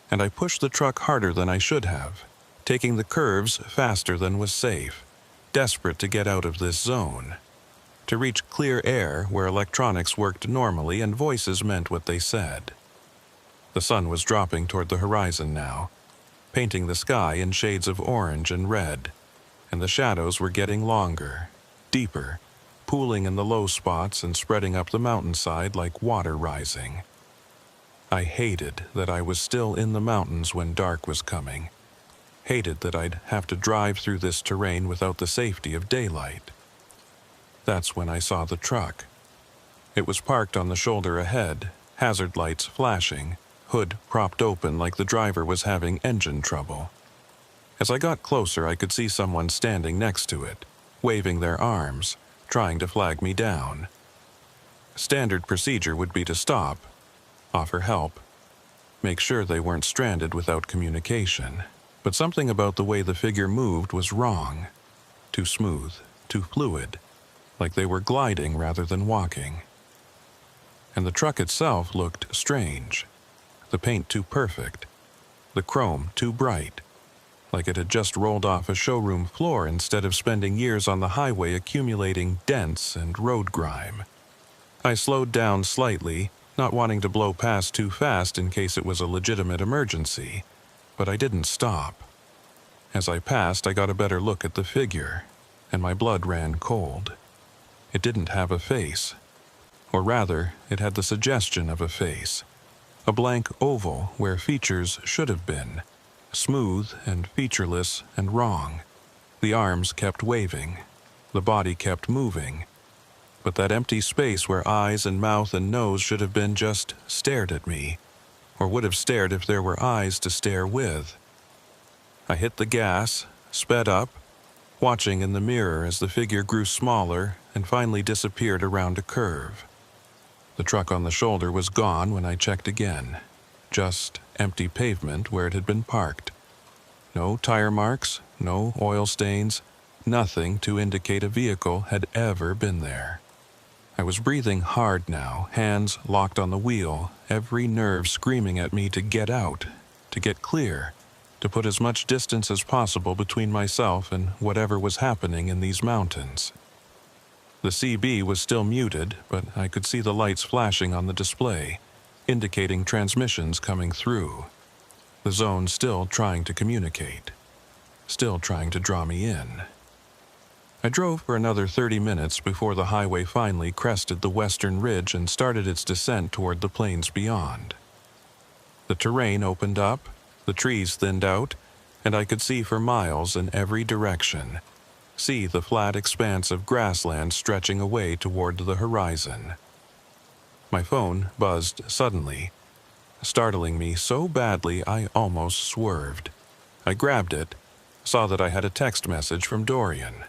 and I pushed the truck harder than I should have, taking the curves faster than was safe, desperate to get out of this zone, to reach clear air where electronics worked normally and voices meant what they said. The sun was dropping toward the horizon now, painting the sky in shades of orange and red, and the shadows were getting longer, deeper, pooling in the low spots and spreading up the mountainside like water rising. I hated that I was still in the mountains when dark was coming. Hated that I'd have to drive through this terrain without the safety of daylight. That's when I saw the truck. It was parked on the shoulder ahead, hazard lights flashing, hood propped open like the driver was having engine trouble. As I got closer, I could see someone standing next to it, waving their arms, trying to flag me down. Standard procedure would be to stop, offer help, make sure they weren't stranded without communication. But something about the way the figure moved was wrong. Too smooth, too fluid, like they were gliding rather than walking. And the truck itself looked strange. The paint too perfect, the chrome too bright, like it had just rolled off a showroom floor instead of spending years on the highway accumulating dents and road grime. I slowed down slightly, not wanting to blow past too fast in case it was a legitimate emergency, but I didn't stop. As I passed, I got a better look at the figure, and my blood ran cold. It didn't have a face, or rather, it had the suggestion of a face. A blank oval where features should have been, smooth and featureless and wrong. The arms kept waving, the body kept moving, but that empty space where eyes and mouth and nose should have been just stared at me, or would have stared if there were eyes to stare with. I hit the gas, sped up, watching in the mirror as the figure grew smaller and finally disappeared around a curve. The truck on the shoulder was gone when I checked again. Just empty pavement where it had been parked. No tire marks, no oil stains, nothing to indicate a vehicle had ever been there. I was breathing hard now, hands locked on the wheel, every nerve screaming at me to get out, to get clear, to put as much distance as possible between myself and whatever was happening in these mountains. The CB was still muted, but I could see the lights flashing on the display, indicating transmissions coming through. The zone still trying to communicate, still trying to draw me in. I drove for another 30 minutes before the highway finally crested the western ridge and started its descent toward the plains beyond. The terrain opened up, the trees thinned out, and I could see for miles in every direction. See the flat expanse of grassland stretching away toward the horizon. My phone buzzed suddenly, startling me so badly I almost swerved. I grabbed it, saw that I had a text message from Dorian.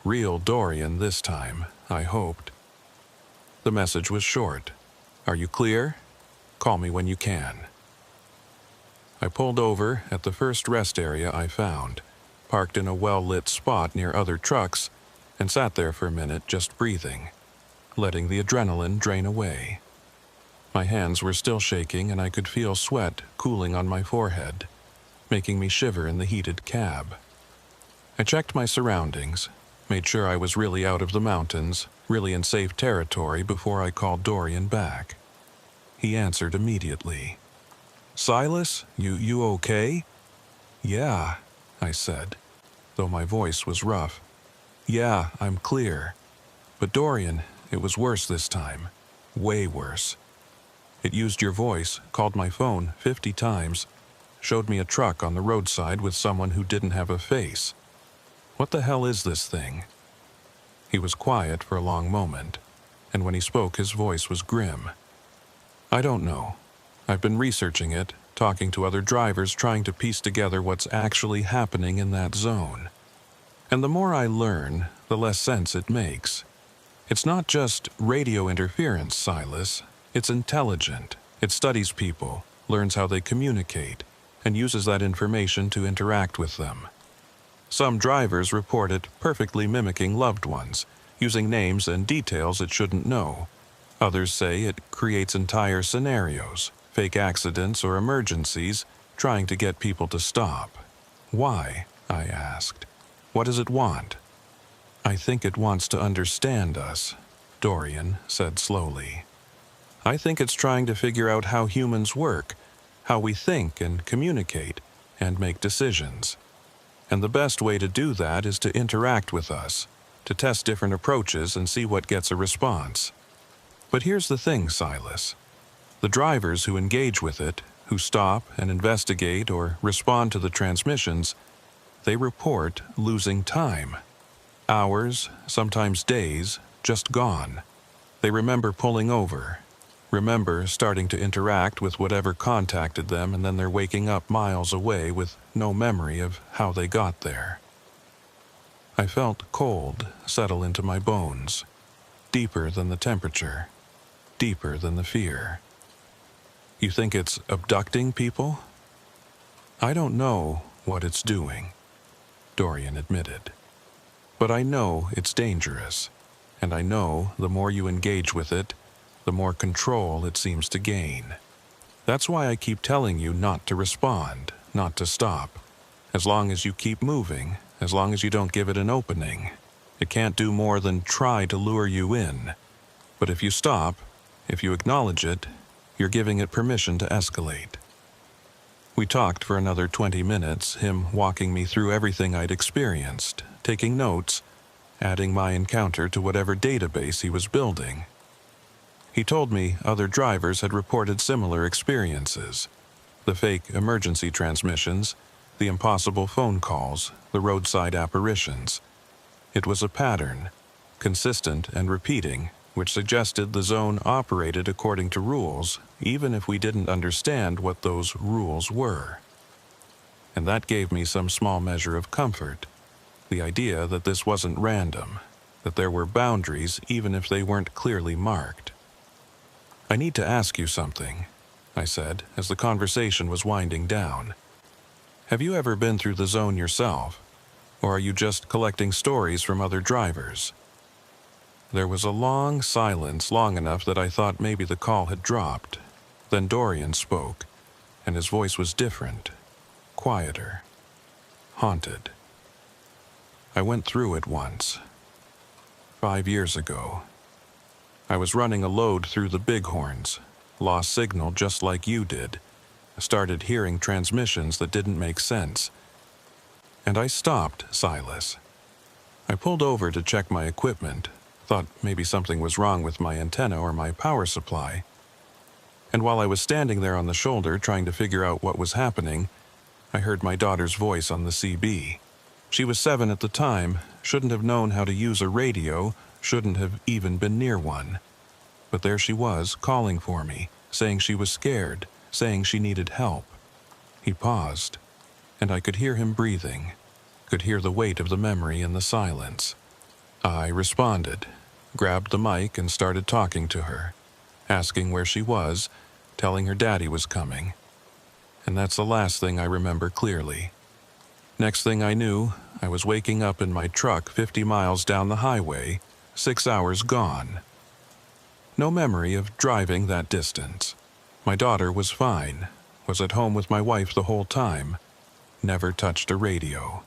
Real Dorian this time, I hoped. The message was short. Are you clear? Call me when you can. I pulled over at the first rest area I found, parked in a well-lit spot near other trucks, and sat there for a minute just breathing, letting the adrenaline drain away. My hands were still shaking and I could feel sweat cooling on my forehead, making me shiver in the heated cab. I checked my surroundings, made sure I was really out of the mountains, really in safe territory before I called Dorian back. He answered immediately. Silas, you okay? Yeah, I said, though my voice was rough. Yeah, I'm clear. But Dorian, it was worse this time. Way worse. It used your voice, called my phone 50 times, showed me a truck on the roadside with someone who didn't have a face. What the hell is this thing? He was quiet for a long moment, and when he spoke his voice was grim. I don't know. I've been researching it, talking to other drivers, trying to piece together what's actually happening in that zone. And the more I learn, the less sense it makes. It's not just radio interference, Silas. It's intelligent. It studies people, learns how they communicate, and uses that information to interact with them. Some drivers report it perfectly mimicking loved ones, using names and details it shouldn't know. Others say it creates entire scenarios, fake accidents or emergencies, trying to get people to stop. Why? I asked. What does it want? I think it wants to understand us, Dorian said slowly. I think it's trying to figure out how humans work, how we think and communicate and make decisions. And the best way to do that is to interact with us, to test different approaches and see what gets a response. But here's the thing, Silas. The drivers who engage with it, who stop and investigate or respond to the transmissions, they report losing time. Hours, sometimes days, just gone. They remember pulling over, remember starting to interact with whatever contacted them, and then they're waking up miles away with no memory of how they got there. I felt cold settle into my bones, deeper than the temperature, deeper than the fear. You think it's abducting people? I don't know what it's doing, Dorian admitted. But I know it's dangerous, and I know the more you engage with it, the more control it seems to gain. That's why I keep telling you not to respond, not to stop. As long as you keep moving, as long as you don't give it an opening, it can't do more than try to lure you in. But if you stop, if you acknowledge it, you're giving it permission to escalate. We talked for another 20 minutes, him walking me through everything I'd experienced, taking notes, adding my encounter to whatever database he was building. He told me other drivers had reported similar experiences. The fake emergency transmissions, the impossible phone calls, the roadside apparitions. It was a pattern, consistent and repeating, which suggested the zone operated according to rules, even if we didn't understand what those rules were. And that gave me some small measure of comfort, the idea that this wasn't random, that there were boundaries even if they weren't clearly marked. I need to ask you something, I said, as the conversation was winding down. Have you ever been through the zone yourself, or are you just collecting stories from other drivers? There was a long silence, long enough that I thought maybe the call had dropped. Then Dorian spoke, and his voice was different, quieter, haunted. I went through it once, 5 years ago. I was running a load through the Bighorns, lost signal just like you did. I started hearing transmissions that didn't make sense. And I stopped, Silas. I pulled over to check my equipment, thought maybe something was wrong with my antenna or my power supply. And while I was standing there on the shoulder trying to figure out what was happening, I heard my daughter's voice on the CB. She was 7 at the time, shouldn't have known how to use a radio, shouldn't have even been near one. But there she was, calling for me, saying she was scared, saying she needed help. He paused, and I could hear him breathing, could hear the weight of the memory in the silence. I responded, grabbed the mic and started talking to her, asking where she was, telling her daddy was coming. And that's the last thing I remember clearly. Next thing I knew, I was waking up in my truck 50 miles down the highway, 6 hours gone. No memory of driving that distance. My daughter was fine, was at home with my wife the whole time, never touched a radio.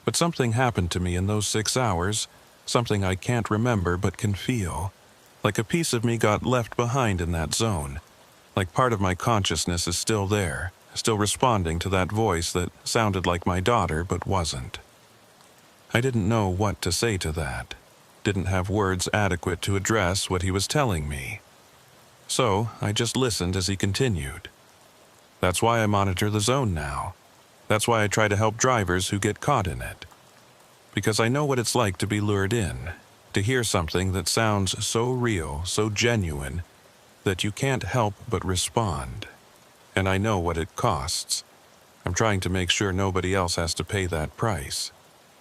But something happened to me in those 6 hours, something I can't remember but can feel. Like a piece of me got left behind in that zone. Like part of my consciousness is still there, still responding to that voice that sounded like my daughter but wasn't. I didn't know what to say to that. Didn't have words adequate to address what he was telling me. So I just listened as he continued. That's why I monitor the zone now. That's why I try to help drivers who get caught in it. Because I know what it's like to be lured in, to hear something that sounds so real, so genuine, that you can't help but respond. And I know what it costs. I'm trying to make sure nobody else has to pay that price.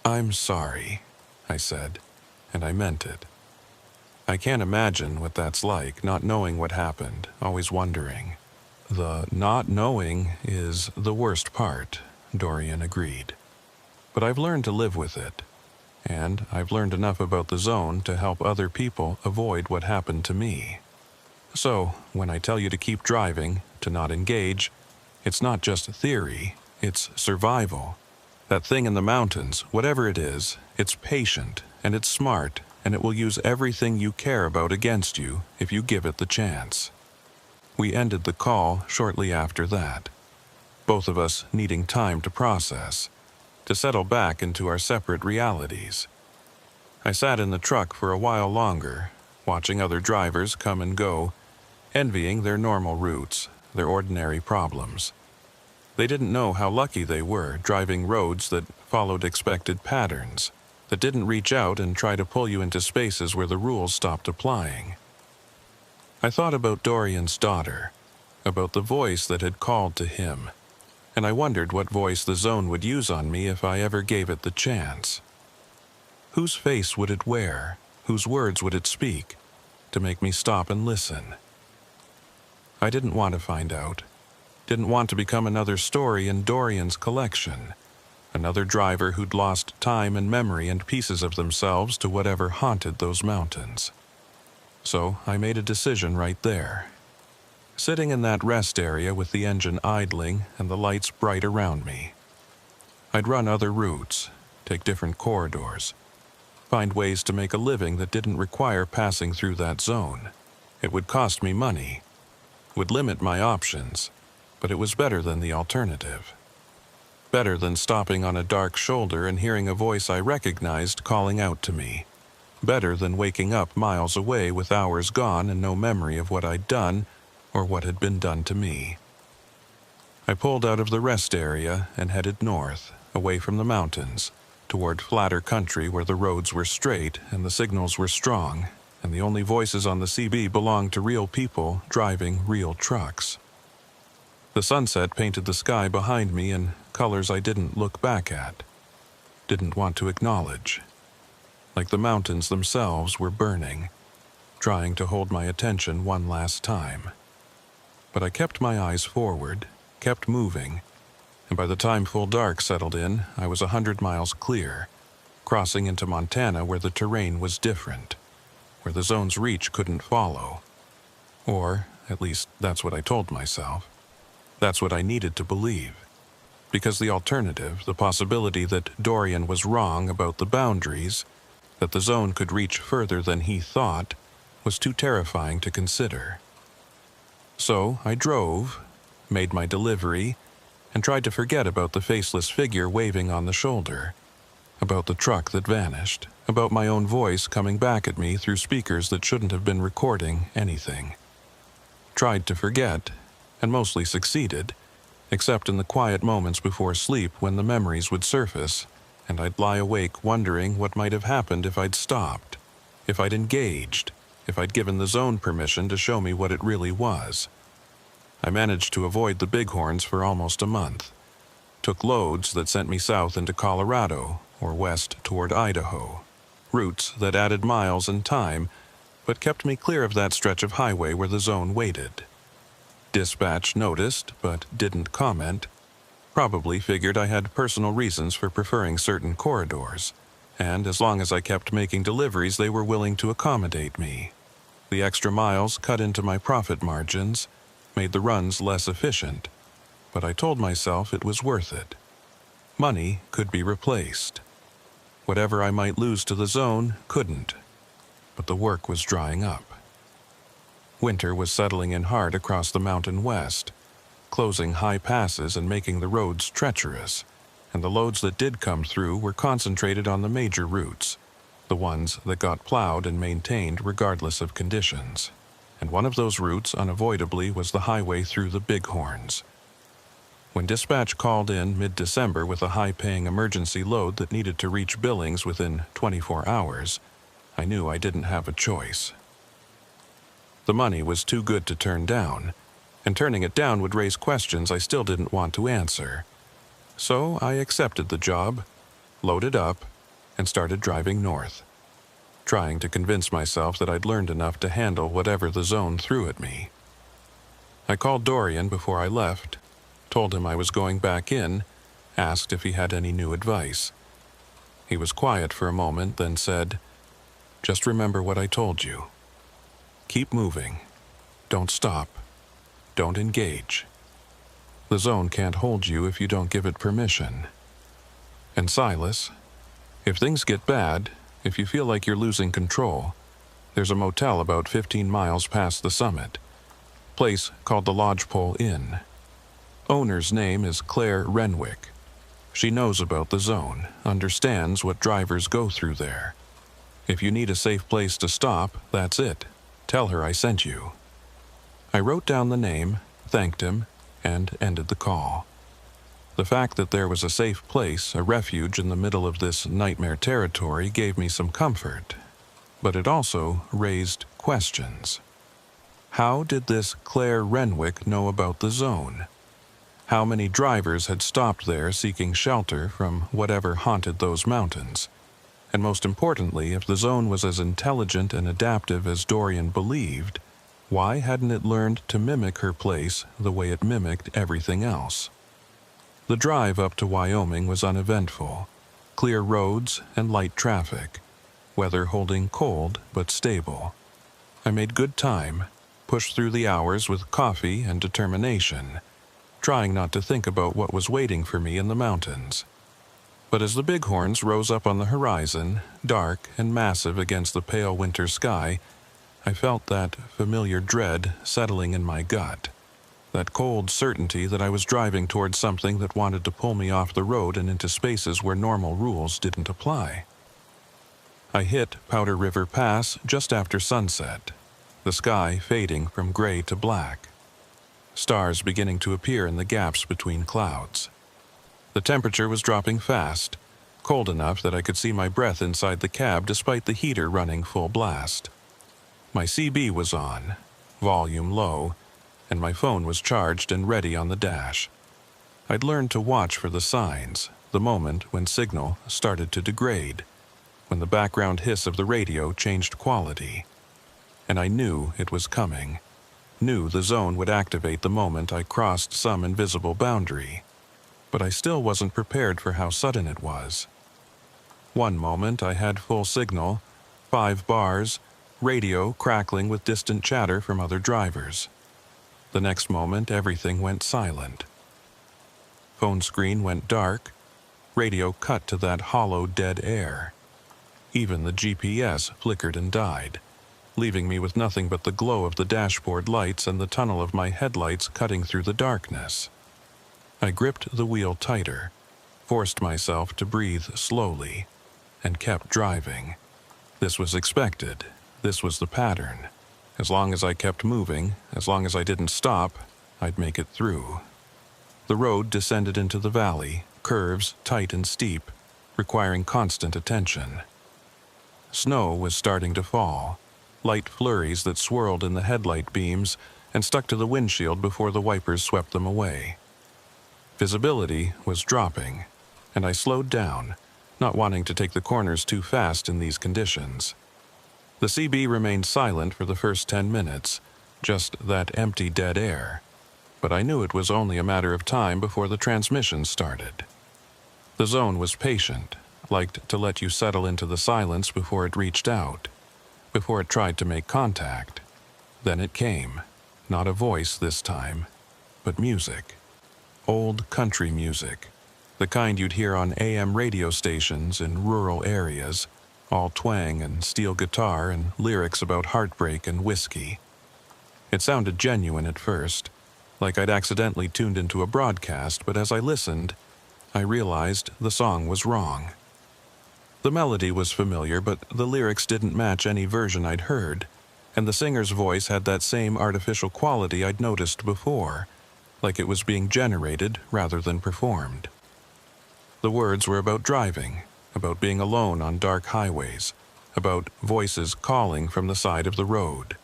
I'm sorry, I said, and I meant it. I can't imagine what that's like, not knowing what happened, always wondering. The not knowing is the worst part, Dorian agreed. But I've learned to live with it, and I've learned enough about the zone to help other people avoid what happened to me. So, when I tell you to keep driving, to not engage, it's not just theory, it's survival. That thing in the mountains, whatever it is, it's patient, and it's smart, and it will use everything you care about against you if you give it the chance. We ended the call shortly after that, both of us needing time to process, to settle back into our separate realities. I sat in the truck for a while longer, watching other drivers come and go, envying their normal routes, their ordinary problems. They didn't know how lucky they were driving roads that followed expected patterns, that didn't reach out and try to pull you into spaces where the rules stopped applying. I thought about Dorian's daughter, about the voice that had called to him, and I wondered what voice the zone would use on me if I ever gave it the chance. Whose face would it wear? Whose words would it speak to make me stop and listen? I didn't want to find out. Didn't want to become another story in Dorian's collection. Another driver who'd lost time and memory and pieces of themselves to whatever haunted those mountains. So I made a decision right there. Sitting in that rest area with the engine idling and the lights bright around me. I'd run other routes, take different corridors, find ways to make a living that didn't require passing through that zone. It would cost me money, would limit my options, but it was better than the alternative. Better than stopping on a dark shoulder and hearing a voice I recognized calling out to me. Better than waking up miles away with hours gone and no memory of what I'd done or what had been done to me. I pulled out of the rest area and headed north, away from the mountains, toward flatter country where the roads were straight and the signals were strong, and the only voices on the CB belonged to real people driving real trucks. The sunset painted the sky behind me in colors I didn't look back at, didn't want to acknowledge. Like the mountains themselves were burning, trying to hold my attention one last time. But I kept my eyes forward, kept moving, and by the time full dark settled in, I was 100 miles clear, crossing into Montana where the terrain was different, where the zone's reach couldn't follow. Or, at least, that's what I told myself. That's what I needed to believe. Because the alternative, the possibility that Dorian was wrong about the boundaries, that the zone could reach further than he thought, was too terrifying to consider. So I drove, made my delivery, and tried to forget about the faceless figure waving on the shoulder, about the truck that vanished, about my own voice coming back at me through speakers that shouldn't have been recording anything. Tried to forget, and mostly succeeded, except in the quiet moments before sleep when the memories would surface, and I'd lie awake wondering what might have happened if I'd stopped, if I'd engaged, if I'd given the zone permission to show me what it really was. I managed to avoid the bighorns for almost a month. Took loads that sent me south into Colorado or west toward Idaho. routes that added miles and time, but kept me clear of that stretch of highway where the zone waited. Dispatch noticed, but didn't comment. Probably figured I had personal reasons for preferring certain corridors, and as long as I kept making deliveries, they were willing to accommodate me. The extra miles cut into my profit margins, made the runs less efficient, but I told myself it was worth it. Money could be replaced. Whatever I might lose to the zone couldn't, but the work was drying up. Winter was settling in hard across the mountain west, closing high passes and making the roads treacherous, and the loads that did come through were concentrated on the major routes, the ones that got plowed and maintained regardless of conditions. And one of those routes unavoidably was the highway through the Bighorns. When dispatch called in mid-December with a high-paying emergency load that needed to reach Billings within 24 hours, I knew I didn't have a choice. The money was too good to turn down, and turning it down would raise questions I still didn't want to answer. So I accepted the job, loaded up, and started driving north, trying to convince myself that I'd learned enough to handle whatever the zone threw at me. I called Dorian before I left, told him I was going back in, asked if he had any new advice. He was quiet for a moment, then said, "Just remember what I told you. Keep moving. Don't stop. Don't engage. The zone can't hold you if you don't give it permission. And Silas, if things get bad, if you feel like you're losing control, there's a motel about 15 miles past the summit, place called the Lodgepole Inn. Owner's name is Claire Renwick. She knows about the zone, understands what drivers go through there. If you need a safe place to stop, that's it. Tell her I sent you." I wrote down the name, thanked him, and ended the call. The fact that there was a safe place, a refuge in the middle of this nightmare territory, gave me some comfort, but it also raised questions. How did this Claire Renwick know about the zone? How many drivers had stopped there seeking shelter from whatever haunted those mountains? And most importantly, if the zone was as intelligent and adaptive as Dorian believed, why hadn't it learned to mimic her place the way it mimicked everything else? The drive up to Wyoming was uneventful. Clear roads and light traffic. Weather holding cold but stable. I made good time, pushed through the hours with coffee and determination, trying not to think about what was waiting for me in the mountains. But as the Bighorns rose up on the horizon, dark and massive against the pale winter sky, I felt that familiar dread settling in my gut, that cold certainty that I was driving towards something that wanted to pull me off the road and into spaces where normal rules didn't apply. I hit Powder River Pass just after sunset, the sky fading from gray to black, stars beginning to appear in the gaps between clouds. The temperature was dropping fast, cold enough that I could see my breath inside the cab despite the heater running full blast. My CB was on, volume low, and my phone was charged and ready on the dash. I'd learned to watch for the signs, the moment when signal started to degrade, when the background hiss of the radio changed quality. And I knew it was coming, knew the zone would activate the moment I crossed some invisible boundary. But I still wasn't prepared for how sudden it was. One moment I had full signal, 5 bars, radio crackling with distant chatter from other drivers. The next moment everything went silent. Phone screen went dark, radio cut to that hollow dead air. Even the GPS flickered and died, leaving me with nothing but the glow of the dashboard lights and the tunnel of my headlights cutting through the darkness. I gripped the wheel tighter, forced myself to breathe slowly, and kept driving. This was expected. This was the pattern. As long as I kept moving, as long as I didn't stop, I'd make it through. The road descended into the valley, curves tight and steep, requiring constant attention. Snow was starting to fall, light flurries that swirled in the headlight beams and stuck to the windshield before the wipers swept them away. Visibility was dropping, and I slowed down, not wanting to take the corners too fast in these conditions. The CB remained silent for the first 10 minutes, just that empty dead air, but I knew it was only a matter of time before the transmission started. The zone was patient, liked to let you settle into the silence before it reached out, before it tried to make contact. Then it came, not a voice this time, but music. Old country music, the kind you'd hear on AM radio stations in rural areas, all twang and steel guitar and lyrics about heartbreak and whiskey. It sounded genuine at first, like I'd accidentally tuned into a broadcast, but as I listened, I realized the song was wrong. The melody was familiar, but the lyrics didn't match any version I'd heard, and the singer's voice had that same artificial quality I'd noticed before, like it was being generated rather than performed. The words were about driving, about being alone on dark highways, about voices calling from the side of the road.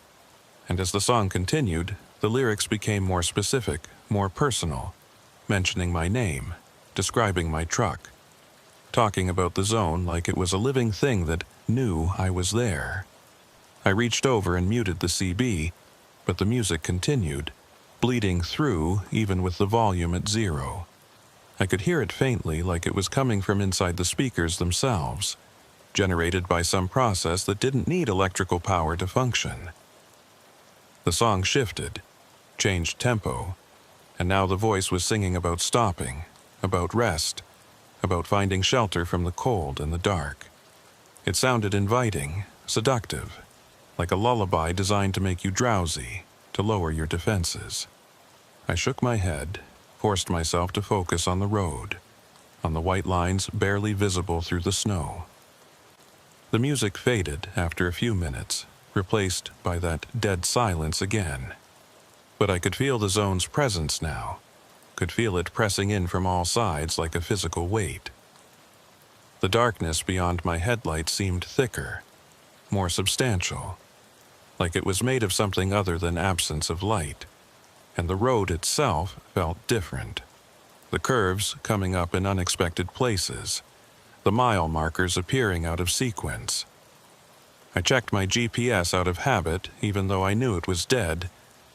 And as the song continued, the lyrics became more specific, more personal, mentioning my name, describing my truck, talking about the zone like it was a living thing that knew I was there. I reached over and muted the CB, but the music continued, bleeding through even with the volume at 0. I could hear it faintly, like it was coming from inside the speakers themselves, generated by some process that didn't need electrical power to function. The song shifted, changed tempo, and now the voice was singing about stopping, about rest, about finding shelter from the cold and the dark. It sounded inviting, seductive, like a lullaby designed to make you drowsy, to lower your defenses. I shook my head, forced myself to focus on the road, on the white lines barely visible through the snow. The music faded after a few minutes, replaced by that dead silence again. But I could feel the zone's presence now, could feel it pressing in from all sides like a physical weight. The darkness beyond my headlights seemed thicker, more substantial, like it was made of something other than absence of light, and the road itself felt different. The curves coming up in unexpected places, the mile markers appearing out of sequence. I checked my GPS out of habit, even though I knew it was dead,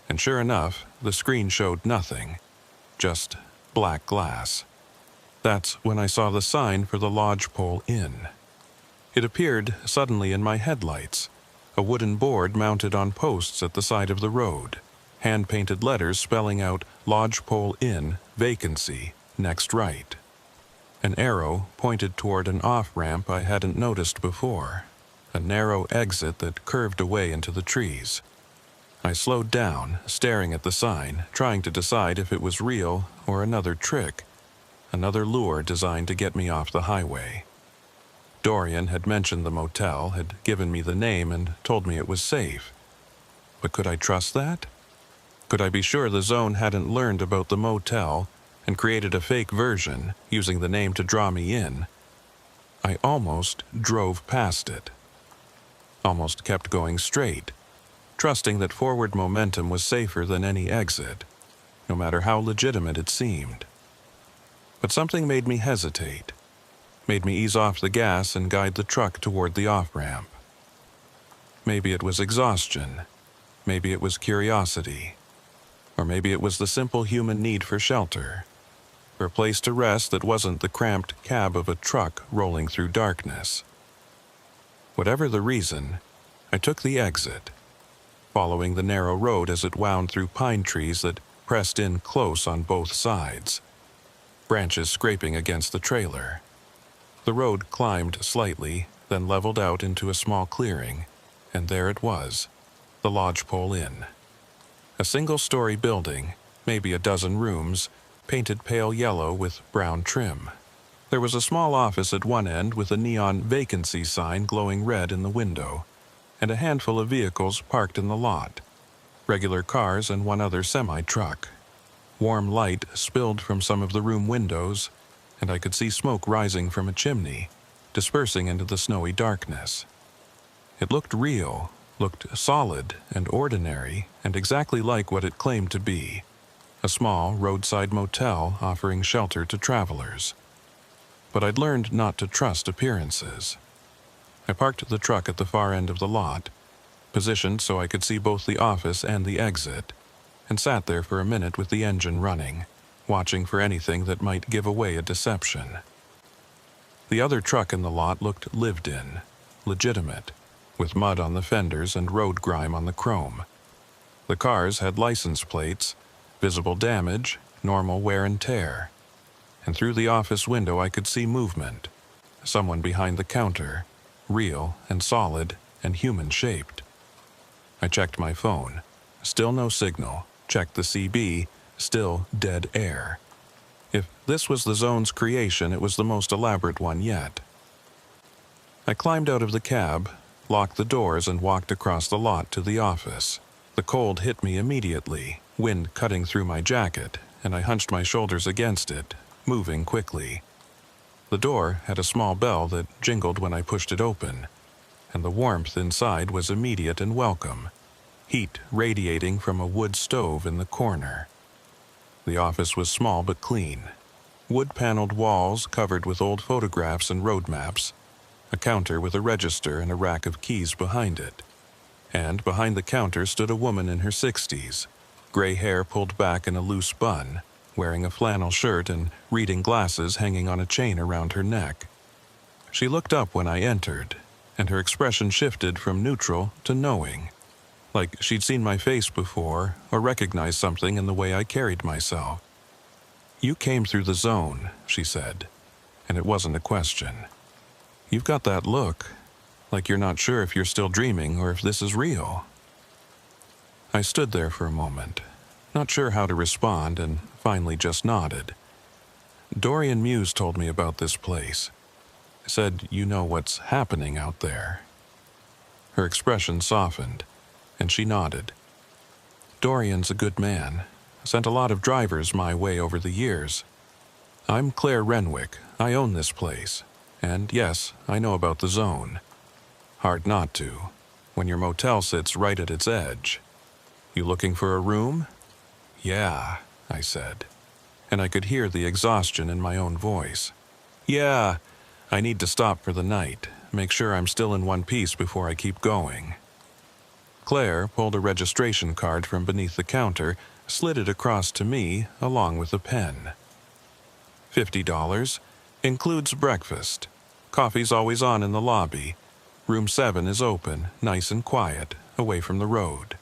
and sure enough, the screen showed nothing, just black glass. That's when I saw the sign for the Lodgepole Inn. It appeared suddenly in my headlights, a wooden board mounted on posts at the side of the road, hand-painted letters spelling out Lodgepole Inn, vacancy, next right. An arrow pointed toward an off-ramp I hadn't noticed before, a narrow exit that curved away into the trees. I slowed down, staring at the sign, trying to decide if it was real or another trick, another lure designed to get me off the highway. Dorian had mentioned the motel, had given me the name and told me it was safe. But could I trust that? Could I be sure the zone hadn't learned about the motel and created a fake version, using the name to draw me in? I almost drove past it. Almost kept going straight, trusting that forward momentum was safer than any exit, no matter how legitimate it seemed. But something made me hesitate, made me ease off the gas and guide the truck toward the off-ramp. Maybe it was exhaustion, maybe it was curiosity, or maybe it was the simple human need for shelter, for a place to rest that wasn't the cramped cab of a truck rolling through darkness. Whatever the reason, I took the exit, following the narrow road as it wound through pine trees that pressed in close on both sides, branches scraping against the trailer. The road climbed slightly, then leveled out into a small clearing, and there it was, the Lodgepole Inn. A single-story building, maybe a dozen rooms, painted pale yellow with brown trim. There was a small office at one end with a neon vacancy sign glowing red in the window, and a handful of vehicles parked in the lot, regular cars and one other semi-truck. Warm light spilled from some of the room windows, and I could see smoke rising from a chimney, dispersing into the snowy darkness. It looked real, looked solid and ordinary, and exactly like what it claimed to be, a small roadside motel offering shelter to travelers. but I'd learned not to trust appearances. I parked the truck at the far end of the lot, positioned so I could see both the office and the exit, and sat there for a minute with the engine running, watching for anything that might give away a deception. The other truck in the lot looked lived in, legitimate, with mud on the fenders and road grime on the chrome. The cars had license plates, visible damage, normal wear and tear. And through the office window I could see movement. Someone behind the counter, real and solid and human-shaped. I checked my phone. Still no signal. Checked the CB. Still dead air. If this was the zone's creation, it was the most elaborate one yet. I climbed out of the cab, locked the doors, and walked across the lot to the office. The cold hit me immediately, wind cutting through my jacket, and I hunched my shoulders against it, moving quickly. The door had a small bell that jingled when I pushed it open, and the warmth inside was immediate and welcome, heat radiating from a wood stove in the corner. The office was small but clean. Wood-paneled walls covered with old photographs and road maps, a counter with a register and a rack of keys behind it. And behind the counter stood a woman in her 60s, gray hair pulled back in a loose bun, wearing a flannel shirt and reading glasses hanging on a chain around her neck. She looked up when I entered, and her expression shifted from neutral to knowing, like she'd seen my face before or recognized something in the way I carried myself. "You came through the zone," she said, and it wasn't a question. "You've got that look, like you're not sure if you're still dreaming or if this is real." I stood there for a moment, not sure how to respond, and finally just nodded. "Dorian Muse told me about this place. Said you know what's happening out there." Her expression softened, and she nodded. "Dorian's a good man. Sent a lot of drivers my way over the years. I'm Claire Renwick. I own this place. And yes, I know about the zone. Hard not to, when your motel sits right at its edge. You looking for a room?" "Yeah," I said, and I could hear the exhaustion in my own voice. "Yeah, I need to stop for the night, make sure I'm still in one piece before I keep going." Claire pulled a registration card from beneath the counter, slid it across to me along with a pen. $50, includes breakfast. Coffee's always on in the lobby. Room 7 is open, nice and quiet, away from the road.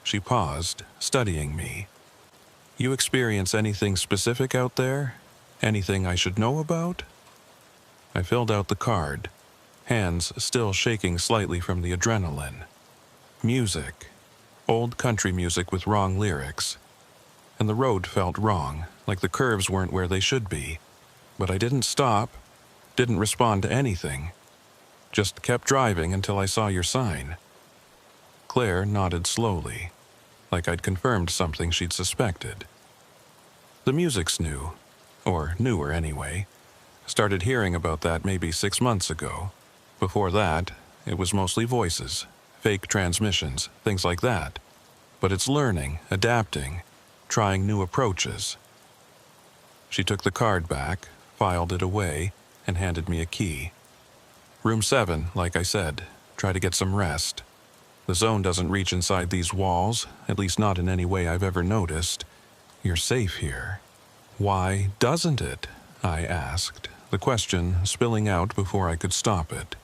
She paused, studying me. "You experience anything specific out there? Anything I should know about?" I filled out the card, hands still shaking slightly from the adrenaline. Music. Old country music with wrong lyrics. And the road felt wrong, like the curves weren't where they should be. But I didn't stop, didn't respond to anything. Just kept driving until I saw your sign. Claire nodded slowly, like I'd confirmed something she'd suspected. "The music's new, or newer anyway. Started hearing about that maybe 6 months ago. Before that, it was mostly voices, fake transmissions, things like that. But it's learning, adapting, trying new approaches." She took the card back, filed it away, and handed me a key. "Room 7, like I said, try to get some rest. The zone doesn't reach inside these walls, at least not in any way I've ever noticed. You're safe here." "Why doesn't it?" I asked, the question spilling out before I could stop it.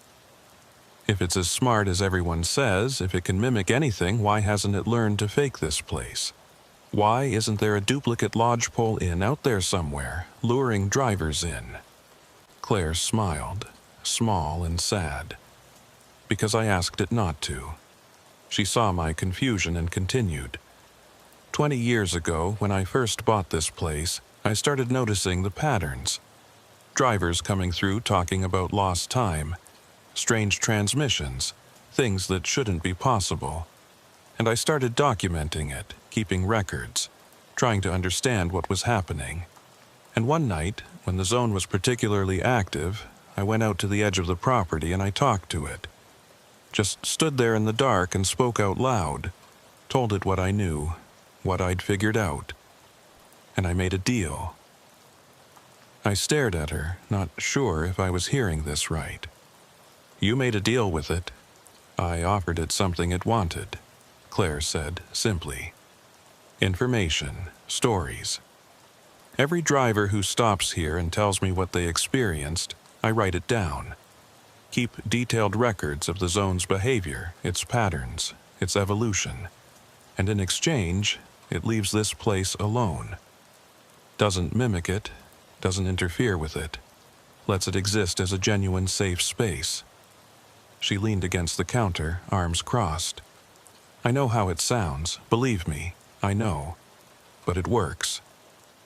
If it's as smart as everyone says, if it can mimic anything, why hasn't it learned to fake this place? Why isn't there a duplicate lodgepole inn out there somewhere, luring drivers in? Claire smiled, small and sad. Because I asked it not to. She saw my confusion and continued. 20 years ago, when I first bought this place, I started noticing the patterns. Drivers coming through talking about lost time, strange transmissions, things that shouldn't be possible. And I started documenting it, keeping records, trying to understand what was happening. And one night, when the zone was particularly active, I went out to the edge of the property and I talked to it. Just stood there in the dark and spoke out loud, told it what I knew, what I'd figured out. And I made a deal. I stared at her, not sure if I was hearing this right. You made a deal with it. I offered it something it wanted, Claire said simply. Information, stories. Every driver who stops here and tells me what they experienced, I write it down. Keep detailed records of the zone's behavior, its patterns, its evolution. And in exchange, it leaves this place alone. Doesn't mimic it, doesn't interfere with it, lets it exist as a genuine safe space. She leaned against the counter, arms crossed. I know how it sounds, believe me, I know. But it works.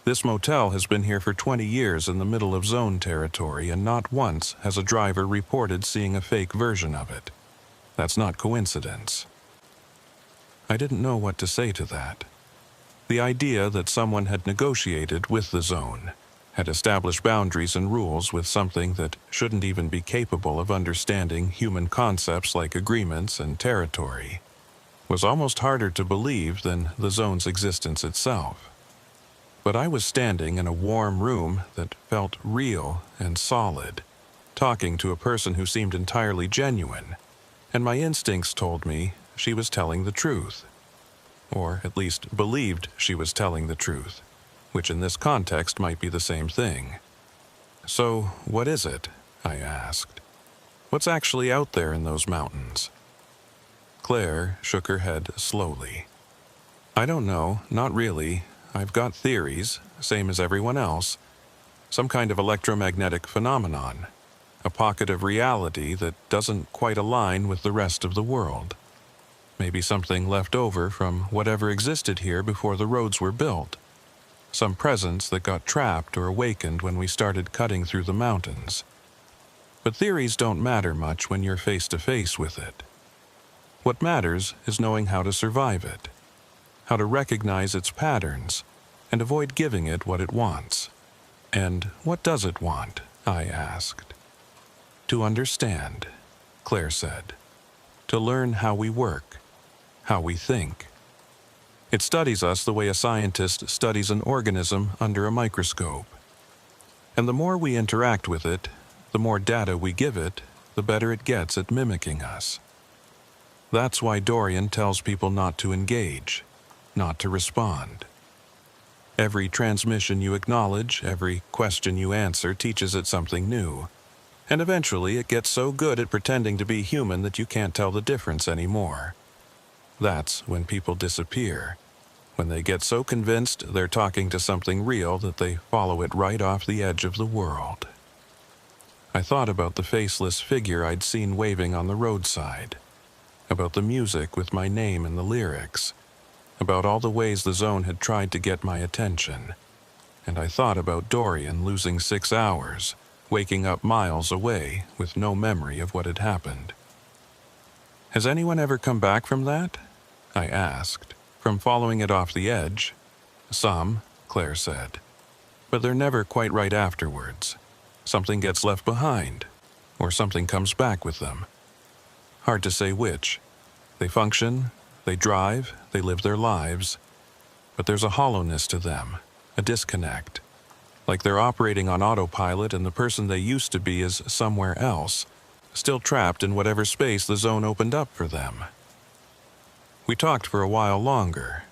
This motel has been here for 20 years in the middle of zone territory, and not once has a driver reported seeing a fake version of it. That's not coincidence. I didn't know what to say to that. The idea that someone had negotiated with the zone, had established boundaries and rules with something that shouldn't even be capable of understanding human concepts like agreements and territory, was almost harder to believe than the zone's existence itself. But I was standing in a warm room that felt real and solid, talking to a person who seemed entirely genuine, and my instincts told me she was telling the truth. Or at least believed she was telling the truth, which in this context might be the same thing. So, what is it? I asked. What's actually out there in those mountains? Claire shook her head slowly. I don't know, not really. I've got theories, same as everyone else. Some kind of electromagnetic phenomenon. A pocket of reality that doesn't quite align with the rest of the world. Maybe something left over from whatever existed here before the roads were built. Some presence that got trapped or awakened when we started cutting through the mountains. But theories don't matter much when you're face to face with it. What matters is knowing how to survive it. How to recognize its patterns, and avoid giving it what it wants. And what does it want? I asked. To understand, Claire said. To learn how we work, how we think. It studies us the way a scientist studies an organism under a microscope. And the more we interact with it, the more data we give it, the better it gets at mimicking us. That's why Dorian tells people not to engage, not to respond. Every transmission you acknowledge, every question you answer teaches it something new. And eventually it gets so good at pretending to be human that you can't tell the difference anymore. That's when people disappear. When they get so convinced they're talking to something real that they follow it right off the edge of the world. I thought about the faceless figure I'd seen waving on the roadside. About the music with my name in the lyrics. About all the ways the zone had tried to get my attention. And I thought about Dorian losing 6 hours, waking up miles away with no memory of what had happened. Has anyone ever come back from that? I asked, from following it off the edge. Some, Claire said. But they're never quite right afterwards. Something gets left behind, or something comes back with them. Hard to say which. They function, they drive, they live their lives. But there's a hollowness to them, a disconnect. Like they're operating on autopilot and the person they used to be is somewhere else, still trapped in whatever space the zone opened up for them. We talked for a while longer,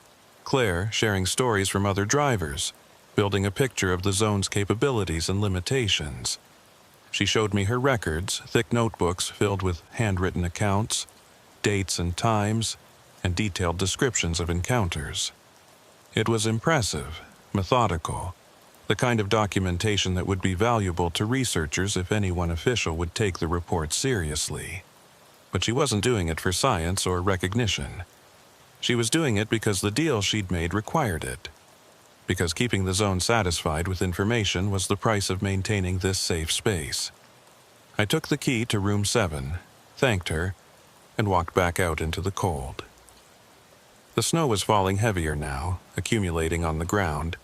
Claire sharing stories from other drivers, building a picture of the zone's capabilities and limitations. She showed me her records, thick notebooks filled with handwritten accounts, dates and times, and detailed descriptions of encounters. It was impressive, methodical, the kind of documentation that would be valuable to researchers if anyone official would take the report seriously. But she wasn't doing it for science or recognition. She was doing it because the deal she'd made required it. Because keeping the zone satisfied with information was the price of maintaining this safe space. I took the key to room 7, thanked her, and walked back out into the cold. The snow was falling heavier now, accumulating on the ground,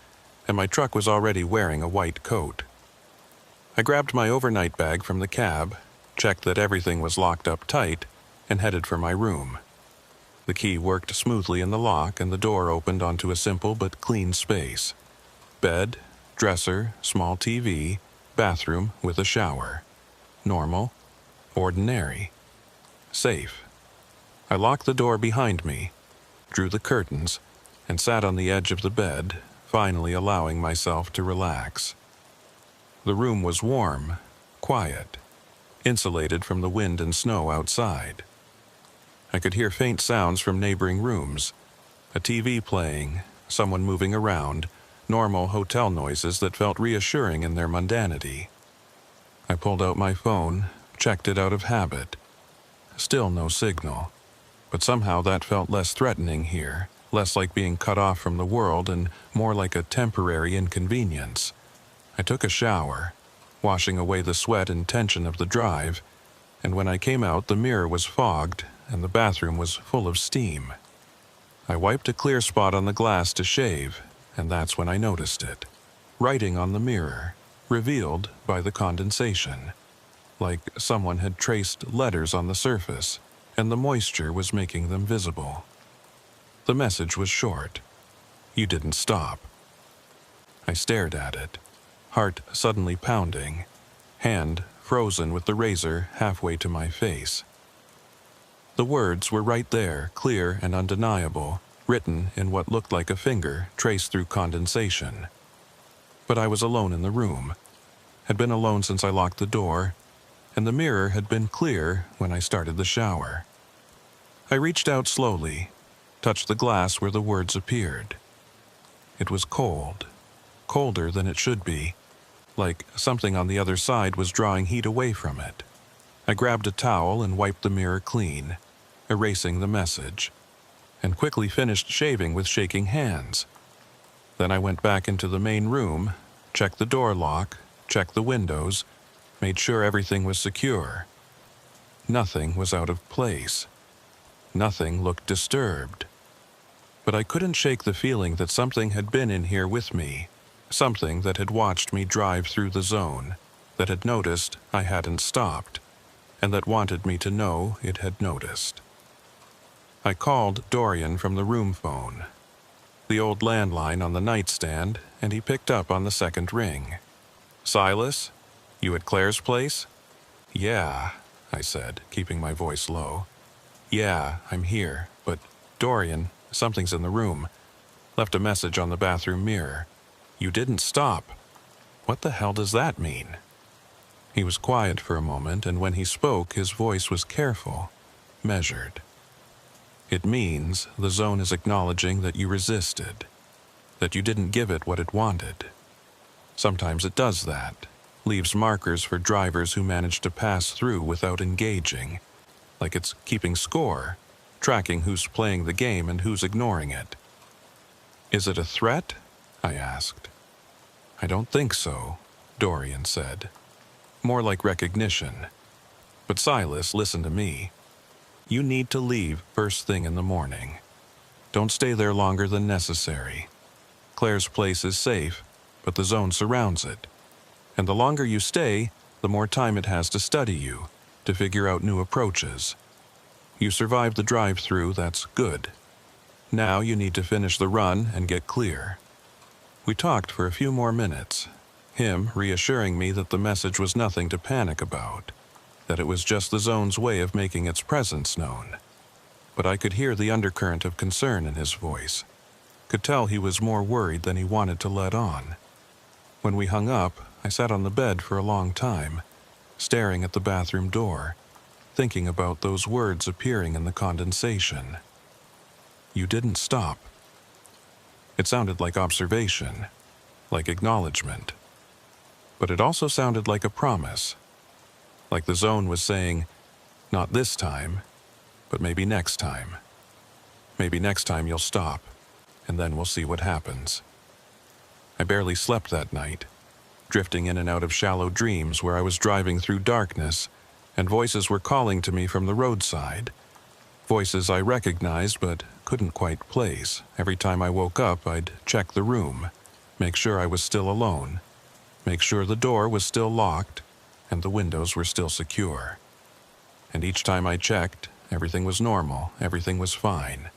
and my truck was already wearing a white coat. I grabbed my overnight bag from the cab, checked that everything was locked up tight, and headed for my room. The key worked smoothly in the lock and the door opened onto a simple but clean space. Bed, Dresser, small TV, bathroom with a shower. Normal, ordinary, safe. I locked the door behind me, drew the curtains, and sat on the edge of the bed, finally allowing myself to relax. The room was warm, quiet, insulated from the wind and snow outside. I could hear faint sounds from neighboring rooms, a TV playing, someone moving around, normal hotel noises that felt reassuring in their mundanity. I pulled out my phone, checked it out of habit. Still no signal, but somehow that felt less threatening here, less like being cut off from the world and more like a temporary inconvenience. I took a shower, washing away the sweat and tension of the drive, and when I came out, the mirror was fogged and the bathroom was full of steam. I wiped a clear spot on the glass to shave, and that's when I noticed it. Writing on the mirror, revealed by the condensation, like someone had traced letters on the surface, and the moisture was making them visible. The message was short. You didn't stop. I stared at it, heart suddenly pounding, hand frozen with the razor halfway to my face. The words were right there, clear and undeniable, written in what looked like a finger traced through condensation. But I was alone in the room, had been alone since I locked the door, and the mirror had been clear when I started the shower. I reached out slowly, touched the glass where the words appeared. It was cold, colder than it should be, like something on the other side was drawing heat away from it. I grabbed a towel and wiped the mirror clean, erasing the message, and quickly finished shaving with shaking hands. Then I went back into the main room, checked the door lock, checked the windows, made sure everything was secure. Nothing was out of place. Nothing looked disturbed. But I couldn't shake the feeling that something had been in here with me, something that had watched me drive through the zone, that had noticed I hadn't stopped, and that wanted me to know it had noticed. I called Dorian from the room phone, the old landline on the nightstand, and he picked up on the second ring. "Silas? You at Claire's place?" "Yeah," I said, keeping my voice low. "Yeah, I'm here, but Dorian, something's in the room. Left a message on the bathroom mirror. You didn't stop." "What the hell does that mean?" He was quiet for a moment, and when he spoke, his voice was careful, measured. "It means the zone is acknowledging that you resisted, that you didn't give it what it wanted. Sometimes it does that, leaves markers for drivers who manage to pass through without engaging, like it's keeping score, tracking who's playing the game and who's ignoring it." "Is it a threat?" I asked. "I don't think so," Dorian said. "More like recognition. But Silas, listen to me. You need to leave first thing in the morning. Don't stay there longer than necessary. Claire's place is safe, but the zone surrounds it. And the longer you stay, the more time it has to study you, to figure out new approaches. You survived the drive-through, that's good. Now you need to finish the run and get clear." We talked for a few more minutes, him reassuring me that the message was nothing to panic about, that it was just the zone's way of making its presence known. But I could hear the undercurrent of concern in his voice, could tell he was more worried than he wanted to let on. When we hung up, I sat on the bed for a long time, staring at the bathroom door, thinking about those words appearing in the condensation. You didn't stop. It sounded like observation, like acknowledgement. But it also sounded like a promise, like the zone was saying, not this time, but maybe next time. Maybe next time you'll stop, and then we'll see what happens. I barely slept that night, drifting in and out of shallow dreams where I was driving through darkness, and voices were calling to me from the roadside. Voices I recognized but couldn't quite place. Every time I woke up, I'd check the room, make sure I was still alone, make sure the door was still locked, and the windows were still secure. And each time I checked, everything was normal, everything was fine.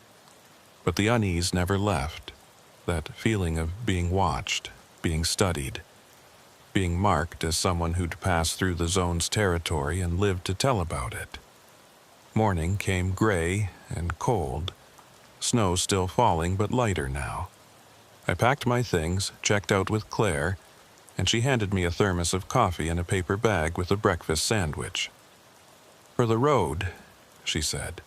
But the unease never left, that feeling of being watched, being studied, being marked as someone who'd passed through the zone's territory and lived to tell about it. Morning came gray and cold, snow still falling but lighter now. I packed my things, checked out with Claire, and she handed me a thermos of coffee and a paper bag with a breakfast sandwich. "For the road," she said.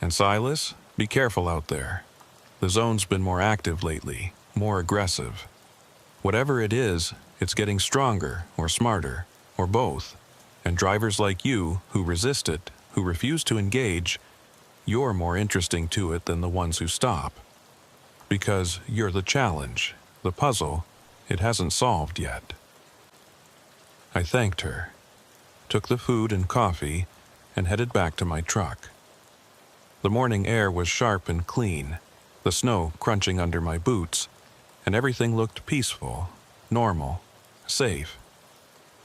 "And Silas, be careful out there. The zone's been more active lately, more aggressive. Whatever it is, it's getting stronger or smarter, or both. And drivers like you, who resist it, who refuse to engage, you're more interesting to it than the ones who stop. Because you're the challenge, the puzzle it hasn't solved yet." I thanked her, took the food and coffee, and headed back to my truck. The morning air was sharp and clean, the snow crunching under my boots, and everything looked peaceful, normal, safe.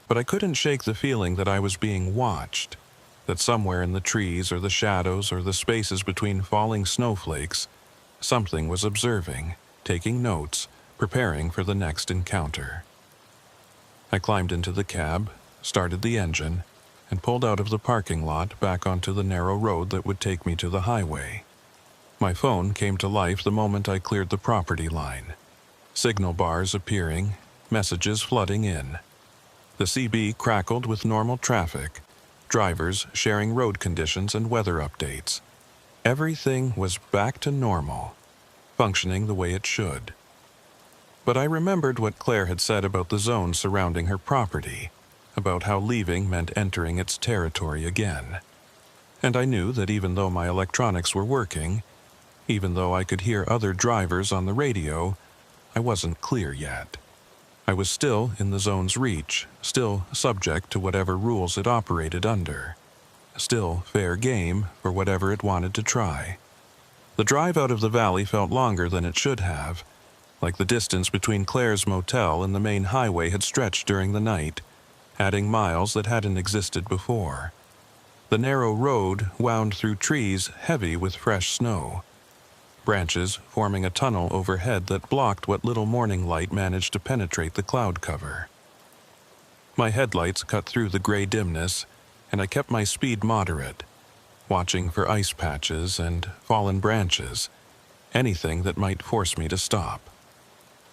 But I couldn't shake the feeling that I was being watched, that somewhere in the trees or the shadows or the spaces between falling snowflakes, something was observing, taking notes, preparing for the next encounter. I climbed into the cab, started the engine, and pulled out of the parking lot back onto the narrow road that would take me to the highway. My phone came to life the moment I cleared the property line. Signal bars appearing, messages flooding in. The CB crackled with normal traffic, drivers sharing road conditions and weather updates. Everything was back to normal, functioning the way it should. But I remembered what Claire had said about the zone surrounding her property, about how leaving meant entering its territory again. And I knew that even though my electronics were working, even though I could hear other drivers on the radio, I wasn't clear yet. I was still in the zone's reach, still subject to whatever rules it operated under. Still fair game for whatever it wanted to try. The drive out of the valley felt longer than it should have, like the distance between Claire's motel and the main highway had stretched during the night, adding miles that hadn't existed before. The narrow road wound through trees heavy with fresh snow, branches forming a tunnel overhead that blocked what little morning light managed to penetrate the cloud cover. My headlights cut through the gray dimness, and I kept my speed moderate, watching for ice patches and fallen branches, anything that might force me to stop.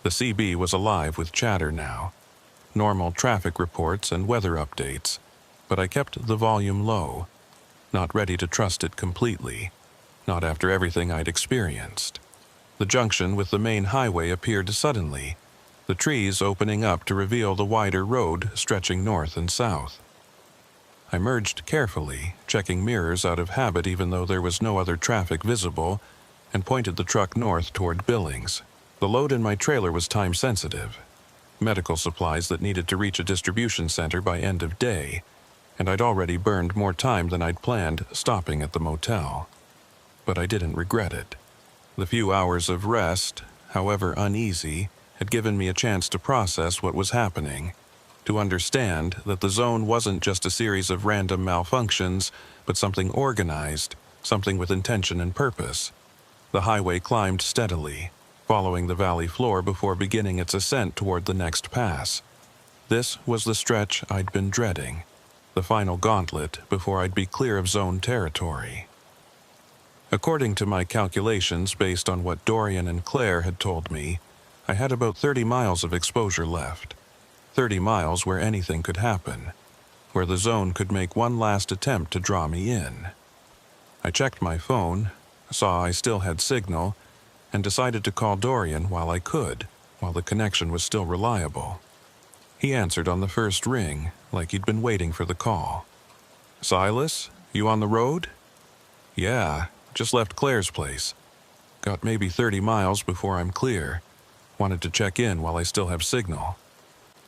The CB was alive with chatter now, normal traffic reports and weather updates, but I kept the volume low, not ready to trust it completely, not after everything I'd experienced. The junction with the main highway appeared suddenly, the trees opening up to reveal the wider road stretching north and south. I merged carefully, checking mirrors out of habit even though there was no other traffic visible, and pointed the truck north toward Billings. The load in my trailer was time-sensitive, medical supplies that needed to reach a distribution center by end of day, and I'd already burned more time than I'd planned stopping at the motel. But I didn't regret it. The few hours of rest, however uneasy, had given me a chance to process what was happening, to understand that the zone wasn't just a series of random malfunctions, but something organized, something with intention and purpose. The highway climbed steadily, following the valley floor before beginning its ascent toward the next pass. This was the stretch I'd been dreading, the final gauntlet before I'd be clear of zone territory. According to my calculations based on what Dorian and Claire had told me, I had about 30 miles of exposure left. 30 miles where anything could happen, where the zone could make one last attempt to draw me in. I checked my phone, saw I still had signal, and decided to call Dorian while I could, while the connection was still reliable. He answered on the first ring, like he'd been waiting for the call. "Silas, you on the road?" "Yeah, just left Claire's place. Got maybe 30 miles before I'm clear. Wanted to check in while I still have signal."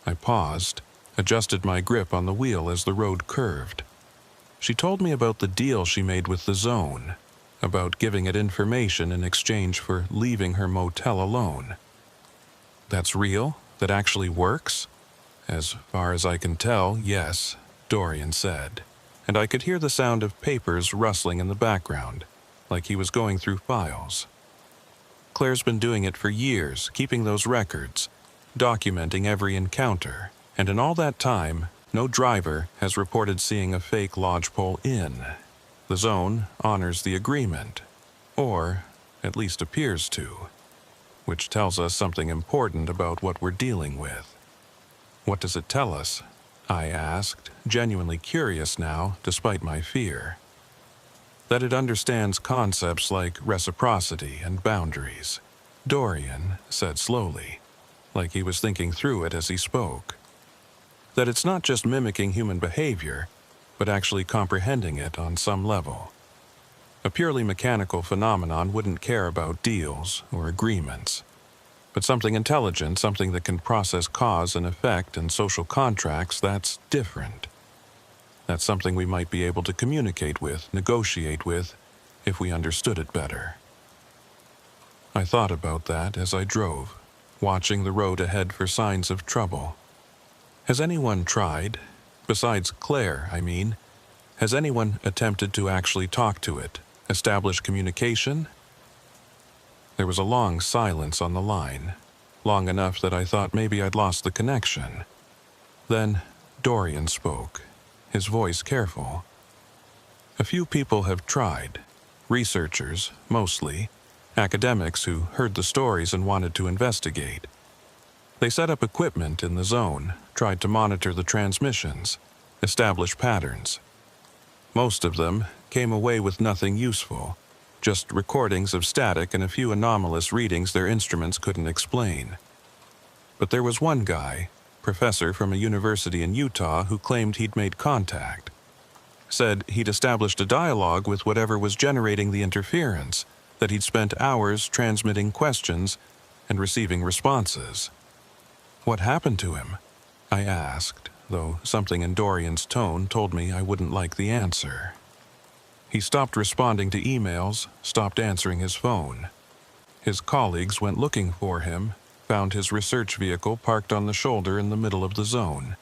I paused, adjusted my grip on the wheel as the road curved. She told me about the deal she made with the zone, about giving it information in exchange for leaving her motel alone. "That's real? That actually works?" "As far as I can tell, yes," Dorian said, and I could hear the sound of papers rustling in the background, like he was going through files. "Claire's been doing it for years, keeping those records. documenting every encounter, and in all that time, no driver has reported seeing a fake lodgepole in. The zone honors the agreement, or at least appears to, which tells us something important about what we're dealing with. What does it tell us? I asked, genuinely curious now, despite my fear. That it understands concepts like reciprocity and boundaries, Dorian said slowly, like he was thinking through it as he spoke. That it's not just mimicking human behavior, but actually comprehending it on some level. A purely mechanical phenomenon wouldn't care about deals or agreements. But something intelligent, something that can process cause and effect and social contracts, that's different. That's something we might be able to communicate with, negotiate with, if we understood it better. I thought about that as I drove, watching the road ahead for signs of trouble. Has anyone tried, besides Claire, I mean, has anyone attempted to actually talk to it, establish communication? There was a long silence on the line, long enough that I thought maybe I'd lost the connection. Then Dorian spoke, his voice careful. A few people have tried, researchers, mostly, academics who heard the stories and wanted to investigate. They set up equipment in the zone, tried to monitor the transmissions, establish patterns. Most of them came away with nothing useful, just recordings of static and a few anomalous readings their instruments couldn't explain. But there was one guy, professor from a university in Utah, who claimed he'd made contact. Said he'd established a dialogue with whatever was generating the interference, that he'd spent hours transmitting questions and receiving responses. What happened to him? I asked, though something in Dorian's tone told me I wouldn't like the answer. He stopped responding to emails, stopped answering his phone. His colleagues went looking for him, found his research vehicle parked on the shoulder in the middle of the zone.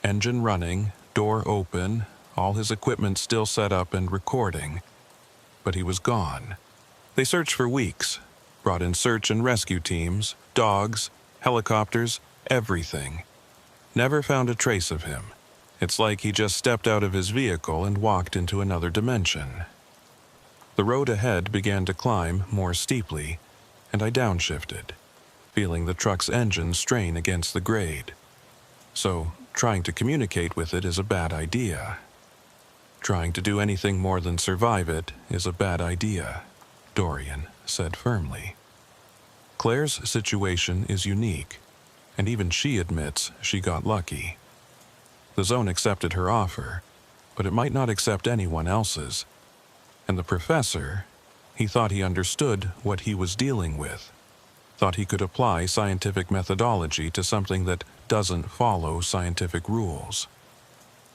Engine running, door open, all his equipment still set up and recording. But he was gone. They searched for weeks, brought in search and rescue teams, dogs, helicopters, everything. Never found a trace of him. It's like he just stepped out of his vehicle and walked into another dimension. The road ahead began to climb more steeply, and I downshifted, feeling the truck's engine strain against the grade. So, trying to communicate with it is a bad idea. Trying to do anything more than survive it is a bad idea, Dorian said firmly. Claire's situation is unique, and even she admits she got lucky. The zone accepted her offer, but it might not accept anyone else's. And the professor, he thought he understood what he was dealing with, thought he could apply scientific methodology to something that doesn't follow scientific rules.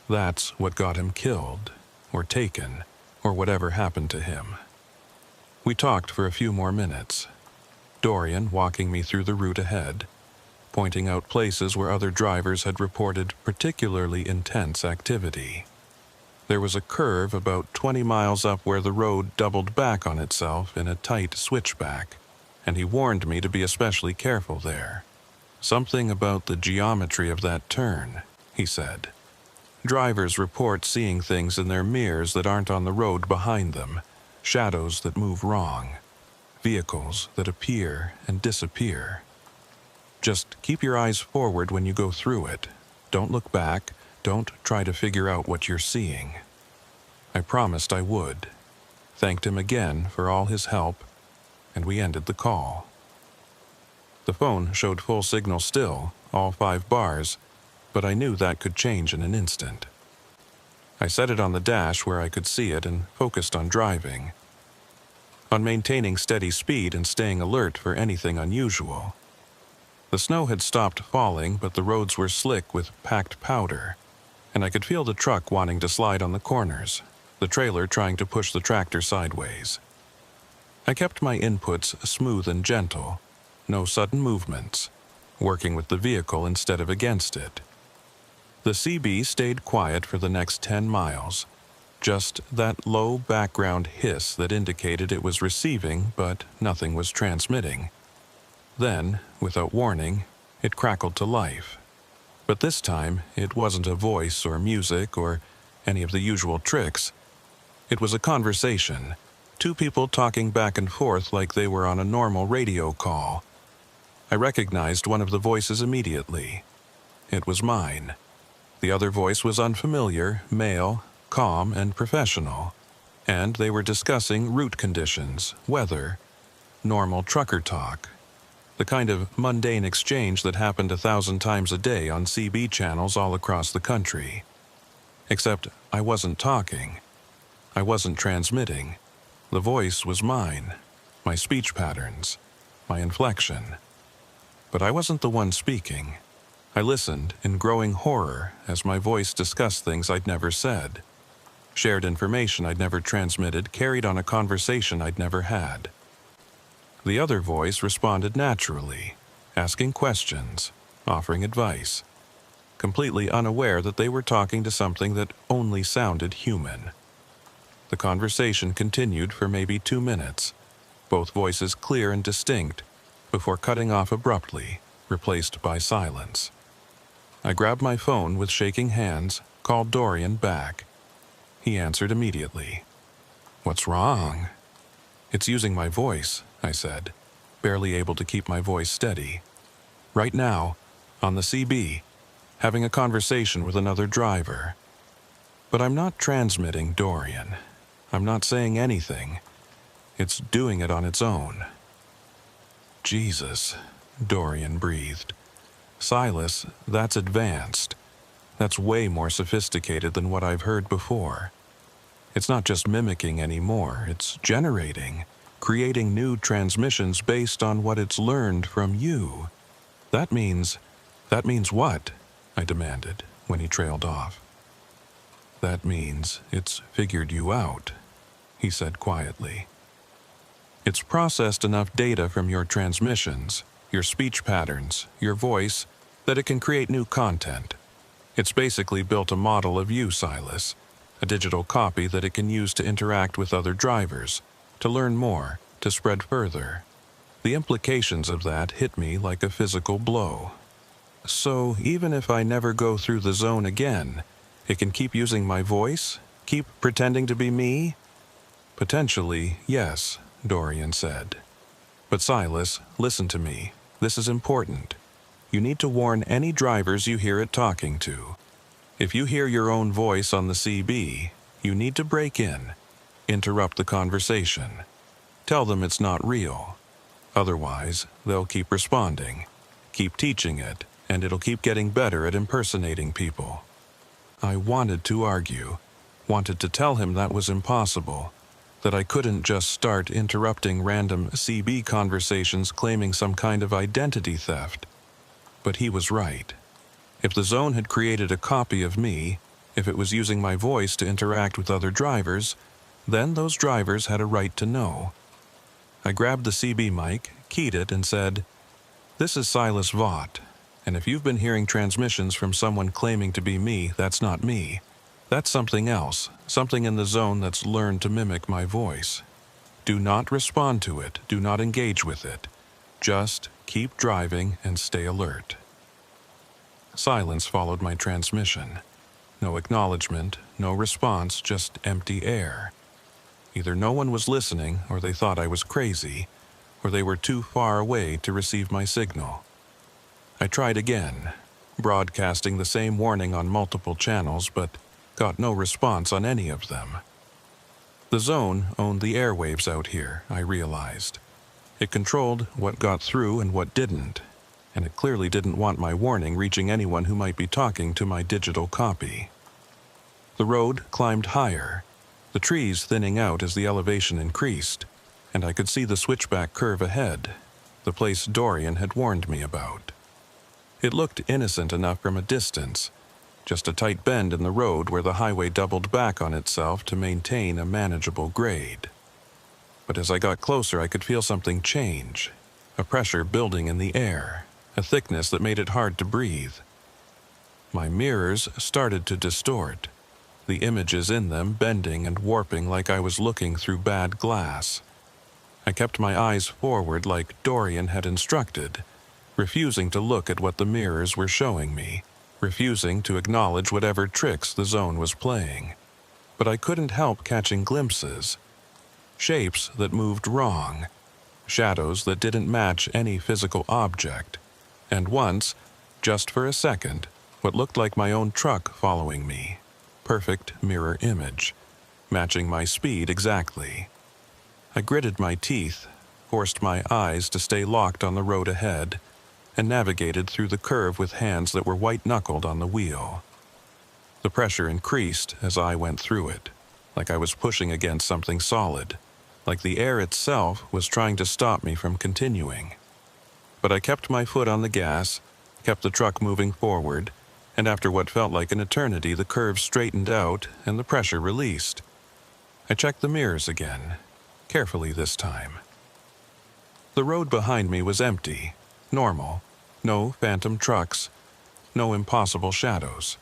That's what got him killed, or taken, or whatever happened to him. We talked for a few more minutes, Dorian walking me through the route ahead, pointing out places where other drivers had reported particularly intense activity. There was a curve about 20 miles up where the road doubled back on itself in a tight switchback, and he warned me to be especially careful there. Something about the geometry of that turn, he said. Drivers report seeing things in their mirrors that aren't on the road behind them, shadows that move wrong, vehicles that appear and disappear. Just keep your eyes forward when you go through it. Don't look back. Don't try to figure out what you're seeing. I promised I would. Thanked him again for all his help, and we ended the call. The phone showed full signal still, all 5 bars, but I knew that could change in an instant. I set it on the dash where I could see it and focused on driving, on maintaining steady speed and staying alert for anything unusual. The snow had stopped falling, but the roads were slick with packed powder, and I could feel the truck wanting to slide on the corners, the trailer trying to push the tractor sideways. I kept my inputs smooth and gentle, no sudden movements, working with the vehicle instead of against it. The CB stayed quiet for the next 10 miles, just that low background hiss that indicated it was receiving, but nothing was transmitting. Then, without warning, It crackled to life. But this time, it wasn't a voice or music or any of the usual tricks. It was a conversation, two people talking back and forth like they were on a normal radio call. I recognized one of the voices immediately. It was mine. The other voice was unfamiliar, male, calm, and professional, and they were discussing route conditions, weather, normal trucker talk, the kind of mundane exchange that happened 1,000 times a day on CB channels all across the country. Except I wasn't talking. I wasn't transmitting. The voice was mine, my speech patterns, my inflection. But I wasn't the one speaking. I listened in growing horror as my voice discussed things I'd never said, shared information I'd never transmitted, carried on a conversation I'd never had. The other voice responded naturally, asking questions, offering advice, completely unaware that they were talking to something that only sounded human. The conversation continued for maybe 2 minutes, both voices clear and distinct, before cutting off abruptly, replaced by silence. I grabbed my phone with shaking hands, called Dorian back. He answered immediately. "What's wrong?" "It's using my voice," I said, barely able to keep my voice steady. "Right now, on the CB, having a conversation with another driver. But I'm not transmitting, Dorian. I'm not saying anything. It's doing it on its own." "Jesus," Dorian breathed. "Silas, that's advanced. That's way more sophisticated than what I've heard before. It's not just mimicking anymore, it's generating, creating new transmissions based on what it's learned from you. That means what?" I demanded when he trailed off. "That means it's figured you out," he said quietly. "It's processed enough data from your transmissions, your speech patterns, your voice, that it can create new content. It's basically built a model of you, Silas, a digital copy that it can use to interact with other drivers, to learn more, to spread further. The implications of that hit me like a physical blow. So even if I never go through the zone again, it can keep using my voice? Keep pretending to be me?" "Potentially, yes," Dorian said. "But Silas, listen to me. This is important. You need to warn any drivers you hear it talking to. If you hear your own voice on the CB, you need to break in, interrupt the conversation. Tell them it's not real. Otherwise, they'll keep responding, keep teaching it, and it'll keep getting better at impersonating people." I wanted to argue, wanted to tell him that was impossible, that I couldn't just start interrupting random CB conversations claiming some kind of identity theft. But he was right. If the zone had created a copy of me, if it was using my voice to interact with other drivers, then those drivers had a right to know. I grabbed the CB mic, keyed it, and said, "This is Silas Vaught, and if you've been hearing transmissions from someone claiming to be me, that's not me. That's something else, something in the zone that's learned to mimic my voice. Do not respond to it, do not engage with it. Just keep driving and stay alert." Silence followed my transmission. No acknowledgement, no response, just empty air. Either no one was listening, or they thought I was crazy, or they were too far away to receive my signal. I tried again, broadcasting the same warning on multiple channels, but got no response on any of them. The zone owned the airwaves out here, I realized. It controlled what got through and what didn't, and it clearly didn't want my warning reaching anyone who might be talking to my digital copy. The road climbed higher, the trees thinning out as the elevation increased, and I could see the switchback curve ahead, the place Dorian had warned me about. It looked innocent enough from a distance, just a tight bend in the road where the highway doubled back on itself to maintain a manageable grade. But as I got closer, I could feel something change, a pressure building in the air, a thickness that made it hard to breathe. My mirrors started to distort, the images in them bending and warping like I was looking through bad glass. I kept my eyes forward like Dorian had instructed, refusing to look at what the mirrors were showing me, refusing to acknowledge whatever tricks the zone was playing. But I couldn't help catching glimpses. Shapes that moved wrong, shadows that didn't match any physical object, and once, just for a second, what looked like my own truck following me. Perfect mirror image, matching my speed exactly. I gritted my teeth, forced my eyes to stay locked on the road ahead, and navigated through the curve with hands that were white-knuckled on the wheel. The pressure increased as I went through it, like I was pushing against something solid, like the air itself was trying to stop me from continuing. But I kept my foot on the gas, kept the truck moving forward, and after what felt like an eternity, the curve straightened out and the pressure released. I checked the mirrors again, carefully this time. The road behind me was empty, normal, no phantom trucks, no impossible shadows.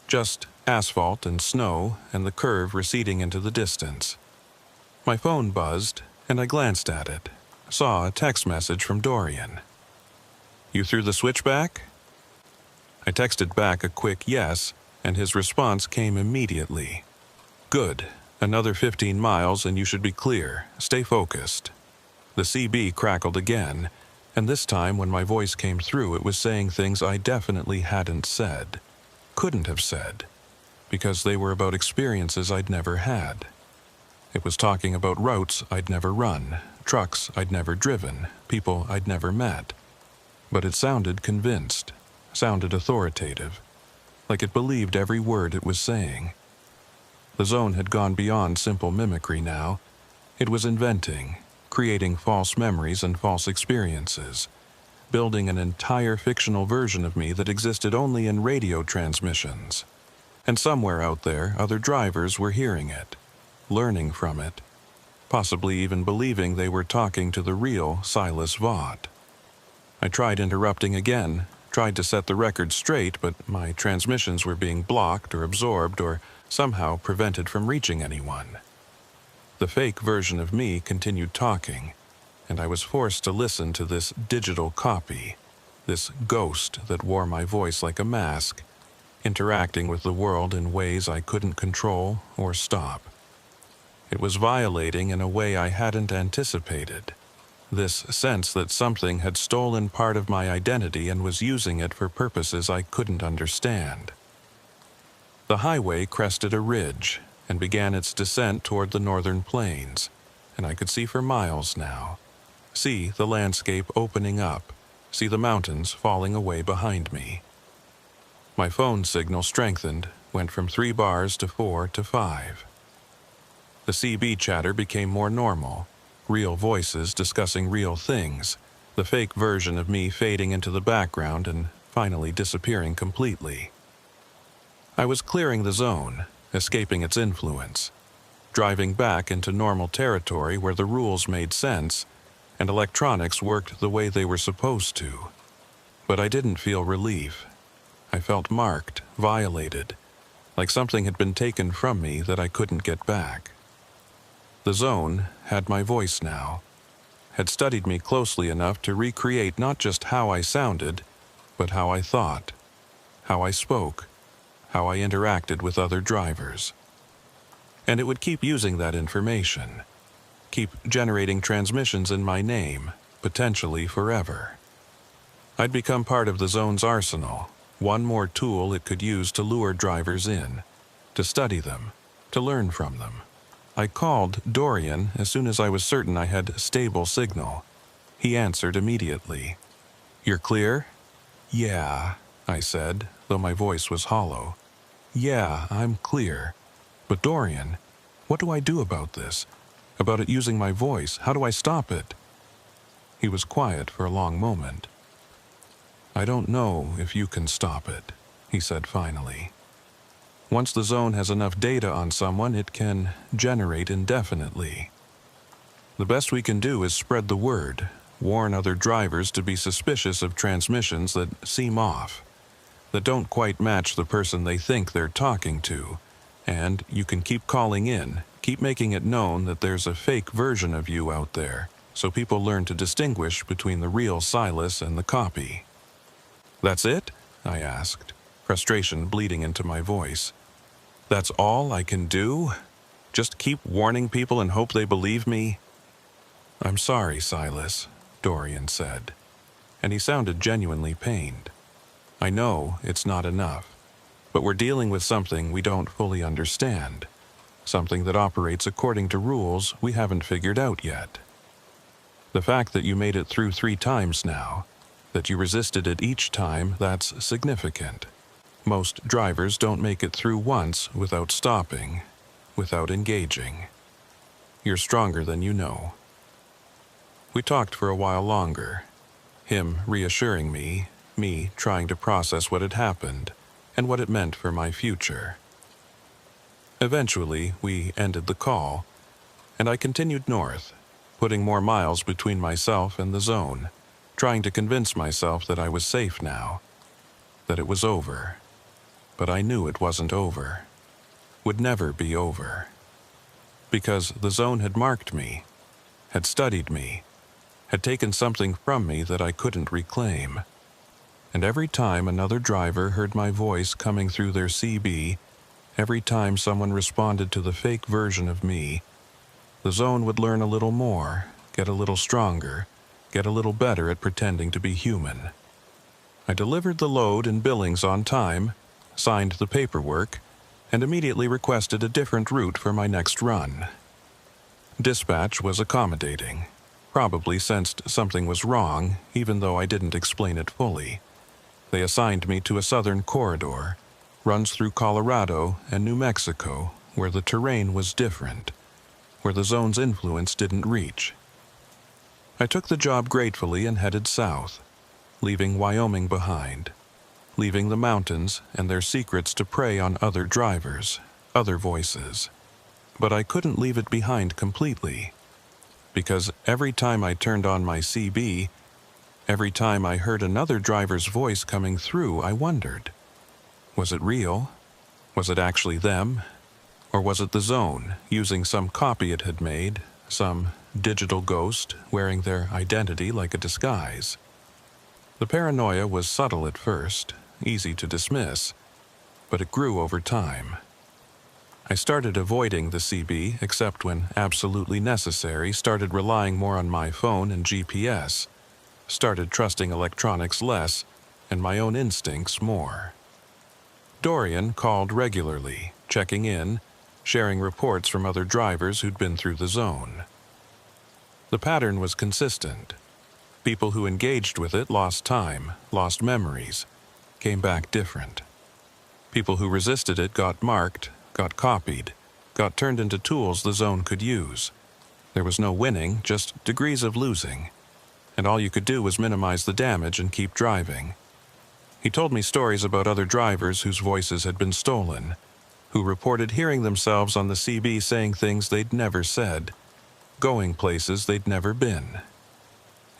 Just asphalt and snow and the curve receding into the distance. My phone buzzed, and I glanced at it, saw a text message from Dorian. "You threw the switch back?" I texted back a quick yes, and his response came immediately. "Good. Another 15 miles and you should be clear. Stay focused." The CB crackled again, and this time when my voice came through it was saying things I definitely hadn't said, couldn't have said, because they were about experiences I'd never had. It was talking about routes I'd never run, trucks I'd never driven, people I'd never met. But it sounded convinced, sounded authoritative, like it believed every word it was saying. The zone had gone beyond simple mimicry now. It was inventing, creating false memories and false experiences, building an entire fictional version of me that existed only in radio transmissions. And somewhere out there, other drivers were hearing it, learning from it, possibly even believing they were talking to the real Silas Vaught. I tried interrupting again, tried to set the record straight, but my transmissions were being blocked or absorbed or somehow prevented from reaching anyone. The fake version of me continued talking, and I was forced to listen to this digital copy, this ghost that wore my voice like a mask, interacting with the world in ways I couldn't control or stop. It was violating in a way I hadn't anticipated, this sense that something had stolen part of my identity and was using it for purposes I couldn't understand. The highway crested a ridge and began its descent toward the northern plains, and I could see for miles now, see the landscape opening up, see the mountains falling away behind me. My phone signal strengthened, went from 3 bars to 4 to 5. The CB chatter became more normal, real voices discussing real things, the fake version of me fading into the background and finally disappearing completely. I was clearing the zone, escaping its influence, driving back into normal territory where the rules made sense and electronics worked the way they were supposed to. But I didn't feel relief. I felt marked, violated, like something had been taken from me that I couldn't get back. The zone had my voice now, had studied me closely enough to recreate not just how I sounded, but how I thought, how I spoke, how I interacted with other drivers. And it would keep using that information, keep generating transmissions in my name, potentially forever. I'd become part of the zone's arsenal, one more tool it could use to lure drivers in, to study them, to learn from them. I called Dorian as soon as I was certain I had stable signal. He answered immediately. "You're clear?" "Yeah," I said, though my voice was hollow. "Yeah, I'm clear. But Dorian, what do I do about this? About it using my voice? How do I stop it?" He was quiet for a long moment. "I don't know if you can stop it," he said finally. "Once the zone has enough data on someone, it can generate indefinitely. The best we can do is spread the word, warn other drivers to be suspicious of transmissions that seem off, that don't quite match the person they think they're talking to, and you can keep calling in, keep making it known that there's a fake version of you out there, so people learn to distinguish between the real Silas and the copy. "That's it?" I asked, frustration bleeding into my voice. "That's all I can do? Just keep warning people and hope they believe me?" "I'm sorry, Silas," Dorian said, and he sounded genuinely pained. "I know it's not enough, but we're dealing with something we don't fully understand, something that operates according to rules we haven't figured out yet. The fact that you made it through 3 times now, that you resisted it each time, that's significant. Most drivers don't make it through once without stopping, without engaging. You're stronger than you know." We talked for a while longer, him reassuring me trying to process what had happened and what it meant for my future. Eventually, we ended the call, and I continued north, putting more miles between myself and the zone, trying to convince myself that I was safe now, that it was over. But I knew it wasn't over, would never be over. Because the zone had marked me, had studied me, had taken something from me that I couldn't reclaim. And every time another driver heard my voice coming through their CB, every time someone responded to the fake version of me, the zone would learn a little more, get a little stronger, get a little better at pretending to be human. I delivered the load and billings on time, signed the paperwork, and immediately requested a different route for my next run. Dispatch was accommodating, probably sensed something was wrong, even though I didn't explain it fully. They assigned me to a southern corridor, runs through Colorado and New Mexico, where the terrain was different, where the zone's influence didn't reach. I took the job gratefully and headed south, leaving Wyoming behind, leaving the mountains and their secrets to prey on other drivers, other voices. But I couldn't leave it behind completely, because every time I turned on my CB, every time I heard another driver's voice coming through, I wondered, was it real? Was it actually them? Or was it the zone, using some copy it had made, some digital ghost wearing their identity like a disguise? The paranoia was subtle at first, easy to dismiss, but it grew over time. I started avoiding the CB except when absolutely necessary, started relying more on my phone and GPS, started trusting electronics less and my own instincts more. Dorian called regularly, checking in, sharing reports from other drivers who'd been through the zone. The pattern was consistent. People who engaged with it lost time, lost memories, came back different. People who resisted it got marked, got copied, got turned into tools the zone could use. There was no winning, just degrees of losing, and all you could do was minimize the damage and keep driving. He told me stories about other drivers whose voices had been stolen, who reported hearing themselves on the CB saying things they'd never said, going places they'd never been.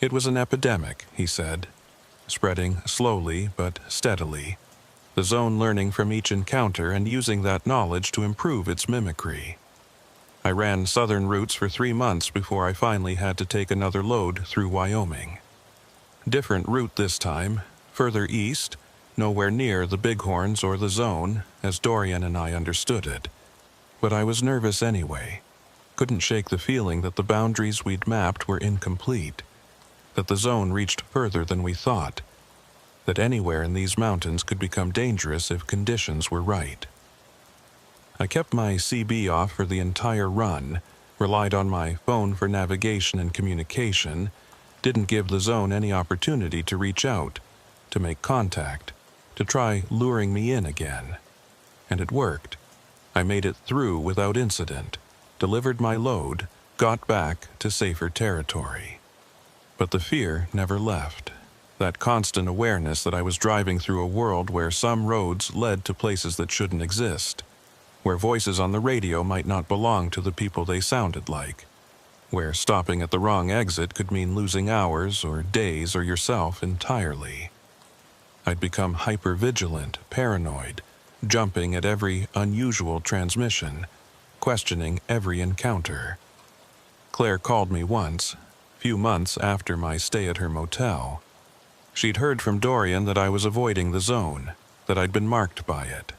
It was an epidemic, he said, spreading slowly but steadily, the zone learning from each encounter and using that knowledge to improve its mimicry. I ran southern routes for 3 months before I finally had to take another load through Wyoming. Different route this time, further east, nowhere near the Bighorns or the zone, as Dorian and I understood it. But I was nervous anyway. Couldn't shake the feeling that the boundaries we'd mapped were incomplete, that the zone reached further than we thought, that anywhere in these mountains could become dangerous if conditions were right. I kept my CB off for the entire run, relied on my phone for navigation and communication, didn't give the zone any opportunity to reach out, to make contact, to try luring me in again. And it worked. I made it through without incident, delivered my load, got back to safer territory. But the fear never left. That constant awareness that I was driving through a world where some roads led to places that shouldn't exist, where voices on the radio might not belong to the people they sounded like, where stopping at the wrong exit could mean losing hours or days or yourself entirely. I'd become hyper-vigilant, paranoid, jumping at every unusual transmission, questioning every encounter. Claire called me once, few months after my stay at her motel. She'd heard from Dorian that I was avoiding the zone, that I'd been marked by it.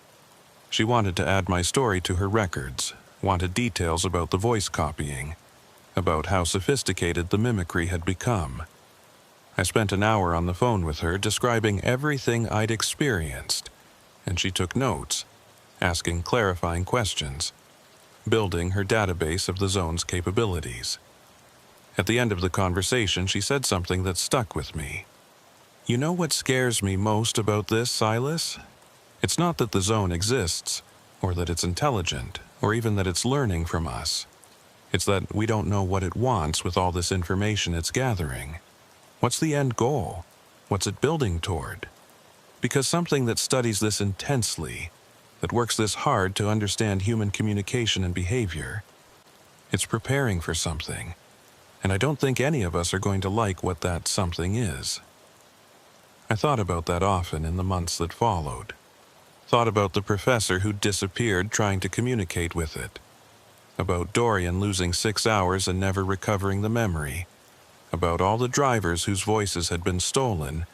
She wanted to add my story to her records, wanted details about the voice copying, about how sophisticated the mimicry had become. I spent an hour on the phone with her describing everything I'd experienced, and she took notes, asking clarifying questions, building her database of the zone's capabilities. At the end of the conversation, she said something that stuck with me. "You know what scares me most about this, Silas? It's not that the zone exists, or that it's intelligent, or even that it's learning from us. It's that we don't know what it wants with all this information it's gathering. What's the end goal? What's it building toward? Because something that studies this intensely, that works this hard to understand human communication and behavior, it's preparing for something, and I don't think any of us are going to like what that something is." I thought about that often in the months that followed. Thought about the professor who disappeared trying to communicate with it. About Dorian losing 6 hours and never recovering the memory. About all the drivers whose voices had been stolen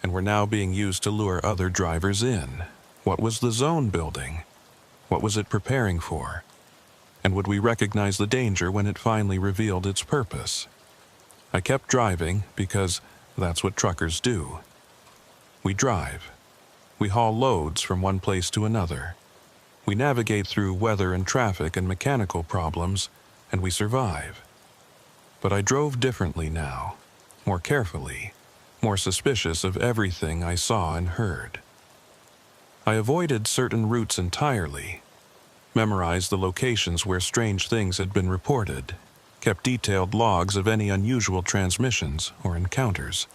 and were now being used to lure other drivers in. What was the zone building? What was it preparing for? And would we recognize the danger when it finally revealed its purpose? I kept driving because that's what truckers do. We drive. We haul loads from one place to another. We navigate through weather and traffic and mechanical problems, and we survive. But I drove differently now, more carefully, more suspicious of everything I saw and heard. I avoided certain routes entirely, memorized the locations where strange things had been reported, kept detailed logs of any unusual transmissions or encounters.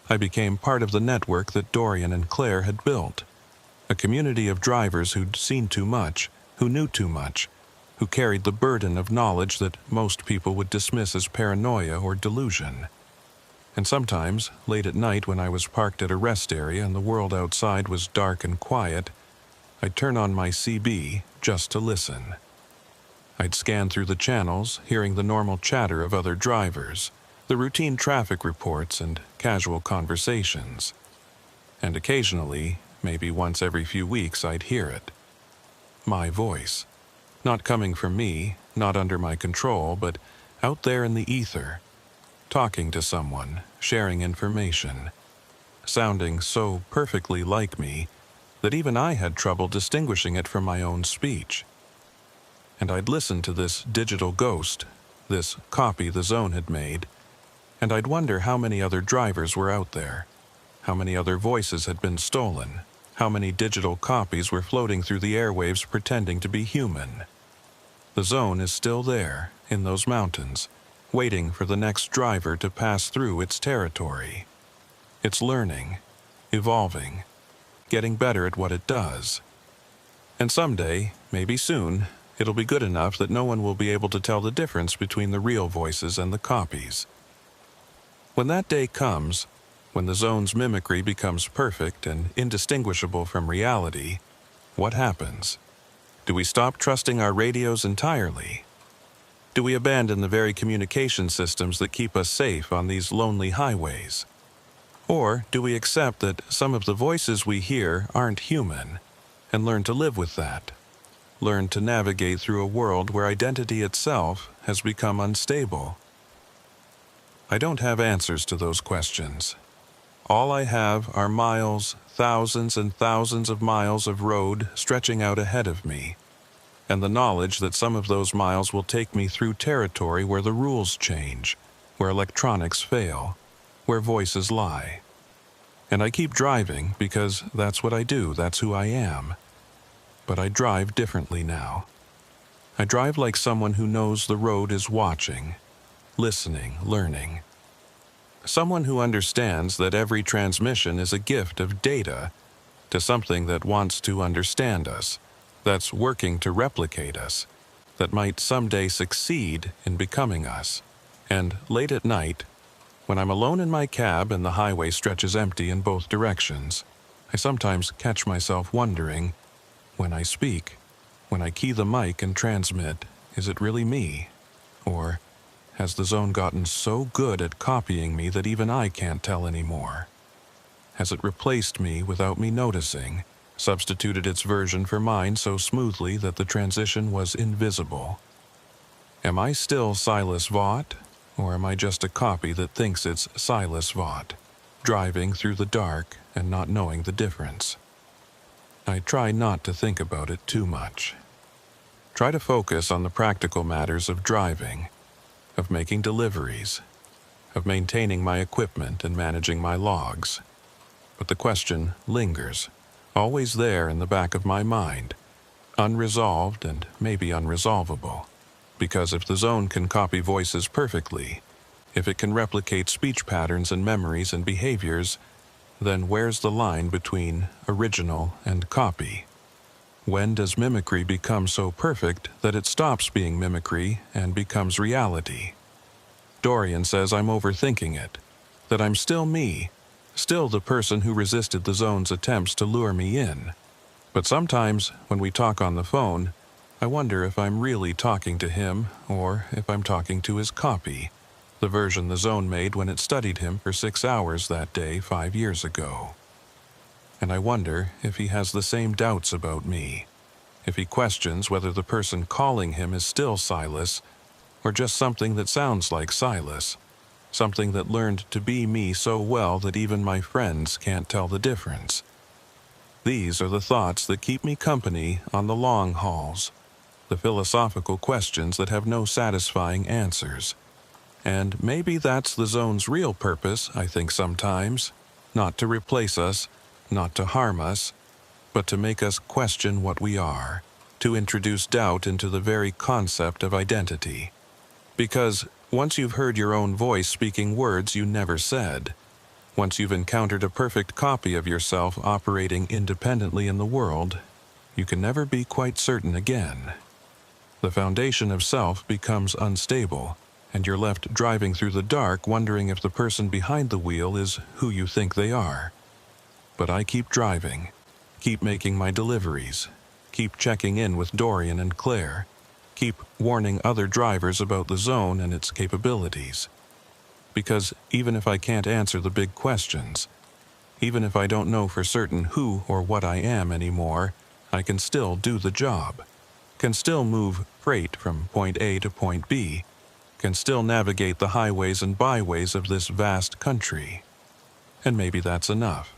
I became part of the network that Dorian and Claire had built, a community of drivers who'd seen too much, who knew too much, who carried the burden of knowledge that most people would dismiss as paranoia or delusion. And sometimes, late at night when I was parked at a rest area and the world outside was dark and quiet, I'd turn on my CB just to listen. I'd scan through the channels, hearing the normal chatter of other drivers, the routine traffic reports and casual conversations. And occasionally, maybe once every few weeks, I'd hear it. My voice. Not coming from me, not under my control, but out there in the ether, talking to someone, sharing information, sounding so perfectly like me that even I had trouble distinguishing it from my own speech. And I'd listen to this digital ghost, this copy the zone had made, and I'd wonder how many other drivers were out there, how many other voices had been stolen, how many digital copies were floating through the airwaves pretending to be human. The zone is still there, in those mountains, waiting for the next driver to pass through its territory. It's learning, evolving, getting better at what it does. And someday, maybe soon, it'll be good enough that no one will be able to tell the difference between the real voices and the copies. When that day comes, when the zone's mimicry becomes perfect and indistinguishable from reality, what happens? Do we stop trusting our radios entirely? Do we abandon the very communication systems that keep us safe on these lonely highways? Or do we accept that some of the voices we hear aren't human and learn to live with that? Learn to navigate through a world where identity itself has become unstable? I don't have answers to those questions. All I have are miles, thousands and thousands of miles of road stretching out ahead of me, and the knowledge that some of those miles will take me through territory where the rules change, where electronics fail, where voices lie. And I keep driving because that's what I do, that's who I am. But I drive differently now. I drive like someone who knows the road is watching, listening, learning. Someone who understands that every transmission is a gift of data to something that wants to understand us, that's working to replicate us, that might someday succeed in becoming us. And late at night, when I'm alone in my cab and the highway stretches empty in both directions, I sometimes catch myself wondering, when I speak, when I key the mic and transmit, is it really me? Or Has the zone gotten so good at copying me that even I can't tell anymore? Has it replaced me without me noticing, substituted its version for mine so smoothly that the transition was invisible? Am I still Silas Vaught, or am I just a copy that thinks it's Silas Vaught, driving through the dark and not knowing the difference? I try not to think about it too much. Try to focus on the practical matters of driving, of making deliveries, of maintaining my equipment and managing my logs. But the question lingers, always there in the back of my mind, unresolved and maybe unresolvable. Because if the zone can copy voices perfectly, if it can replicate speech patterns and memories and behaviors, then where's the line between original and copy? When does mimicry become so perfect that it stops being mimicry and becomes reality? Dorian says I'm overthinking it, that I'm still me, still the person who resisted the zone's attempts to lure me in. But sometimes, when we talk on the phone, I wonder if I'm really talking to him or if I'm talking to his copy, the version the zone made when it studied him for 6 hours that day 5 years ago. And I wonder if he has the same doubts about me, if he questions whether the person calling him is still Silas or just something that sounds like Silas, something that learned to be me so well that even my friends can't tell the difference. These are the thoughts that keep me company on the long hauls, the philosophical questions that have no satisfying answers. And maybe that's the zone's real purpose, I think sometimes, not to replace us, not to harm us, but to make us question what we are, to introduce doubt into the very concept of identity. Because once you've heard your own voice speaking words you never said, once you've encountered a perfect copy of yourself operating independently in the world, you can never be quite certain again. The foundation of self becomes unstable, and you're left driving through the dark wondering if the person behind the wheel is who you think they are. But I keep driving, keep making my deliveries, keep checking in with Dorian and Claire, keep warning other drivers about the zone and its capabilities. Because even if I can't answer the big questions, even if I don't know for certain who or what I am anymore, I can still do the job, can still move freight from point A to point B, can still navigate the highways and byways of this vast country. And maybe that's enough.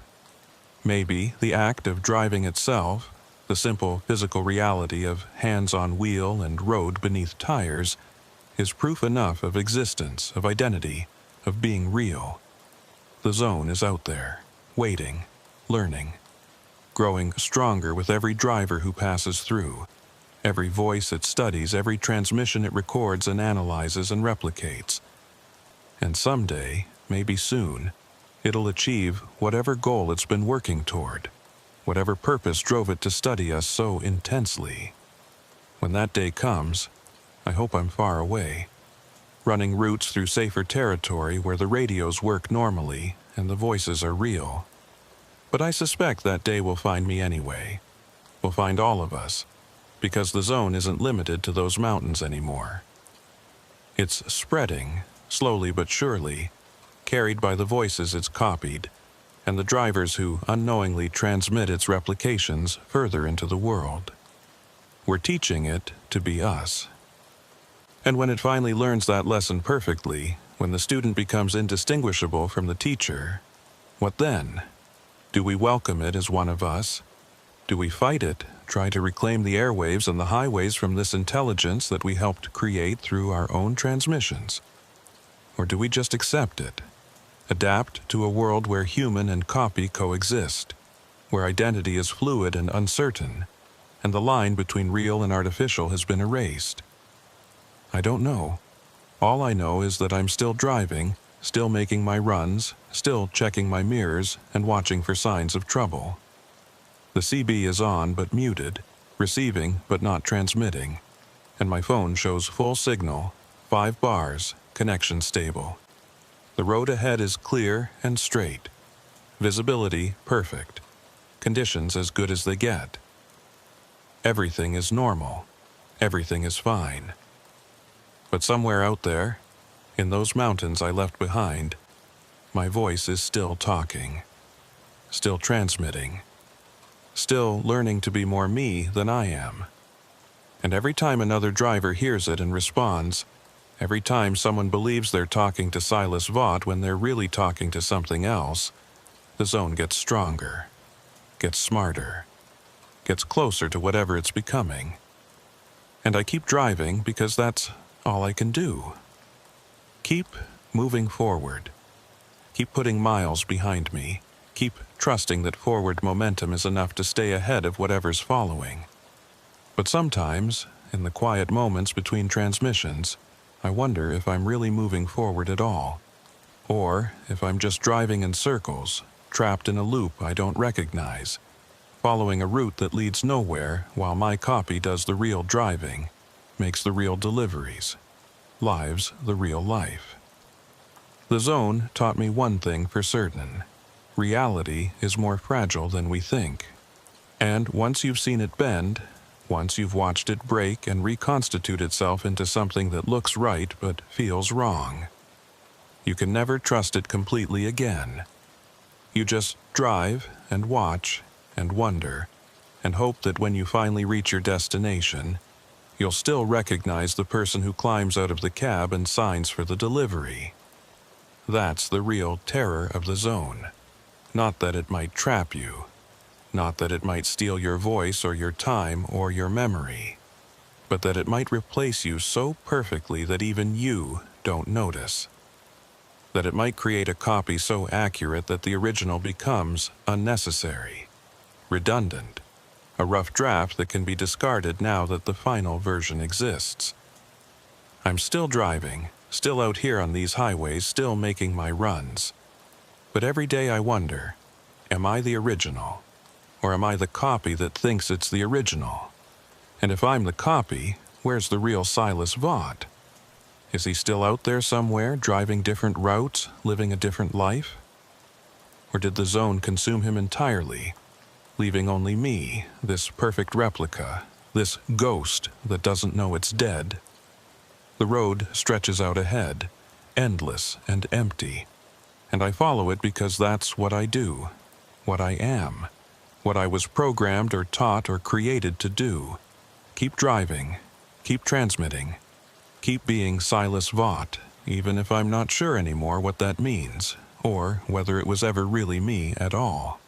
Maybe the act of driving itself, the simple physical reality of hands on wheel and road beneath tires, is proof enough of existence, of identity, of being real. The zone is out there, waiting, learning, growing stronger with every driver who passes through, every voice it studies, every transmission it records and analyzes and replicates. And someday, maybe soon, it'll achieve whatever goal it's been working toward, whatever purpose drove it to study us so intensely. When that day comes, I hope I'm far away, running routes through safer territory where the radios work normally and the voices are real. But I suspect that day will find me anyway, will find all of us, because the zone isn't limited to those mountains anymore. It's spreading, slowly but surely, carried by the voices it's copied, and the drivers who unknowingly transmit its replications further into the world. We're teaching it to be us. And when it finally learns that lesson perfectly, when the student becomes indistinguishable from the teacher, what then? Do we welcome it as one of us? Do we fight it, try to reclaim the airwaves and the highways from this intelligence that we helped create through our own transmissions? Or do we just accept it, adapt to a world where human and copy coexist, where identity is fluid and uncertain, and the line between real and artificial has been erased? I don't know. All I know is that I'm still driving, still making my runs, still checking my mirrors and watching for signs of trouble. The CB is on but muted, receiving but not transmitting, and my phone shows full signal, 5 bars, connection stable. The road ahead is clear and straight. Visibility perfect. Conditions as good as they get. Everything is normal. Everything is fine. But somewhere out there, In those mountains I left behind, my voice is still talking, still transmitting, still learning to be more me than I am. And every time another driver hears it and responds, every time someone believes they're talking to Silas Vaught when they're really talking to something else, the zone gets stronger, gets smarter, gets closer to whatever it's becoming. And I keep driving because that's all I can do. Keep moving forward. Keep putting miles behind me. Keep trusting that forward momentum is enough to stay ahead of whatever's following. But sometimes, in the quiet moments between transmissions, I wonder if I'm really moving forward at all, or if I'm just driving in circles, trapped in a loop I don't recognize, following a route that leads nowhere while my copy does the real driving, makes the real deliveries, lives the real life. The zone taught me one thing for certain. Reality is more fragile than we think. And once you've seen it bend, once you've watched it break and reconstitute itself into something that looks right but feels wrong, you can never trust it completely again. You just drive and watch and wonder and hope that when you finally reach your destination, you'll still recognize the person who climbs out of the cab and signs for the delivery. That's the real terror of the zone. Not that it might trap you. Not that it might steal your voice or your time or your memory, but that it might replace you so perfectly that even you don't notice. That it might create a copy so accurate that the original becomes unnecessary, redundant, a rough draft that can be discarded now that the final version exists. I'm still driving, still out here on these highways, still making my runs. But every day I wonder, am I the original? Or am I the copy that thinks it's the original? And if I'm the copy, where's the real Silas Vaught? Is he still out there somewhere, driving different routes, living a different life? Or did the zone consume him entirely, leaving only me, this perfect replica, this ghost that doesn't know it's dead? The road stretches out ahead, endless and empty, and I follow it because that's what I do, what I am. What I was programmed or taught or created to do. Keep driving, keep transmitting, keep being Silas Vaught, even if I'm not sure anymore what that means, or whether it was ever really me at all.